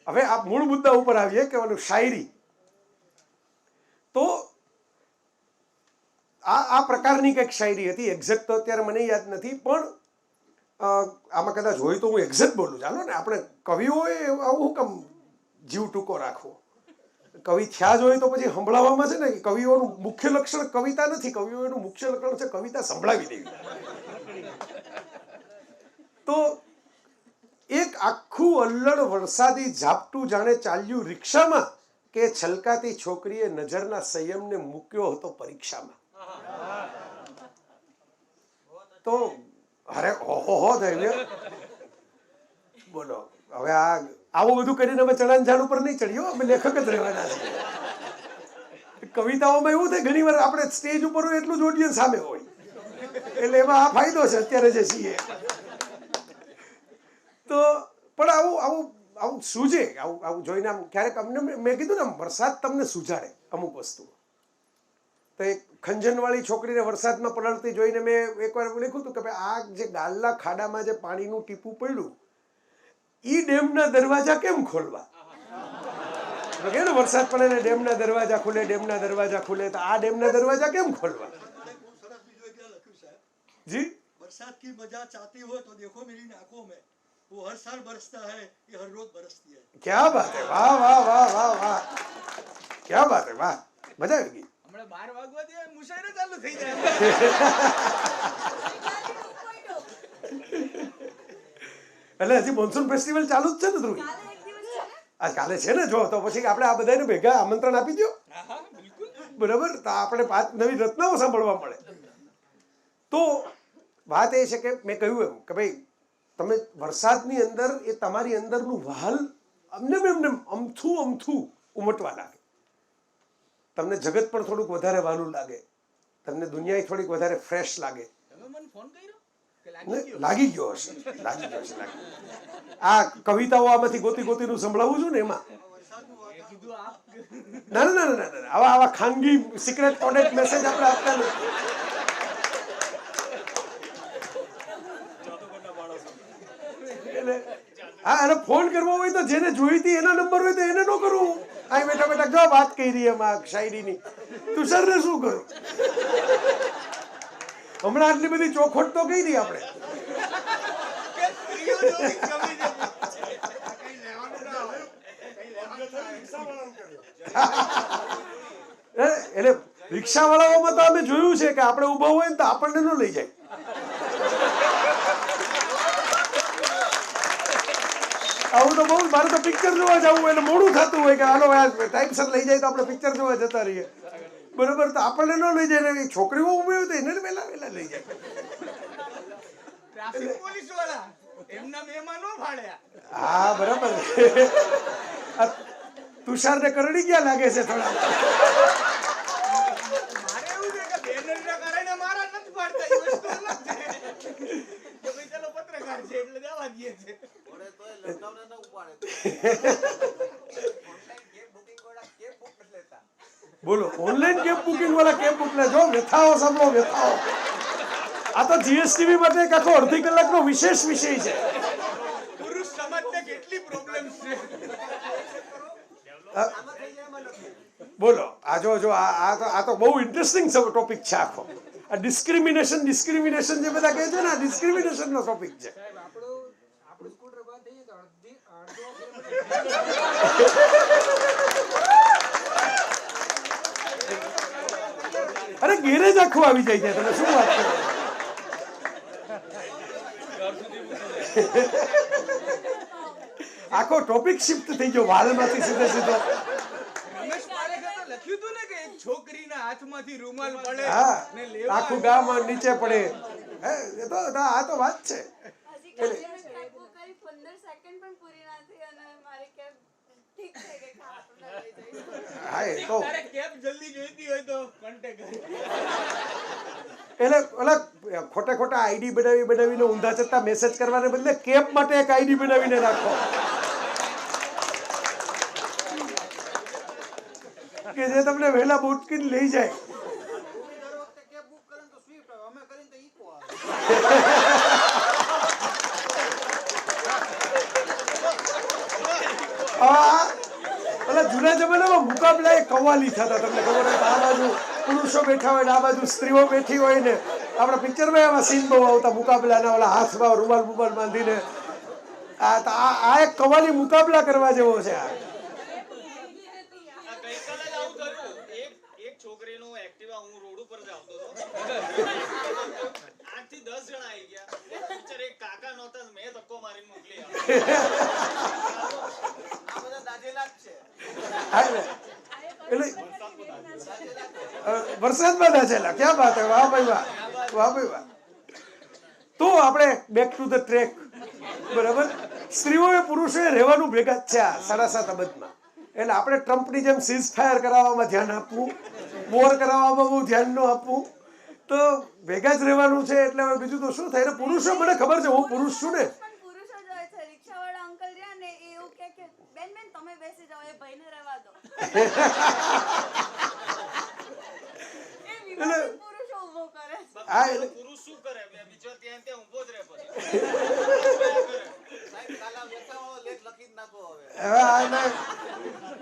હવે આ મૂળ મુદ્દા ઉપર આવીએ કે ઓલું શાયરી. તો આ પ્રકારની કંઈક શાયરી હતી. એક્ઝેક્ટ તો અત્યારે મને યાદ નથી, પણ આમાં કદાચ હોય તો હું એક્ઝેક્ટ બોલું. ચાલો ને, આપણે કવિઓએ આવું કેમ જીવ ટૂંકો રાખવો? કવિ થયા જ હોય તો પછી સંભળાવવામાં છે ને, કવિઓનું મુખ્ય લક્ષણ કવિતા નથી. કવિઓનું મુખ્ય લક્ષણ છે કવિતા સંભળાવી દેવી. તો એક આખું અલ્લડ વરસાદી ઝાપટું જાણે ચાલ્યું રિક્ષામાં, કે છલકાતી છોકરીએ નજરના સંયમને મૂક્યો હતો પરીક્ષામાં. તો અરે ઓહો દૈવ્ય, બોલો હવે આવું બધું કરીને અમે ચણાની ઝાડ ઉપર નહીં ચડ્યો, અમે લેખક જ રહેવાના છીએ. કવિતાઓમાં એવું થાય ઘણી વાર આપણે સ્ટેજ ઉપર હોય એટલું જ ઓડિયન્સ સામે હોય, એટલે એમાં આ ફાયદો છે અત્યારે જે છીએ. તો પણ આવું સૂજે, આવું જોઈને આમ ક્યારેક અમને મેં કીધું ને, વરસાદ તમને સુજાડે અમુક વસ્તુ. તો એક ખંજનવાળી છોકરીને વરસાદમાં પલળતી જોઈને મેં એકવાર લખ્યું હતું કે ભાઈ આ જે ગાલના ખાડામાં જે પાણીનું ટીપું પડ્યું, ઈ ડેમના દરવાજા કેમ ખોલવા? કે ને વરસાદ પડે ને ડેમના દરવાજા ખુલે, ડેમના દરવાજા ખુલે, તો આ ડેમના દરવાજા કેમ ખોલવા? જી, बरसात की मजा चाहती हो तो देखो मेरी आंखों में, वो हर साल बरसता है, ये हर रोज बरसती है. क्या बात है, वाह वाह वाह वाह वाह, क्या बात है, वाह, મજા આવી ગઈ. હમણાં 12 વાગવા દે, મુશાયરો ચાલુ થઈ જાય. એટલે હજી મોન્સૂન ફેસ્ટિવલ ચાલુ જ છે ને ધ્રુવી? આ કાલે છે ને, જો તો પછી આપણે આ બધાને ભેગા આમંત્રણ આપી દો. બરાબર? તો આપણે 5 નવી રચનાઓ સાંભળવા મળે. તો વાત એ છે કે મેં કહ્યું એમ કે ભાઈ તમે વરસાદની અંદર એ તમારી અંદરનું વહાલ એમને અમથું ઉમટવા લાગે. તમને જગત પણ થોડુંક વધારે વહાલું લાગે, તમને દુનિયા થોડીક વધારે ફ્રેશ લાગે. તમે મને ફોન કર્યો કે લાગી ગયો હશે. આ કવિતાઓ આમાંથી ગોતીનું સંભળાવું છું ને એમાં. ના, આવા ખાનગી સિક્રેટ કોડેડ મેસેજ આપણે આપતા નથી. હા, અને ફોન કરવો હોય તો જેને જોઈ હતી એના નંબર હોય તો એને ન કરવું. આ બેઠા જો વાત કરી એમાં શાયરીની, તુષારને શું કરું? હમણાં આટલી બધી ચોખવટ તો કહી દી આપણે. એટલે રિક્ષાવાળાઓમાં તો અમે જોયું છે કે આપણે ઉભા હોય ને તો આપણને ન લઈ જાય. આવું તો બહુ, મારે તો પિક્ચર જોવા જવું હોય એટલે મોડું થતું હોય કે હાલો ટાઈમસર લઈ જાય તો આપણે પિક્ચર જોવા જતા રહીએ. બરોબર? તો આપણને ન લઈ જાય ને છોકરીઓ ઉભી હોય તો એને વહેલા લઈ જાય. ટ્રાફિક પોલીસ વાળા એમના મહેમાન નો ભાડ્યા. હા, બરાબર. તુષારને કરડી ગયા લાગે છે થોડા. મારે એવું છે કે બેનરના કારણે મારે કે ભાઈ ચાલો પત્રકાર છે એટલે જવા દઈએ છે. બોલો ઓનલાઈન કેબ બુકિંગ વાળા કેબ બુક લે જો વ્યથાઓ સાંભળો વ્યથાઓ. આ તો જીએસટીવી માટે એક આખો અડધી કલાકનો વિશેષ વિષય છે. પુરુષ સમાજને કેટલી પ્રોબ્લેમ્સ છે. બોલો આ જો આ તો બહુ ઇન્ટરેસ્ટિંગ ટોપિક છે આખો. આ ડિસ્ક્રિમિનેશન જે બધા કહે છે ને આ ડિસ્ક્રિમિનેશન નો ટોપિક છે. અરે ગેરેજ આખું આવી જાય છે તમે શું વાત કરો. આખો ટોપિક શિફ્ટ થઈ ગયો વાલમાંથી સીધો રમેશ પારેખે તો લખ્યું હતું ને કે એક છોકરીના હાથમાંથી રૂમાલ પડે હા ને લેવા આખું ગામ નીચે પડે. હે એ તો આ તો વાત છે. હજી કાલે મેં કેબ બુક કરી 15 સેકન્ડ પણ પૂરી ના થઈ અને મારી કેબ ઠીક છે કે ખાવા લઈ જઈશ. હા એ તો તારે કેબ જલ્દી જોઈતી હોય તો કોન્ટેક્ટ કર. એટલે ઓલા ખોટા આઈડી બનાવીને ઊંધા જતા મેસેજ કરવાને બદલે કેબ માટે એક આઈડી બનાવીને રાખો કે જે તમને વહેલા બોટકીને લઈ જાય. ઓલા જૂના જમાનામાં મુકાબલા એ કવાલી થતા તમને ખબર હોય આ બાજુ પુરુષો બેઠા હોય ને આ બાજુ સ્ત્રીઓ બેઠી હોય ને આપણા પિક્ચરમાં એવા સીન બહુ આવતા મુકાબલાના ઓલા હાથમાં રૂમાલ બાંધીને. આ એક કવાલી મુકાબલા કરવા જેવો છે. આ ગઈકાલે જ આવું થયું. એક છોકરીનું એક્ટિવા હું રોડ ઉપર જ આવતો હતો. 8 થી 10 જણા આવી ગયા. પિક્ચર એક કાકા નહોતા મેં ધક્કો મારીને મોકલી આપ્યો. આ બધા દાજેલા જ છે. એટલે વરસાદમાં દાજેલા ક્યાં વાત હે. વાહ ભાઈ વાહ વાહ. તો આપણે બેક ટુ ધ ટ્રેક. બરાબર સ્ત્રીઓએ પુરુષોએ રહેવાનું ભેગા જ છે આ 7.5 અબજમાં. એટલે આપણે ટ્રમ્પની જેમ સીઝ ફાયર કરાવવામાં ધ્યાન આપવું, વોર કરાવવામાં બહુ ધ્યાન ન આપવું. તો ભેગા જ રહેવાનું છે. એટલે હવે બીજું તો શું થાય. પુરુષો મને ખબર છે હું પુરુષ છું ને. પણ પુરુષો જ હોય છે. રિક્ષાવાળા અંકલ રહ્યા ને એ એવું કે બેન તમે બેસી જાઓ એ ભાઈને રહેવા દો. એ વિવાદિત પુરુષો ઊભો કરે છે. હા એટલે પુરુષ શું કરે? બે બીજો ત્યાં ઊભો જ રહે પછી.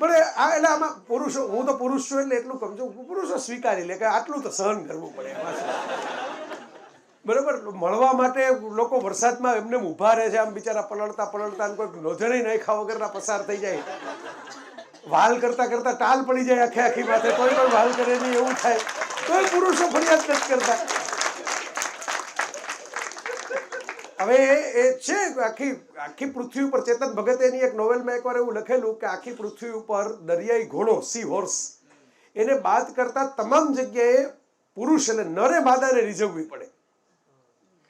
પણ એટલે આમાં પુરુષો હું તો પુરુષ છું એટલે એટલું સમજો પુરુષો સ્વીકારી લે કે આટલું તો સહન કરવું પડે એમાં. બરાબર મળવા માટે લોકો વરસાદમાં એમને ઊભા રહે છે આમ બિચારા પલળતા કોઈ નોંધણી નહીં ખાવા વગરના પસાર થઈ જાય. વાલ કરતા ટાલ પડી જાય આખી માથે કોઈ પણ વાલ કરે નહીં એવું થાય. કોઈ પુરુષો ફરિયાદ નથી કરતા. હવે એ છે આખી પૃથ્વી ઉપર ચેતન ભગતે એની એક નોવેલમાં એકવાર એવું લખેલું કે આખી પૃથ્વી ઉપર દરિયાઈ ઘોડો સી હોર્સ એને બાદ કરતા તમામ જગ્યાએ પુરુષ એટલે નરે માદાને રીઝવવી પડે.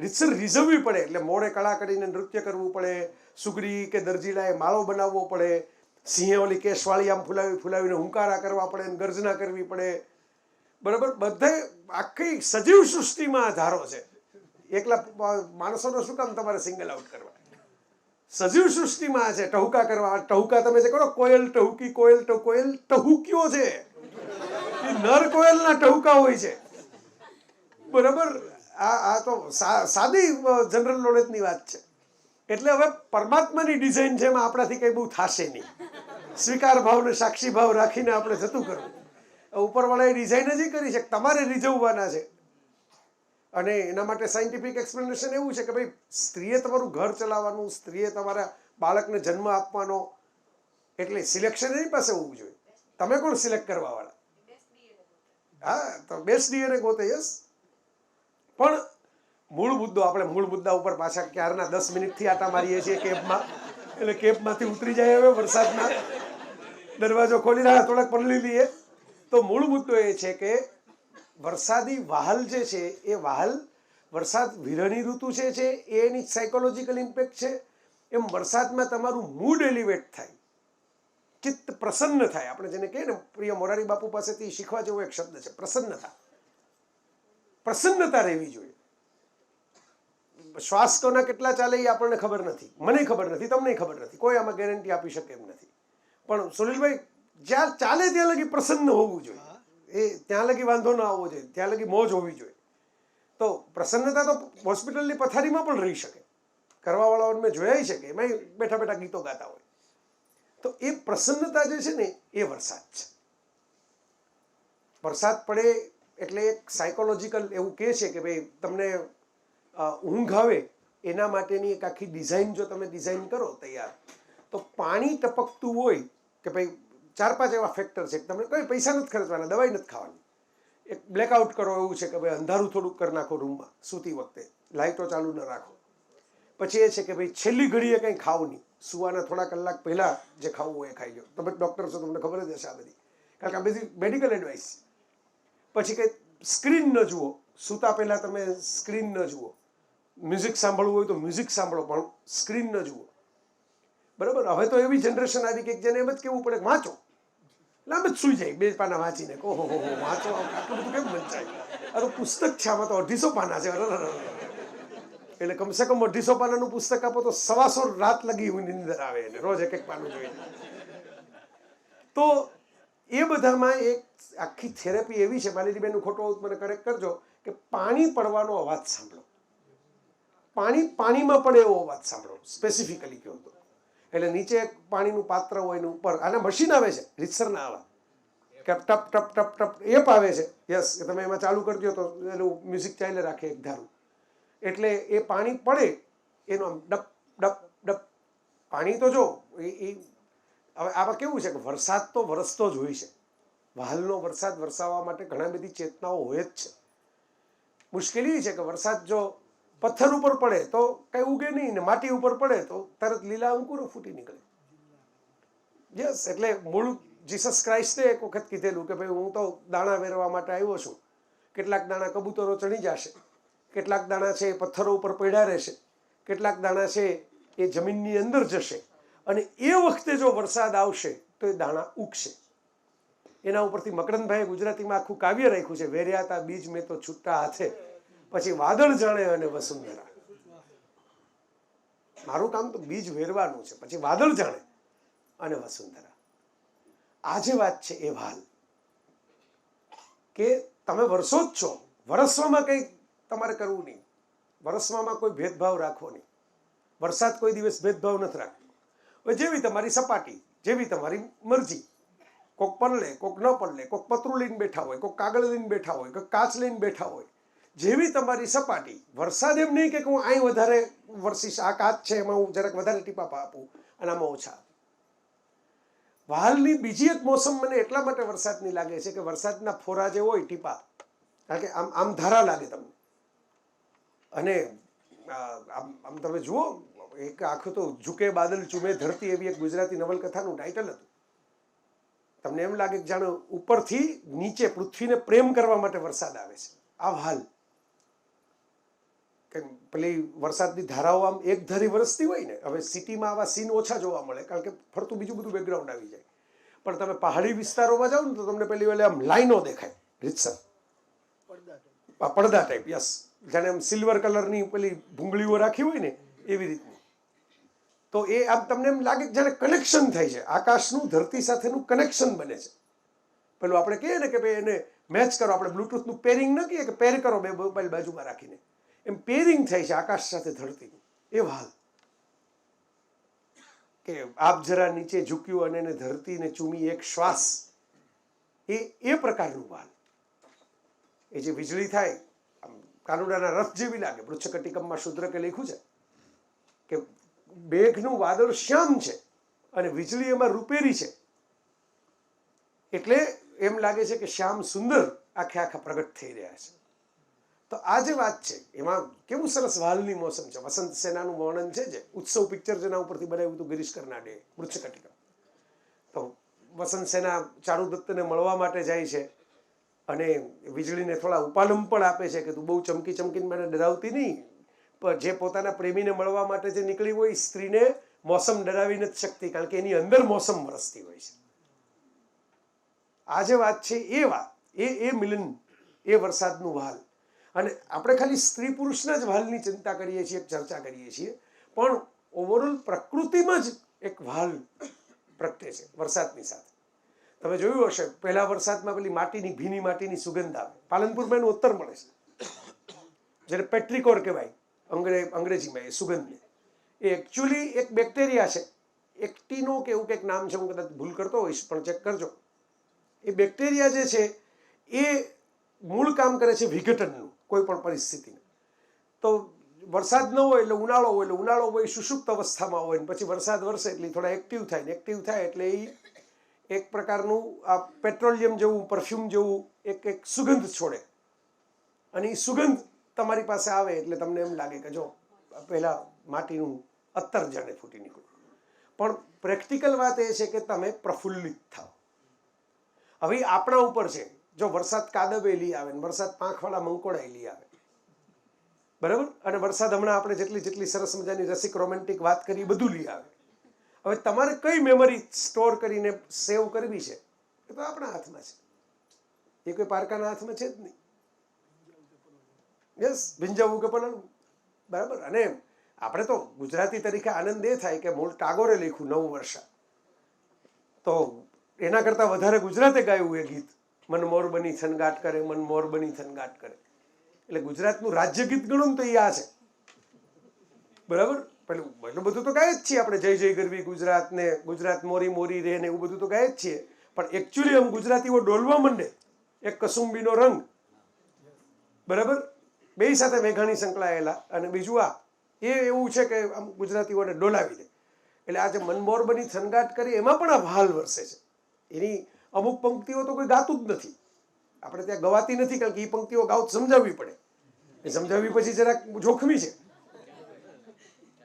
રીઝવવી પડે એટલે મોડે કળા કરીને નૃત્ય કરવું પડે, સુગરી કે દરજીલાએ માળો બનાવવો પડે, સિંહે ઓલી કેશવાળી આમ ફુલાવીને હુંકારા કરવા પડે, ગર્જના કરવી પડે. બરાબર બધે આખી સજીવ સૃષ્ટિમાં ધારો છે. એકલા માણસોનો શું કામ તમારે સિંગલ આઉટ કરવા? સજીવ સૃષ્ટિમાં છે ટહુકા કરવા. ટહુકા તમે જે કરો કોયલ ટહુકી કોયલ ટહુકીઓ છે એ નર કોયલના ટહુકા હોય છે. બરાબર આ તો સાદી જનરલ નોલેજની વાત છે. એટલે હવે પરમાત્માની ડિઝાઇન છે એમાં આપણાથી કંઈ બહુ થશે નહીં. સ્વીકાર ભાવ ને સાક્ષી ભાવ રાખીને આપણે જતું કરવું. ઉપરવાળાએ ડિઝાઇન જ કરી છે તમારે રીઝવવાના છે. અને એના માટે સાયન્ટિફિક એક્સપ્લેનેશન એવું છે કે ભાઈ સ્ત્રીએ તમારું ઘર ચલાવવાનું, સ્ત્રીએ તમારા બાળકને જન્મ આપવાનો. એટલે સિલેક્શન એની પાસે હોવું જોઈએ. તમે કોણ સિલેક્ટ કરવા વાળા? હા તો બેસ્ટ ડીએનએ ગોતે. યસ પણ મૂળ મુદ્દા ઉપર પાછા ક્યારના 10 મિનિટથી આટા મારીએ છીએ કેબમાં. એટલે કેબમાંથી ઉતરી જાય હવે વરસાદમાં દરવાજો ખોલી રહ્યા થોડાક પલળી લઈએ. તો મૂળ મુદ્દો એ છે કે વરસાદી વહાલ જે છે એ વહાલ વરસાદ વિરહની ઋતુ છે એ એની સાયકોલોજીકલ ઇમ્પેક્ટ છે. એમ વરસાદમાં તમારું મૂડ એલિવેટ થાય, ચિત્ત પ્રસન્ન થાય. આપણે જેને કહીએ ને પ્રિય મોરારી બાપુ પાસેથી શીખવા જેવો એક શબ્દ છે પ્રસન્નતા. પ્રસન્નતા રહેવી જોઈએ. શ્વાસ કોના કેટલા ચાલે એ આપણને ખબર નથી, મને ખબર નથી, તમને ખબર નથી, કોઈ આમાં ગેરંટી આપી શકે એમ નથી. પણ સુનિલભાઈ જ્યાં ચાલે ત્યાં લગી પ્રસન્ન હોવું જોઈએ, એ ત્યાં લગી વાંધો ના આવવો જોઈએ, ત્યાં લગી મોજ હોવી જોઈએ. તો પ્રસન્નતા તો હોસ્પિટલની પથારીમાં પણ રહી શકે, કરવાવાળાઓને મેં જોયા છે કે એમાં બેઠા બેઠા ગીતો ગાતા હોય. તો એ પ્રસન્નતા જે છે ને એ વરસાદ છે. વરસાદ પડે એટલે એક સાયકોલોજીકલ એવું કહે છે કે ભાઈ તમને ઊંઘ આવે એના માટેની એક આખી ડિઝાઇન જો તમે ડિઝાઇન કરો તૈયાર, તો પાણી ટપકતું હોય કે ભાઈ 4-5 એવા ફેક્ટર છે કે તમને કોઈ પૈસા નથી ખર્ચવાના, દવાઈ નથી ખાવાની, એક બ્લેકઆઉટ કરો એવું છે કે ભાઈ અંધારું થોડુંક કરી નાખો રૂમમાં સૂતી વખતે, લાઇટો ચાલુ ન રાખો. પછી એ છે કે ભાઈ છેલ્લી ઘડીએ કંઈ ખાવ નહીં, સુવાના થોડા કલાક પહેલાં જે ખાવું હોય એ ખાઈ લો. તમે ડૉક્ટર છો, તમને ખબર જ હશે આ બધી, કારણ કે આ બધી મેડિકલ એડવાઇસ. પછી કંઈ સ્ક્રીન ન જુઓ, સૂતા પહેલાં તમે સ્ક્રીન ન જુઓ, મ્યુઝિક સાંભળવું હોય તો મ્યુઝિક સાંભળો પણ સ્ક્રીન ન જુઓ, બરાબર. હવે તો એવી જનરેશન આવી કે જેને એમ જ કહેવું પડે વાંચો, એટલે આમ જ સૂઈ જાય 2 પાના વાંચીને, ઓહો હો વાંચો, આટલું બધું કેમ વંચાય, આ તો પુસ્તક છે, આમાં તો 250 પાના છે. એટલે કમસે કમ 250 પાનાનું પુસ્તક આપો તો 125 રાત લગી નિંદર આવે એને, રોજ 1-1 પાનું જોઈને. તો એ બધામાં એક આખી થેરેપી એવી છે, માલિની બેનનું ખોટું મને કરેક્ટ કરજો, કે પાણી પડવાનો અવાજ સાંભળો, પાણીમાં પણ એવો અવાજ સાંભળો, સ્પેસિફિકલી કહો તો. એટલે નીચે પાણીનું પાત્ર હોય ને ઉપર આના મશીન આવે છે રીતસરના આવા કે ટપ ટપ ટપ ટપ એપ આવે છે, યસ, કે તમે એમાં ચાલુ કરી દો તો એનું મ્યુઝિક ચાલે રાખે એક ધારું. એટલે એ પાણી પડે એનો આમ ડપ ડપ ડપ પાણી તો જો એ હવે આમાં કેવું છે કે વરસાદ તો વરસતો જ હોય છે, વહાલનો વરસાદ વરસાવવા માટે ઘણા બધી ચેતનાઓ હોય જ છે. મુશ્કેલી એ છે કે વરસાદ જો પથ્થર ઉપર પડે તો કંઈ ઉગે નહીં, ને માટી ઉપર પડે તો તરત લીલા અંકુરો ફૂટી નીકળે. યસ, એટલે મૂળ જીસસ ક્રાઇસ્ટે એક વખત કીધેલું કે ભાઈ હું તો દાણા વેરવા માટે આવ્યો છું, કેટલાક દાણા કબૂતરો ચણી જશે, કેટલાક દાણા છે એ પથ્થરો ઉપર પડ્યા રહેશે, કેટલાક દાણા છે એ જમીનની અંદર જશે, અને એ વખતે જો વરસાદ આવશે તો એ દાણા ઉગશે. એના ઉપરથી મકરંદભાઈએ ગુજરાતીમાં આખું કાવ્ય રાખ્યું છે, વેર્યાતા બીજ મેં તો છૂટા હાથે, પછી વાદળ જાણે અને વસુંધરા. મારું કામ તો બીજ વેરવાનું છે, પછી વાદળ જાણે અને વસુંધરા. આ જે વાત છે એ વાલ કે તમે વરસો જ છો, વરસવામાં કંઈ તમારે કરવું નહીં, વરસવામાં કોઈ ભેદભાવ રાખવો નહીં. વરસાદ કોઈ દિવસ ભેદભાવ નથી રાખતો. હવે જેવી તમારી સપાટી, જેવી તમારી મરજી, કોક પલળે, કોક ન પલળે, કોક પતરું લઈને બેઠા હોય, કોક કાગળ લઈને બેઠા હોય, કોક કાચ લઈને બેઠા હોય, જેવી તમારી સપાટી. વરસાદ એમ નહીં કે હું અહીં વધારે વરસીશ, આ કાચ છે એમાં હું જરાક વધારે ટીપા આપું અને આમાં ઓછા. વહાલની બીજી એક મોસમ મને એટલા માટે વરસાદની લાગે છે કે વરસાદના ફોરા જે હોય ટીપા, કારણ કે આમ આમ ધારા લાગે તમને, અને આમ તમે જુઓ એક આખું તો ઝુકે બાદલ ચૂમે ધરતી એવી એક ગુજરાતી નવલકથાનું ટાઇટલ હતું. તમને એમ લાગે કે જાણે ઉપરથી નીચે પૃથ્વીને પ્રેમ કરવા માટે વરસાદ આવે છે. આ હાલ કે પેલી વરસાદની ધારાઓ આમ એક ધારી વરસતી હોય ને, હવે સિટીમાં આવા સીન ઓછા જોવા મળે કારણ કે ફરતું બીજું બધું બેકગ્રાઉન્ડ આવી જાય, પણ તમે પહાડી વિસ્તારોમાં જાઓ ને તો તમને પેલી વેલે આમ લાઈનો દેખાય રીતસર, પડદા ટાઈપ, યસ, જાણે આમ સિલ્વર કલરની પેલી ભૂંગળીઓ રાખી હોય ને એવી રીતની. તો એ આમ તમને એમ લાગે જાણે કનેક્શન થાય છે, આકાશનું ધરતી સાથેનું કનેક્શન બને છે. પેલું આપણે કહીએ ને કે ભાઈ એને મેચ કરો, આપણે બ્લુટૂથનું પેરિંગ ન કહીએ કે પેર કરો બે મોબાઈલ બાજુમાં રાખીને, એમ પેરિંગ થાય છે આકાશ સાથે ધરતીનું. એ હાલ કે આપ જરા નીચે ઝૂક્યું અને એને ધરતીને ચૂમી એક શ્વાસ, એ પ્રકારનું વાલ. એ જે વીજળી થાય કાનુડાના રથ જેવી લાગે. પૃચ્છકટિકમમાં શુદ્રકે લખ્યું છે કે મેઘનું વાદળ શ્યામ છે અને વીજળી એમાં રૂપેરી છે, એટલે એમ લાગે છે કે શ્યામ સુંદર આખે આખા પ્રગટ થઈ રહ્યા છે. તો આ જે વાત છે એમાં કેવું સરસ વાલની મોસમ છે. વસંત સેનાનું વર્ણન છે, જે ઉત્સવ પિક્ચર જેના ઉપરથી બનાવ્યું હતું ગિરીશ કર્નાડે, પૃચ્છકટિકમ. તો વસંત સેના ચારુદત્તને મળવા માટે જાય છે અને વીજળીને થોડા ઉપાલમ પણ આપે છે કે તું બહુ ચમકી ચમકીને મને ડરાવતી નહીં, પણ જે પોતાના પ્રેમીને મળવા માટે જે નીકળી હોય સ્ત્રીને મોસમ ડરાવી નથી શકતી, કારણ કે એની અંદર મોસમ વરસતી હોય છે. આ જે વાત છે એ વાત, એ મિલન, એ વરસાદનું વહાલ. અને આપણે ખાલી સ્ત્રી પુરુષના જ વાલની ચિંતા કરીએ છીએ, ચર્ચા કરીએ છીએ, પણ ઓવરઓલ પ્રકૃતિમાં જ એક વાલ પ્રગટે છે વરસાદની સાથે. તમે જોયું હશે પહેલા વરસાદમાં પેલી માટીની ભીની માટીની સુગંધ આવે. પાલનપુરમાં એનું ઉત્તર મળે છે, જ્યારે પેટ્રિકોર કહેવાય અંગ્રેજીમાં. એ સુગંધને એ એકચ્યુઅલી એક બેક્ટેરિયા છે, એક્ટિનો કે એવું કંઈક નામ છે, હું કદાચ ભૂલ કરતો હોઈશ પણ ચેક કરજો. એ બેક્ટેરિયા જે છે એ મૂળ કામ કરે છે વિઘટનનું કોઈ પણ પરિસ્થિતિને. તો વરસાદ ન હોય એટલે ઉનાળો હોય, એટલે ઉનાળો હોય સુષુપ્ત અવસ્થામાં હોય, ને પછી વરસાદ વરસે એટલે થોડા એક્ટિવ થાય, ને એક્ટિવ થાય એટલે એ એક પ્રકારનું આ પેટ્રોલિયમ જેવું, પરફ્યુમ જેવું એક સુગંધ છોડે. અને એ સુગંધ તમારી પાસે આવે એટલે તમને એમ લાગે કે જો પહેલાં માટીનું અત્તર જાણે ફૂટી નીકળ્યું. પણ પ્રેક્ટિકલ વાત એ છે કે તમે પ્રફુલ્લિત થાઓ. હવે આપણા ઉપર છે. જો વરસાદ કાદવે લઈ આવે ને વરસાદ પાંખવાળા મંકોડાઈ લઈ આવે, બરાબર, અને વરસાદ હમણાં આપણે જેટલી સરસ મજાની રસિક રોમેન્ટિક વાત કરી એ બધું લઈ આવે. હવે તમારે કઈ મેમરી સ્ટોર કરીને સેવ કરવી છે એ તો આપણા હાથમાં છે, એ કોઈ પારકાના હાથમાં છે જ નહીં. યસ, ભીંજાવવું કે પલળવું, બરાબર. અને આપણે તો ગુજરાતી તરીકે આનંદ એ થાય કે મૂળ ટાગોરે લખ્યું 9 વર્ષ, તો એના કરતાં વધારે ગુજરાતે ગાયું એ ગીત, મન મોર બની થનગાટ કરે, મન મોર બની થનગાટ કરે. એટલે ગુજરાતનું રાજ્ય ગીત ગણું ને તો એ આ છે, બરાબર. પેલું એટલું બધું તો ગાય જ છીએ આપણે, જય જય ગરવી ગુજરાત ને ગુજરાત મોરી મોરી રે ને એવું બધું તો ગાય જ છીએ. પણ એકચ્યુઅલી આમ ગુજરાતીઓ ડોલવા માંડે, એક કસુંબીનો રંગ, બરાબર, બે સાથે મેઘાણી સંકળાયેલા, અને બીજું આ એ એવું છે કે આમ ગુજરાતીઓને ડોલાવી દે. એટલે આજે મનમોર બની થનગાટ કરી એમાં પણ આ ભાલ વરસે છે. એની અમુક પંક્તિઓ તો કોઈ ગાતું જ નથી, આપણે ત્યાં ગવાતી નથી, કારણ કે એ પંક્તિઓ ગાવ સમજાવવી પડે. એ સમજાવવી પછી જરાક જોખમી છે,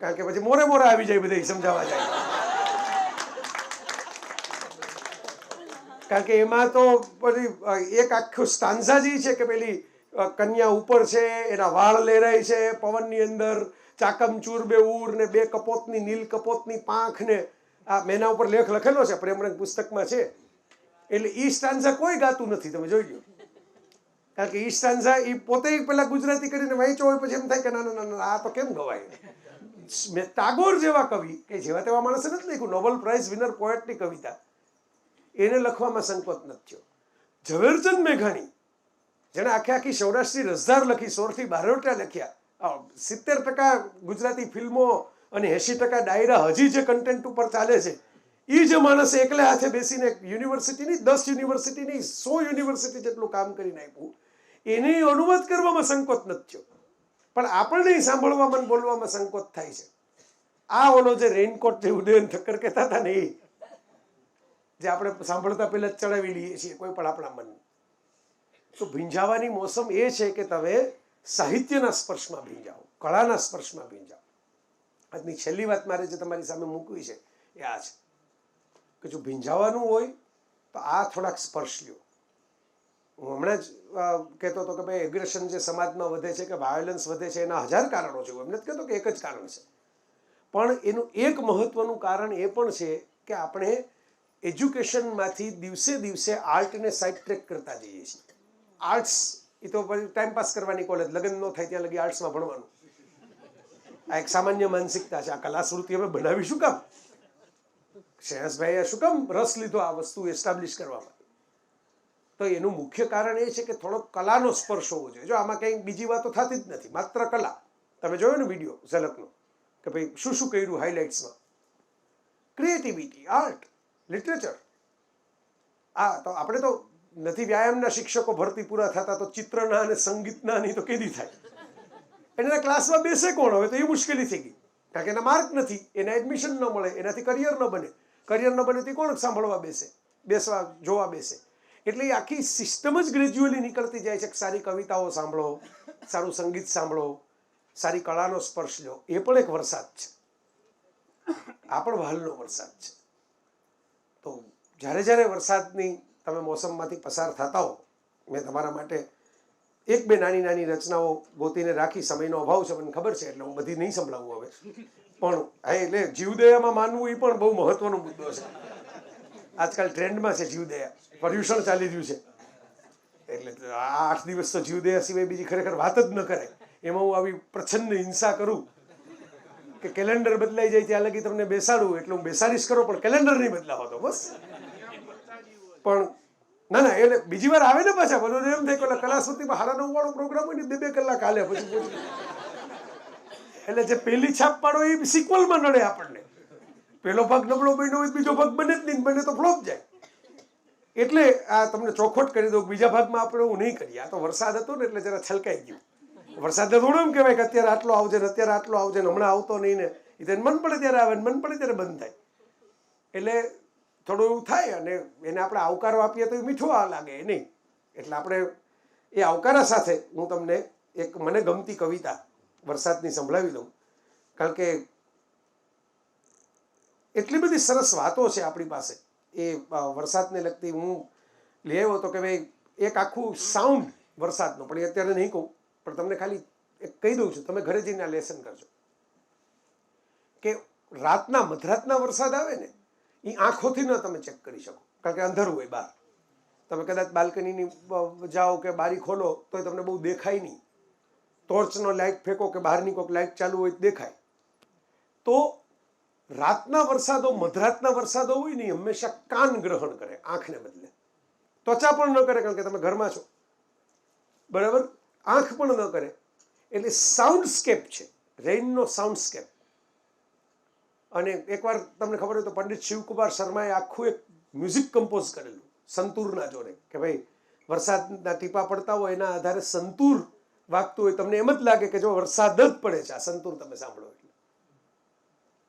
કારણ કે પછી મોરે મોરા આવી જાય બધા સમજાવવા જાય, કારણ કે એમાં તો પછી એક આખું સ્ટાન્ઝા જે છે કે પેલી કન્યા ઉપર છે, એના વાળ લહેરાય છે પવનની અંદર, ચાકમચૂર બે ઉર ને બે કપોતની નીલ કપોતની પાંખ ને આ મેના ઉપર લેખ લખેલો છે, પ્રેમરંગ પુસ્તકમાં છે. એટલે ઈ સ્ટાન્ઝા કોઈ ગાતું નથી, તમે જોઈ લો. કારણ કે ઈ સ્ટાન્ઝા એ પોતે પેલા ગુજરાતી કરીને વાંચ્યો હોય પછી એમ થાય કે ના ના ના આ તો કેમ ગવાય. ટાગોર જેવા કવિ કે જેવા તેવા માણસે નથી લખ્યું, નોબેલ પ્રાઇઝ વિનર પોએટની કવિતા, એને લખવામાં સંકોચ નથી થયો. ઝવેરચંદ મેઘાણી જેણે આખે આખી સૌરાષ્ટ્રી રસધાર લખી, 16થી 12 લખ્યા, 70% ગુજરાતી ફિલ્મો અને 80% ડાયરા હજી જે કન્ટેન્ટ ઉપર ચાલે છે, એ જે માણસે એકલા હાથે બેસીને યુનિવર્સિટીની 10 યુનિવર્સિટીની 100 યુનિવર્સિટી જેટલું કામ કરીને આપ્યું, એને અનુવાદ કરવામાં સંકોચ નથી થયો. પણ આપણને સાંભળવામાં બોલવામાં સંકોચ થાય છે. આ ઓલો જે રેઇનકોટ જે ઉદયન ઠક્કર કહેતા હતા ને, એ જે આપણે સાંભળતા પહેલા જ ચડાવી લઈએ છીએ કોઈ પણ આપણા મન. તો ભીંજાવાની મોસમ એ છે કે તમે સાહિત્યના સ્પર્શમાં ભીંજાઓ, કળાના સ્પર્શમાં ભીંજાઓ. આજની છેલ્લી વાત મારે જે તમારી સામે મૂકવી છે એ આ છે કે જો ભીંજાવાનું હોય તો આ થોડાક સ્પર્શ લ્યો. હું હમણાં જ કહેતો હતો કે ભાઈ એગ્રેશન જે સમાજમાં વધે છે કે વાયોલન્સ વધે છે, એના 1000 કારણો છે. હું એમ નથી કહેતો કે એક જ કારણ છે, પણ એનું એક મહત્વનું કારણ એ પણ છે કે આપણે એજ્યુકેશનમાંથી દિવસે દિવસે આર્ટને સાઇડ ટ્રેક કરતા જઈએ છીએ. આર્ટ્સ એ તો ટાઈમપાસ કરવાની કોલેજ, લગ્ન ન થાય ત્યાં લગી આર્ટ્સમાં ભણવાનું, આ એક સામાન્ય માનસિકતા છે. આ કલાશ્રુતિ હવે બનાવી શું કામ? શ્રેયસભાઈએ શું કામ રસ લીધો આ વસ્તુ એસ્ટાબ્લિશ કરવામાં? તો એનું મુખ્ય કારણ એ છે કે થોડોક કલાનો સ્પર્શ હોવો જોઈએ. જો આમાં કંઈ બીજી વાતો થતી જ નથી, માત્ર કલા. તમે જોયો ને વિડીયો ઝલકનો કે ભાઈ શું શું કર્યું હાઇલાઇટ્સમાં, ક્રિએટિવિટી, આર્ટ, લિટરેચર. આ તો આપણે તો નથી વ્યાયામના શિક્ષકો ભરતી પૂરા થતા તો ચિત્રના અને સંગીતના નહીં તો કેદી થાય. એના ક્લાસમાં બેસે કોણ? હવે તો એ મુશ્કેલી થઈ ગઈ, કારણ કે એના માર્ક નથી, એને એડમિશન ન મળે, એનાથી કરિયર ન બને. કરિયર ન બને તો કોણ સાંભળવા બેસવા જોવા બેસે? એટલે એ આખી સિસ્ટમ જ ગ્રેજ્યુઅલી નીકળતી જાય છે કે સારી કવિતાઓ સાંભળો, સારું સંગીત સાંભળો, સારી કળાનો સ્પર્શ લો. એ પણ એક વરસાદ છે, આ પણ વહાલનો વરસાદ છે. તો જ્યારે જ્યારે વરસાદની તમે મોસમમાંથી પસાર થતા હો, મેં તમારા માટે 1-2 નાની નાની રચનાઓ ગોતીને રાખી. સમયનો અભાવ છે મને ખબર છે, એટલે હું બધી નહીં સંભળાવું હવે. પણ હા, એટલે જીવદયામાં માનવું એ પણ બહુ મહત્વનો મુદ્દો છે. આજકાલ ટ્રેન્ડમાં છે જીવદયા, પર્યુષણ ચાલી રહ્યું છે એટલે આ 8 દિવસ તો જીવદયા સિવાય બીજી ખરેખર વાત જ ન કરાય. એમાં હું આવી પ્રચંડ હિંસા કરું કે કેલેન્ડર બદલાઈ જાય ત્યાં લગી તમને બેસાડું એટલે હું બેસાડીશ કરો, પણ કેલેન્ડર નહીં બદલાવો તો બસ. પણ ના ના, એટલે બીજી વાર આવે ને પાછા બધું એમ થાય કે કલાશ્રુતિમાં 9:30 વાળો પ્રોગ્રામ હોય ને 2 કલાક હાલે પછી એટલે જે પહેલી છાપ પાડો એ સિક્વલમાં નડે આપણને. પહેલો ભાગ નબળો બન્યો હોય, બીજો ભાગ બને જ નહીં, બને તો ફ્લોપ જાય. એટલે આ તમને ચોખવટ કરી દઉં, બીજા ભાગમાં આપણે એવું નહીં કરીએ. આ તો વરસાદ હતો ને એટલે જરા છલકાઈ ગયું. વરસાદ થોડું એમ કહેવાય કે અત્યારે આટલો આવજે ને અત્યારે આટલો આવજે ને હમણાં આવતો નહીં ને, એ તો મન પડે ત્યારે આવે ને મન પડે ત્યારે બંધ થાય. એટલે થોડું એવું થાય અને એને આપણે આવકારો આપીએ તો એ મીઠું લાગે નહીં. એટલે આપણે એ આવકારા સાથે હું તમને એક મને ગમતી કવિતા વરસાદની સંભળાવી દઉં. કારણ કે એટલી બધી સરસ વાતો છે આપણી પાસે એ વરસાદને લગતી. હું લઈ આવ્યો હતો કે ભાઈ એક આખું સાઉન્ડ વરસાદનો, પણ એ અત્યારે નહીં કહું, પણ તમને ખાલી એક કહી દઉં છું, તમે ઘરે જઈને આ લેસન કરજો કે રાતના મધરાતના વરસાદ આવે ને એ આંખોથી ન તમે ચેક કરી શકો, કારણ કે અંધારું હોય બહાર. તમે કદાચ બાલ્કનીની જાઓ કે બારી ખોલો તો તમને બહુ દેખાય નહીં. ટોર્ચનો લાઇટ ફેંકો કે બહારની કોઈક લાઇટ ચાલુ હોય દેખાય. તો રાતના વરસાદો, મધરાતના વરસાદો હોય ને એ હંમેશા કાન ગ્રહણ કરે, આંખને બદલે. ત્વચા પણ ન કરે, કારણ કે તમે ઘરમાં છો, બરાબર? આંખ પણ ન કરે. એટલે સાઉન્ડસ્કેપ છે, રેઇનનો સાઉન્ડસ્કેપ. અને એકવાર તમને ખબર હોય તો પંડિત શિવકુમાર શર્માએ આખું એક મ્યુઝિક કમ્પોઝ કરેલું સંતૂરના જોડે, કે ભાઈ વરસાદના ટીપા પડતા હોય એના આધારે સંતૂર વાગતું હોય. તમને એમ જ લાગે કે જો વરસાદ જ પડે છે, આ સંતૂર તમે સાંભળો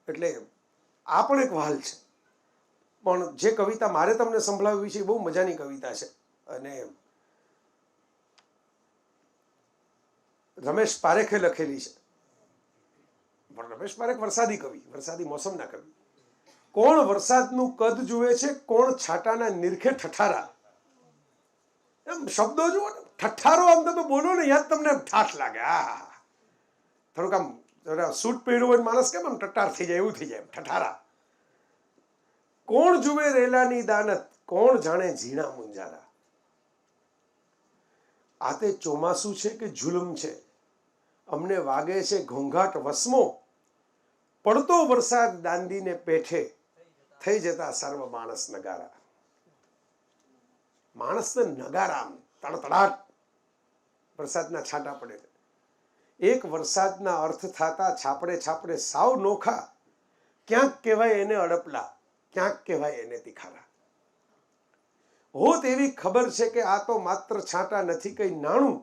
એટલે આ પણ એક વહાલ છે. પણ જે કવિતા મારે તમને સંભળાવવી છે એ બહુ મજાની કવિતા છે અને રમેશ પારેખે લખેલી છે. પણ રમેશ પારેખ વરસાદી કવિ, વરસાદી મોસમના કવિ. કોણ વરસાદનું કદ જુએ છે, કોણ છાંટાના નિરખે ઠઠારા. એમ શબ્દો જુઓ ને, ઠઠ્ઠારો આમ તમે બોલો ને યાદ તમને ઠાઠ લાગે. હા, થોડુંક આમ સૂટ પહેર્યું હોય માણસ કેમ આમ ટટ્ટાર થઈ જાય, એવું થઈ જાય ઠઠારા. કોણ જુએ રેલાની દાનત, કોણ જાણે ઝીણા મુંજારા. આ તે ચોમાસું છે કે જુલમ છે, અમને વાગે છે ઘોંઘાટ વસમો. પડતો વરસાદ દાંડીને પેઠે, થઈ જતા સર્વ માણસ નગારા. માણસને નગારા આમ તડતડાટ વરસાદના છાંટા પડે. એક વરસાદના અર્થ થતા છાપડે છાપડે સાવ નોખા. ક્યાંક કહેવાય એને અડપલા, ક્યાંક કહેવાય એને તિખારા. હોત એવી ખબર છે કે આ તો માત્ર છાંટા નથી કઈ નાણું,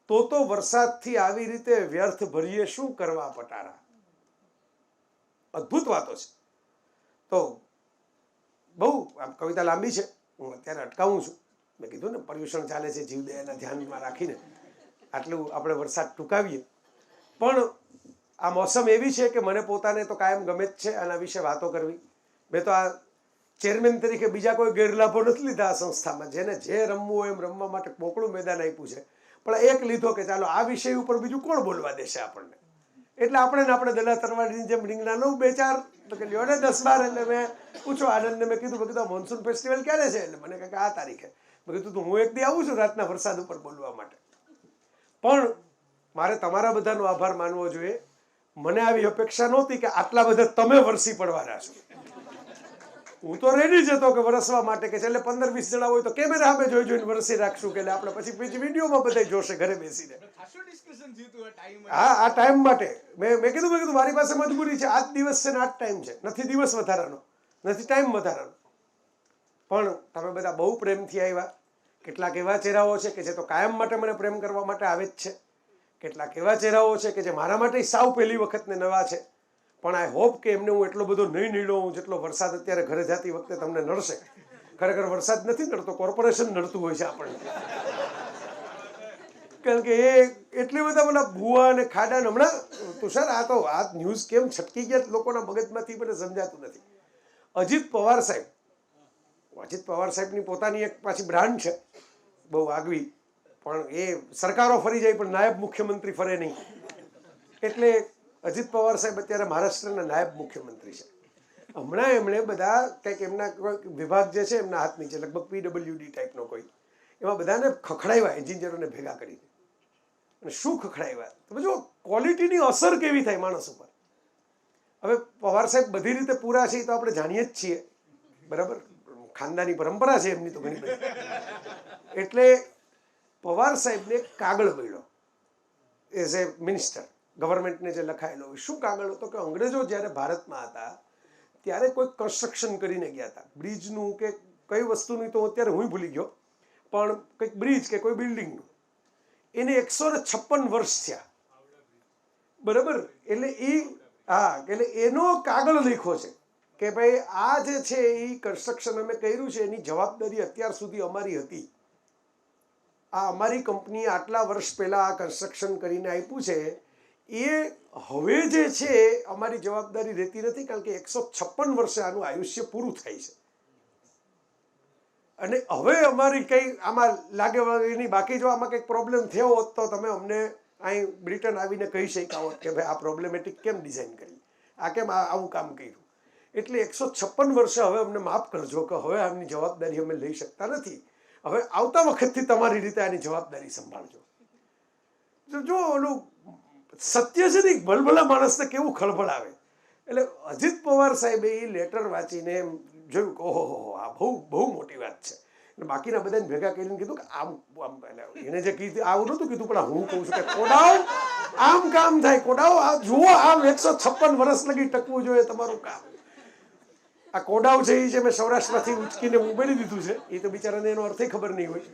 તો વરસાદથી આવી રીતે વ્યર્થ ભરીએ શું કરવા પટારા. અદ્ભુત વાતો છે. તો બહુ આમ કવિતા લાંબી છે, હું અત્યારે અટકાવું છું. મેં કીધું ને પર્યુષણ ચાલે છે, જીવદયાના ધ્યાનમાં રાખીને આટલું આપણે વરસાદ ટૂંકાવીએ. પણ આ મોસમ એવી છે કે મને પોતાને તો કાયમ ગમે જ છે આના વિશે વાતો કરવી. મેં તો આ ચેરમેન તરીકે બીજા કોઈ ગેરલાભો નથી લીધા આ સંસ્થામાં. જેને જે રમવું હોય એમ રમવા માટે મોકળું મેદાન આપ્યું છે, પણ એક લીધો કે ચાલો આ વિષય ઉપર બીજું કોણ બોલવા દેશે આપણને. એટલે આપણે દલા તરવાડીની જેમ રીંગણા લઉં 2-4 તો કે લ્યો ને 10-12. એટલે મેં પૂછો આનંદને, મેં કીધું મોન્સૂન ફેસ્ટિવલ ક્યારે છે? એટલે મને કહે કે આ તારીખે. મેં કીધું તો હું એક દી આવું છું રાતના વરસાદ ઉપર બોલવા માટે. પણ મારે તમારા બધાનો આભાર માનવો જોઈએ. મને આવી અપેક્ષા નહોતી કે આટલા બધા તમે વરસી પડવાના છો. હું તો રેડી જ હતો કે વરસવા માટે, કે છેલ્લે 15-20 જણા હોય તો કેમેરા સામે જોઈને વરસી રાખશું, કે આપણે પછી વિડીયોમાં બધા જોશે ઘરે બેસીને. હા, આ ટાઈમ માટે મેં કીધું મારી પાસે મજબૂરી છે. આ જ દિવસ છે ને આ જ ટાઈમ છે, નથી દિવસ વધારાનો, નથી ટાઈમ વધારાનો. પણ તમે બધા બહુ પ્રેમથી આવ્યા. કેટલાક એવા ચહેરાઓ છે કે જે તો કાયમ માટે મને પ્રેમ કરવા માટે આવે જ છે. કેટલાક એવા ચહેરાઓ છે કે જે મારા માટે સાવ પહેલી વખતને નવા છે. પણ આઈ હોપ કે એમને હું એટલો બધો નહીં નીડો હું જેટલો વરસાદ અત્યારે ઘરે જતી વખતે તમને નડશે. ખરેખર વરસાદ નથી નડતો, કોર્પોરેશન નડતું હોય છે આપણને. કારણ કે એ એટલી બધા બધા ભૂવા અને ખાડા. હમણાં તુષાર આ ન્યૂઝ કેમ છટકી ગયા લોકોના મગજમાંથી મને સમજાતું નથી. અજીત પવાર સાહેબની પોતાની એક પાછી બ્રાન્ડ છે બહુ આગવી, પણ એ સરકારો ફરી જાય પણ નાયબ મુખ્યમંત્રી ફરે નહીં. એટલે અજીત પવાર સાહેબ અત્યારે મહારાષ્ટ્રના નાયબ મુખ્યમંત્રી છે. હમણાં એમણે બધા કંઈક એમના વિભાગ જે છે એમના હાથ નીચે, લગભગ PWD ટાઈપનો કોઈ એમાં બધાને ખખડાવ્યા એન્જિનિયરોને ભેગા કરીને. અને શું ખખડાવ્યા તમે જો ક્વોલિટીની અસર કેવી થાય માણસ ઉપર. હવે પવાર સાહેબ બધી રીતે પૂરા છે એ તો આપણે જાણીએ જ છીએ, બરાબર, ખાનદાની પરંપરા છે એમની તો ઘણી બધી. એટલે પવાર સાહેબને કાગળ મળ્યો એઝ એ મિનિસ્ટર, ગવર્મેન્ટને જે લખાયેલો હોય. શું કાગળ હતો કે અંગ્રેજો જ્યારે ભારતમાં હતા ત્યારે કોઈ કન્સ્ટ્રક્શન કરીને ગયા હતા, બ્રિજનું કે કઈ વસ્તુનું તો અત્યારે હું ભૂલી ગયો, પણ કંઈક બ્રિજ કે કોઈ બિલ્ડિંગનું, એને 156 વર્ષ થયા, બરાબર. એટલે એટલે એનો કાગળ લખ્યો છે કે ભાઈ આ જે છે એ કન્સ્ટ્રક્શન અમે કર્યું છે એની જવાબદારી અત્યાર સુધી અમારી હતી. આ અમારી કંપનીએ આટલા વર્ષ પહેલાં આ કન્સ્ટ્રક્શન કરીને આપ્યું છે, એ હવે જે છે અમારી જવાબદારી રહેતી નથી, કારણ કે 156 વર્ષે આનું આયુષ્ય પૂરું થાય છે અને હવે અમારી કંઈ આમાં લાગે વળગીની. બાકી જો આમાં કંઈક પ્રોબ્લેમ થયો હોત તો તમે અમને અહીં બ્રિટન આવીને કહી શક્યા હોત કે ભાઈ આ પ્રોબ્લેમેટિક કેમ ડિઝાઇન કરી, આ કેમ આવું કામ કર્યું. એટલે 156 વર્ષે હવે અમને માફ કરજો કે હવે આમની જવાબદારી અમે લઈ શકતા નથી, હવે આવતા વખતથી તમારી રીતે આની જવાબદારી સંભાળજો. જો ઓલું સત્ય છે ને, ભલભલા માણસને કેવું ખળભળાવે. એટલે અજીત પવાર સાહેબે એ લેટર વાંચીને એમ જોયું કે ઓહો આ બહુ મોટી વાત છે. અને બાકીના બધાને ભેગા કરીને કીધું કે આમ એને જે કીધું આવું નહોતું કીધું, પણ હું કહું છું કે કોડાવ આમ કામ થાય, કોડાવ આ જુઓ આમ 156 વર્ષ લગી ટકવું જોઈએ તમારું કામ. આ કોડાવ છે એ છે મેં સૌરાષ્ટ્રમાંથી ઉચકીને ઉમેરી દીધું છે, એ તો બિચારાને એનો અર્થે ખબર નહીં હોય,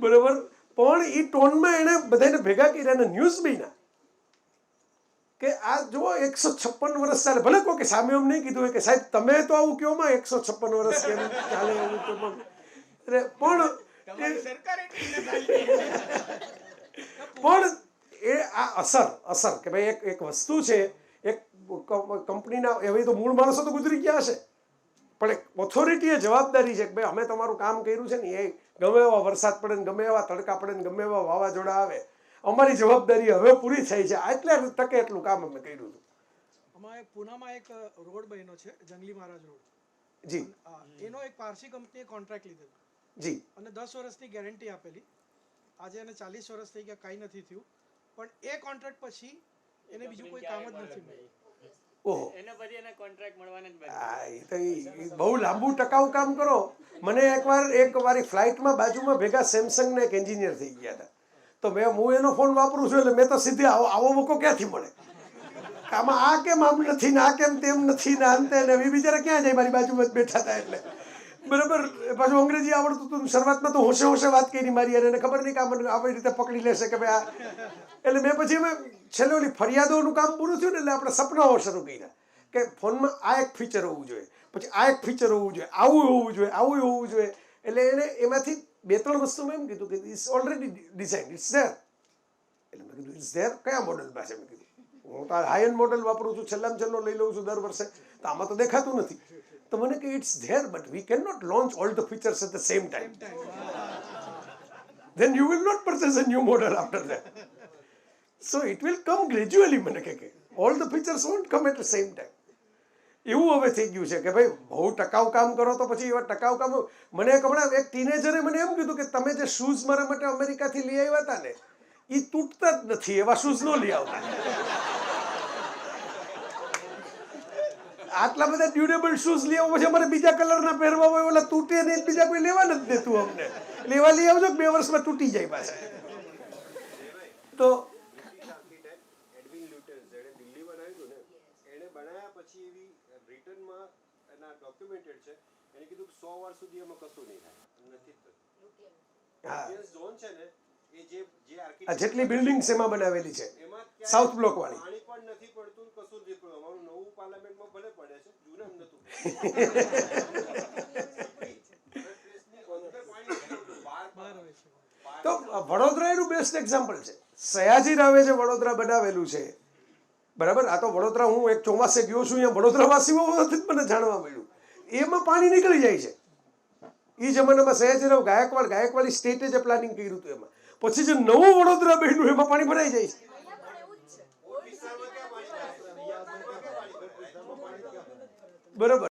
બરાબર. પણ એ ટોનમાં એણે બધાને ભેગા કર્યા અને ન્યૂઝ બન્યા કે આ જુઓ 156 વર્ષ ચાલે. ભલે કહો કે સામે એમ નહીં કીધું હોય કે સાહેબ તમે તો આવું કહો માં 156 વર્ષ કેમ ચાલે એવું તો પણ એ આ અસર કે ભાઈ એક વસ્તુ છે, એક કંપનીના એવી તો મૂળ માણસો તો ગુજરી ગયા હશે, પણ એક ઓથોરિટીએ જવાબદારી છે કે ભાઈ અમે તમારું કામ કર્યું છે ને, એ ગમે એવા વરસાદ પડે ને ગમે એવા તડકા પડે ને ગમે એવા વાવાઝોડા આવે, અમારી જવાબદારી હવે પૂરી થઈ છે, એટલે ટકે એટલું કામ અમે કર્યું હતું. અમારે પુનામાં એક રોડ બન્યો છે, જંગલી મહારાજ રોડ. જી. એનો એક પારસી કંપનીએ કોન્ટ્રાક્ટ લીધેલો. જી. અને 10 વર્ષની ગેરંટી આપેલી. આજે એને 40 વર્ષ થઈ ગયા, કાંઈ નથી થયું. પણ એ કોન્ટ્રાક્ટ પછી એને બીજું કોઈ કામ જ નથી મળ્યું. ઓહો, એને પછી એને કોન્ટ્રાક્ટ મળવાને જ બંધ. હા, એ તો બહુ લાંબુ ટકાઉ કામ કરો. મને એક મારી ફ્લાઇટમાં બાજુમાં ભેગા સેમસંગના એક એન્જિનિયર થઈ ગયા હતા, તો હું એનો ફોન વાપરું છું એટલે મેં તો સીધી આવો મોકો ક્યાંથી મળે, આમાં આ કેમ આમ નથી ને આ કેમ તેમ નથી ને અંતે ને એ બિચારા ક્યાં જાય, મારી બાજુમાં જ બેઠા હતા એટલે, બરાબર. પાછું અંગ્રેજી આવડતું હતું, શરૂઆતમાં તો હોશે વાત કરી મારી, અને એને ખબર નહીં કે આ મને આવી રીતે પકડી લેશે કે ભાઈ આ. એટલે મેં પછી અમે છેલ્લે ઓલી ફરિયાદોનું કામ પૂરું થયું ને એટલે આપણે સપનાઓ શરૂ કર્યા કે ફોનમાં આ એક ફીચર હોવું જોઈએ, પછી આ એક ફીચર હોવું જોઈએ, આવું હોવું જોઈએ, આવું હોવું જોઈએ. એટલે એને એમાંથી 2-3 વસ્તુ મેં એમ કીધું કે it's already design, it's there. એટલે મેં કીધું ઇટ્સ ધેર કયા મોડલમાં છે? મેં કીધું હું તો હાઈ એન્ડ મોડલ વાપરું છું, છેલ્લામાં છેલ્લો લઈ લઉં છું દર વર્ષે, તો આમાં તો દેખાતું નથી. તો મને કે it's there but we can not launch all the features at the same time, then you will not purchase a new model after that. So it will come gradually. મને કે all the features won't come at the same time. એવું હવે થઈ ગયું છે કે ભાઈ બહુ ટકાઉ કામ કરો તો પછી એવા ટકાઉ કામ. મને હમણાં એક ટીનેજરે મને એમ કીધું કે તમે જે શૂઝ મારા માટે અમેરિકાથી લઈ આવ્યા હતા ને એ તૂટતા જ નથી, એવા શૂઝ ન લઈ આવતા. આટલા બધા ડ્યુરેબલ શૂઝ લઈ આવો પછી અમારે બીજા કલરના પહેરવા હોય, ઓલા તૂટે નહીં, બીજા કોઈ લેવા નથી દેતું અમને. લેવા લઈ આવજો 2 વર્ષમાં તૂટી જાય પાછા. તો પછી એવી બ્રિટનમાં એના ડોક્યુમેન્ટેડ છે, એને કીધું કે 100 વર્ષ સુધી એમાં કશું નહીં થાય, નથી થતું. હા, ઝોન છે ને એ જે આ જેટલી બિલ્ડિંગ્સ એમાં બનાવેલી છે એમાં સાઉથ બ્લોક વાળી, પાણી પણ નથી પડતું, કશું નથી પડતું. અમારું નવું પાર્લામેન્ટમાં ભલે પડે છે, જૂનામ નતું. તો વડોદરા એનું બેસ્ટ એક્ઝામ્પલ છે. સયાજી રાવે જે વડોદરા બનાવેલું છે, બરાબર. આ તો વડોદરા હું એક ચોમાસે ગયો છું, અહીંયા વડોદરાવાસીઓથી જ મને જાણવા મળ્યું, એમાં પાણી નીકળી જાય છે. એ જમાનામાં સયાજીરાવ ગાયકવાડી સ્ટેટે જે પ્લાનિંગ કર્યું હતું એમાં, પછી જે નવું વડોદરા બન્યું એમાં પાણી ભરાઈ જાય છે, બરાબર.